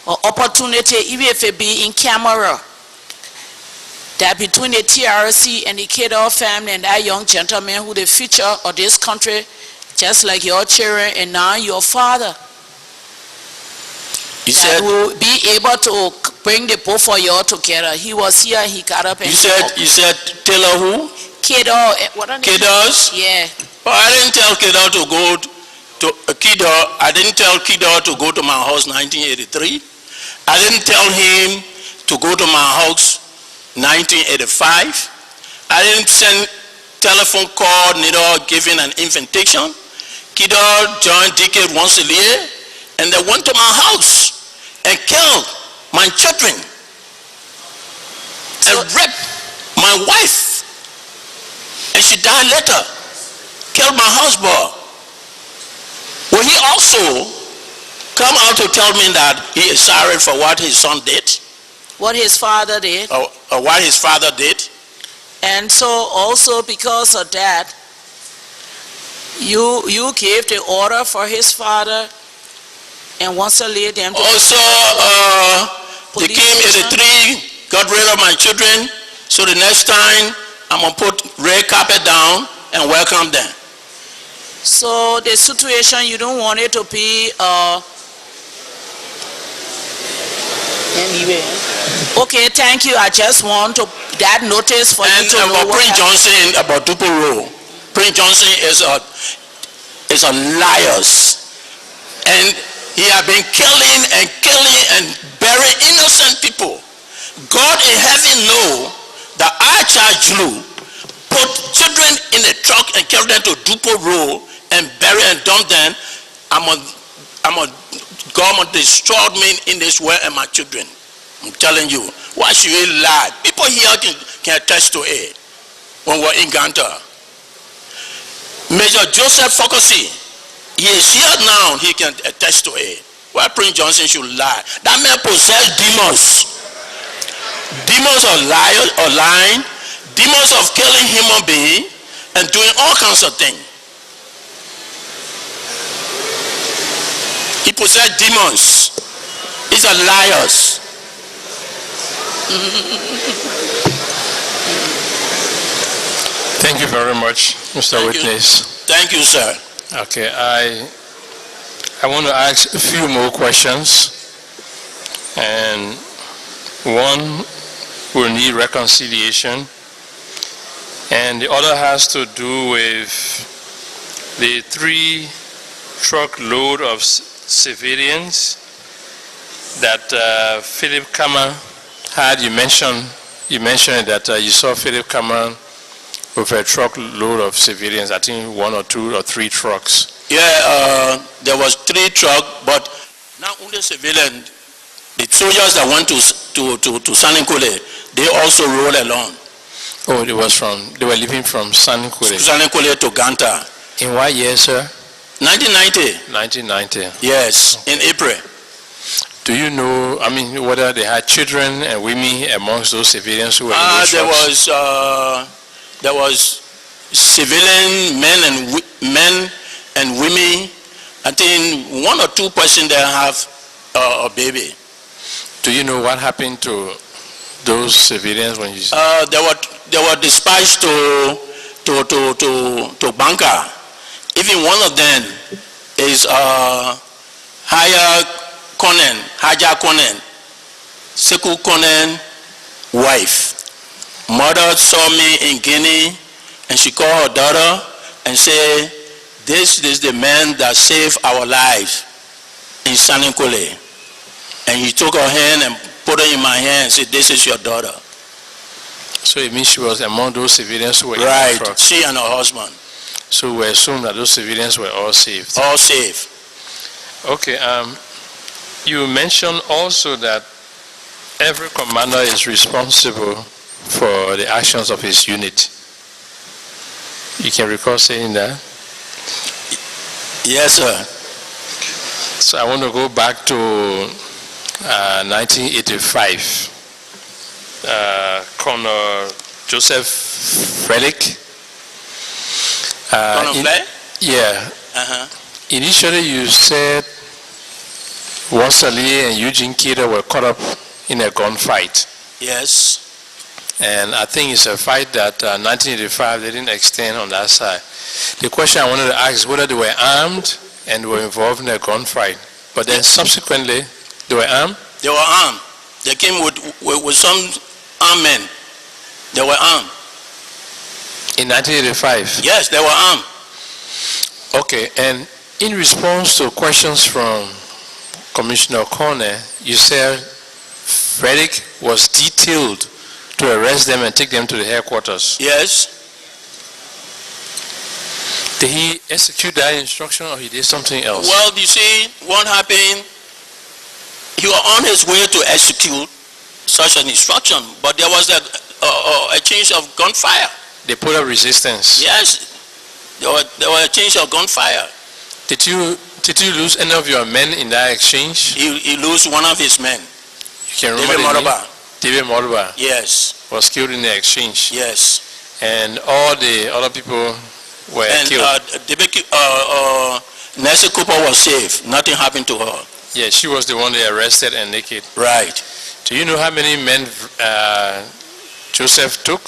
an opportunity, even if it be in camera, that between the TRC and the Kidder family and that young gentleman who the future of this country, just like your children and now your father, You that said, will be able to bring the both of y'all together. He was here, he got up and you said Taylor who? Kidder, what are they? Kidders? Yeah. Well, I didn't tell Kidder to go to Kidder. I didn't tell Kidder to go to my house 1983. I didn't tell him to go to my house 1985. I didn't send telephone call, neither giving an invitation. Kidder joined Decade once a year, and they went to my house and killed my children and raped my wife, and she died later. Killed my husband. Will he also come out to tell me that he is sorry for what his son did? What his father did. Or what his father did? And so also because of that, you gave the order for his father and once a later them to also they came 83, got rid of my children, so the next time I'm going to put red carpet down and welcome them. So the situation, you don't want it to be okay, thank you. I just want to that notice for you to know about Prince Johnson, about Tupelo. Prince Johnson is a liar, and he has been killing and burying innocent people. God in heaven know that I charge Julu put children in a truck and carry them to Dupo Road and bury and dump them, I'm a government destroyed me in this world and my children. I'm telling you. Why should you lie? People here can attest to it when we're in Ganta. Major Joseph Focusi, he is here now, he can attest to it. Why Prince Johnson should lie? That man possessed demons. Demons of lying, demons of killing human beings, and doing all kinds of things. He possessed demons. He's a liar. Thank you very much, Mr. Witness. Thank you, sir. Okay, I want to ask a few more questions, and one will need reconciliation, and the other has to do with the 3 truckload of civilians that Philip Kama had. You mentioned that you saw Philip Kama with a truckload of civilians. I think 1 or 2 or 3 trucks. Yeah, there was 3 trucks, but not only civilians. The soldiers that went to Saninkole, they also rolled along. Oh, they were leaving from Saninkole. Saninkole to Ganta. In what year, sir? 1990. 1990. Yes, in April. Do you know, whether they had children and women amongst those civilians who were in those trucks? There was civilian men and women. I think 1 or 2 persons there have a baby. Do you know what happened to those civilians when you? They were dispatched to Banka. Even one of them is Haja Konen, Sekou Konen wife. Mother saw me in Guinea, and she called her daughter and said, "This is the man that saved our lives in Saninkole." And he took her hand and put her in my hand and said, "This is your daughter." So it means she was among those civilians who were right, in the truck. She and her husband. So we assume that those civilians were all saved. All saved. Okay. You mentioned also that every commander is responsible for the actions of his unit. You can recall saying that? Yes, sir. So I want to go back to 1985. Colonel Joseph Frederick. Colonel Flair? Yeah. Initially you said Wassali and Eugene Kidder were caught up in a gunfight. Yes. And I think it's a fight that 1985 they didn't extend on that side. The question I wanted to ask is whether they were armed and were involved in a gunfight. But then subsequently, they were armed? They were armed. They came with some armed men. They were armed. In 1985? Yes, they were armed. Okay, and in response to questions from Commissioner Corner, you said Frederick was detailed to arrest them and take them to the headquarters. Yes. Did he execute that instruction or he did something else? Well, you see, what happened, he was on his way to execute such an instruction, but there was a change of gunfire. They put up resistance? Yes. There was a change of gunfire. Did you lose any of your men in that exchange? He lost one of his men. You can remember David Moruba? Yes. Was killed in the exchange? Yes. And all the other people were killed? Nancy Cooper was safe. Nothing happened to her. Yeah, she was the one they arrested and naked. Right. Do you know how many men Joseph took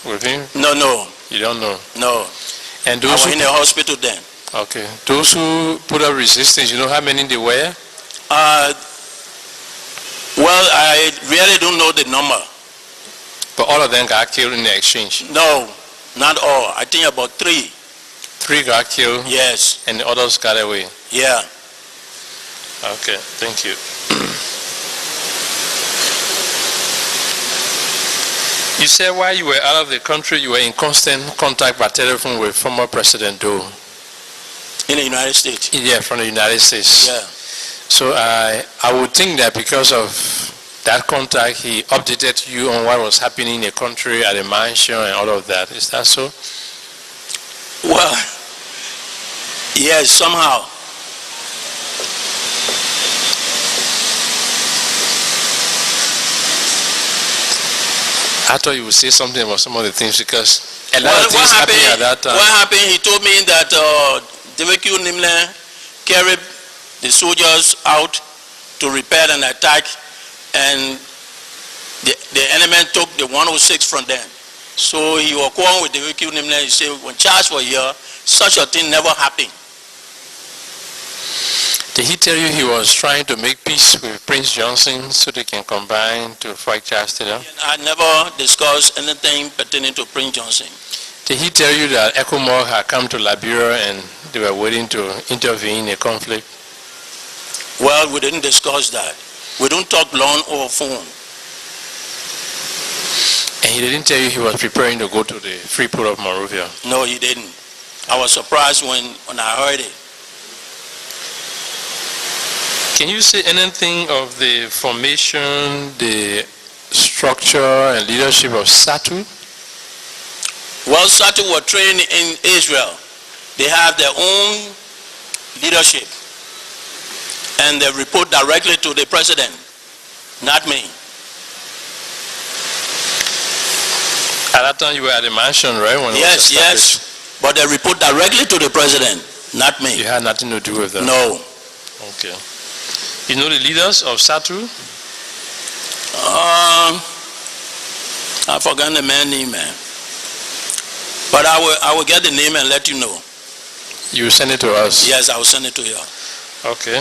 with him? No. You don't know? No. And those I was in the hospital then. Okay. Those who put up resistance, you know how many they were? Well, I really don't know the number. But all of them got killed in the exchange? No, not all. I think about 3. 3 got killed? Yes. And the others got away? Yeah. Okay, thank you. You said while you were out of the country, you were in constant contact by telephone with former President Doe. In the United States. Yeah, from the United States. Yeah. So I would think that because of that contact, he updated you on what was happening in the country at the mansion and all of that. Is that so? Well, yes, somehow. I thought you would say something about some of the things because a lot of things happened at that time. What happened, he told me that DVQ Nimle carried the soldiers out to repel an attack, and the enemy took the 106 from them. So he was calling with DVQ Nimle, he said, when Charles was here, such a thing never happened. Did he tell you he was trying to make peace with Prince Johnson so they can combine to fight Charles Taylor? I never discussed anything pertaining to Prince Johnson. Did he tell you that ECOMOG had come to Liberia and they were waiting to intervene in a conflict? Well, we didn't discuss that. We don't talk long over phone. And he didn't tell you he was preparing to go to the Free Port of Monrovia? No, he didn't. I was surprised when I heard it. Can you say anything of the formation, the structure and leadership of SATU? Well, SATU were trained in Israel. They have their own leadership. And they report directly to the president, not me. At that time you were at the mansion, right? When Yes, yes. But they report directly to the president, not me. You had nothing to do with that? No. Okay. You know the leaders of SATU? I forgot the man's name, man. But I will get the name and let you know. You will send it to us? Yes, I will send it to you. Okay.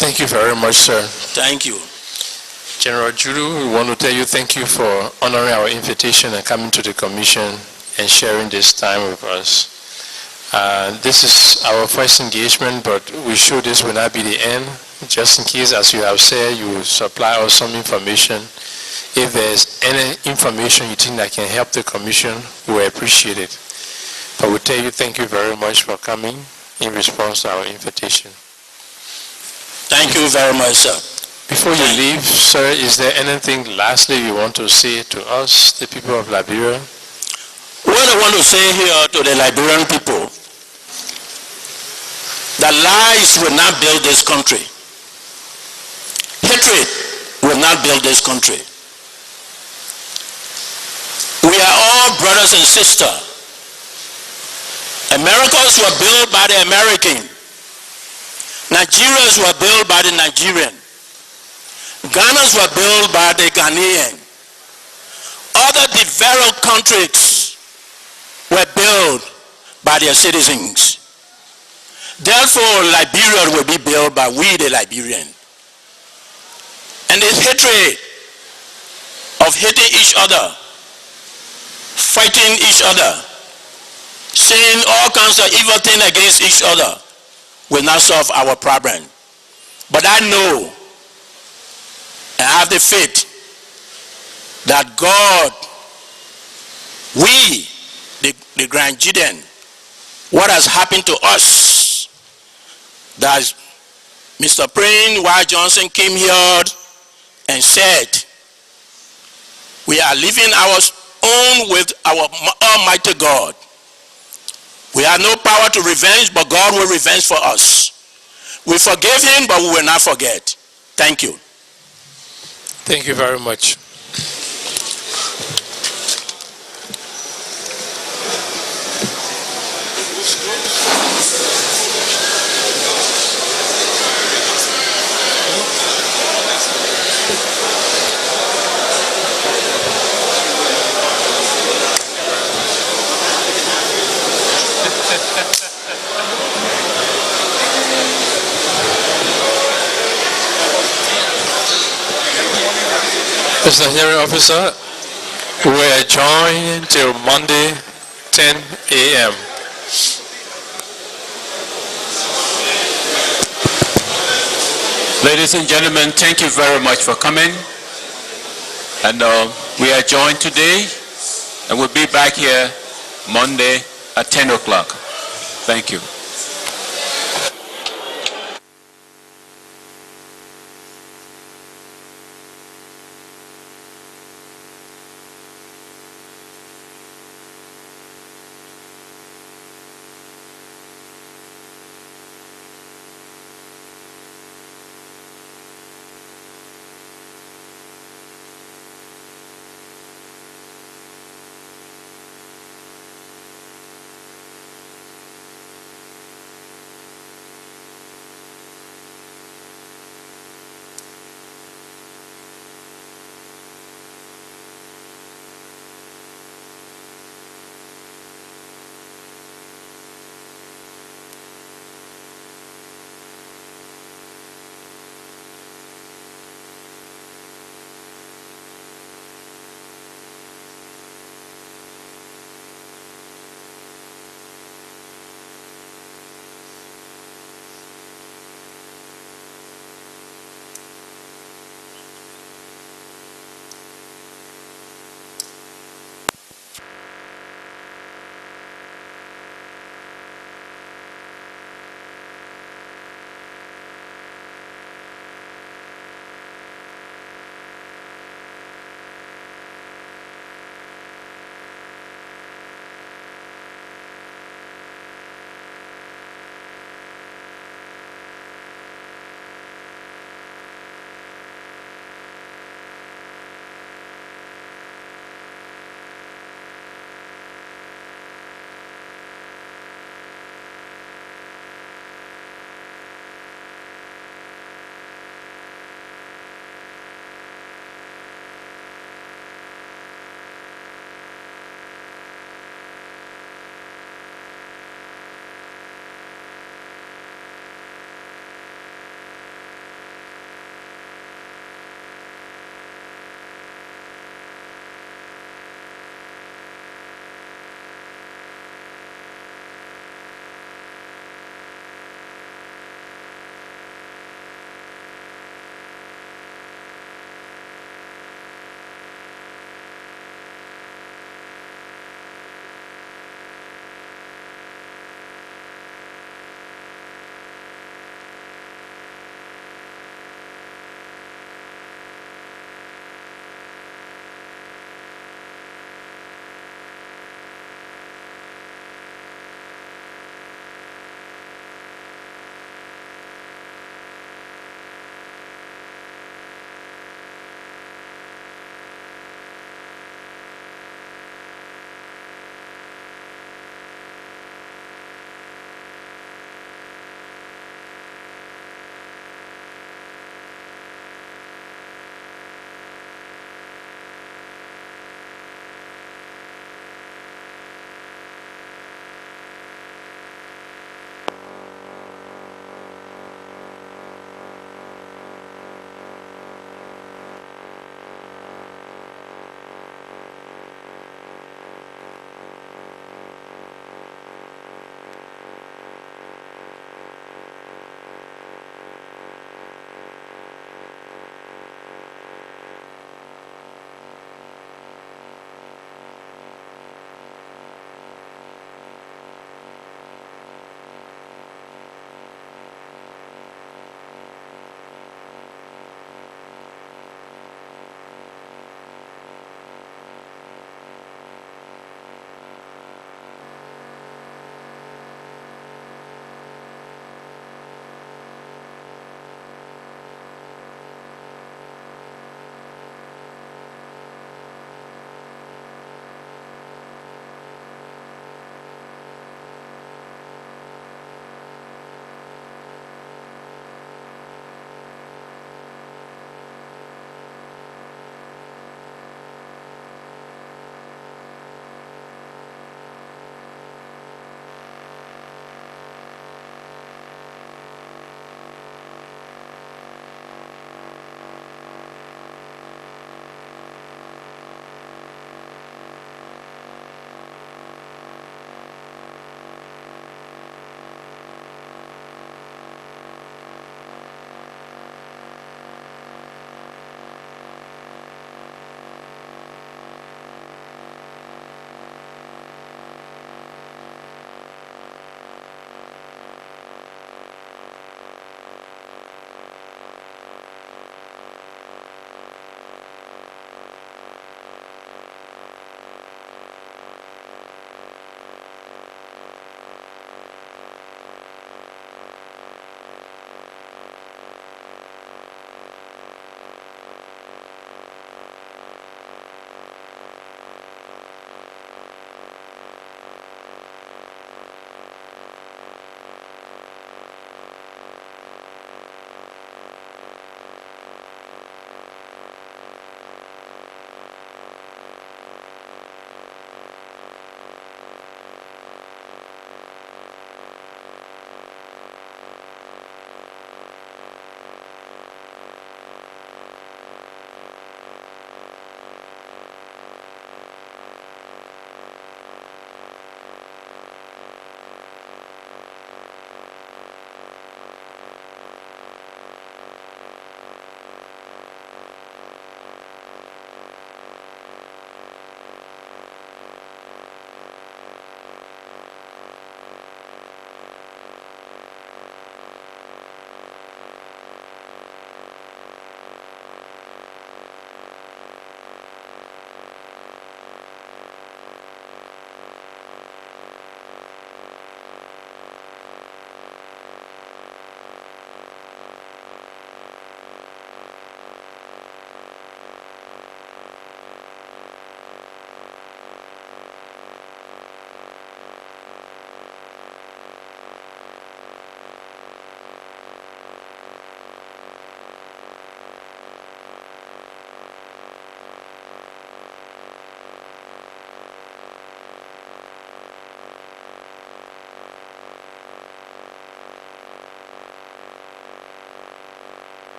Thank you very much, sir. Thank you. General Julu, we want to tell you thank you for honoring our invitation and coming to the commission and sharing this time with us. This is our first engagement, but we sure this will not be the end. Just in case, as you have said, you will supply us some information. If there's any information you think that can help the commission, we will appreciate it. But we tell you thank you very much for coming in response to our invitation. Thank you very much, sir. Before you leave, sir, is there anything lastly you want to say to us, the people of Liberia? What I want to say here to the Liberian people, that lies will not build this country. Hatred will not build this country. We are all brothers and sisters. Americans were built by the American. Nigerians were built by the Nigerian. Ghanas were built by the Ghanaian. Other developed countries were built by their citizens. Therefore, Liberia will be built by we, the Liberians. And this hatred of hating each other, fighting each other, saying all kinds of evil things against each other will not solve our problem. But I know and I have the faith that God, we, the grandchildren, what has happened to us, that Mr. Prince Y. Johnson came here and said, we are living our own with our Almighty God. We have no power to revenge, but God will revenge for us. We forgive him, but we will not forget. Thank you. Thank you very much. Mr. Hearing Officer, we adjourn till Monday, 10 a.m. Ladies and gentlemen, thank you very much for coming. And We are joined today, and we'll be back here Monday at 10 o'clock. Thank you.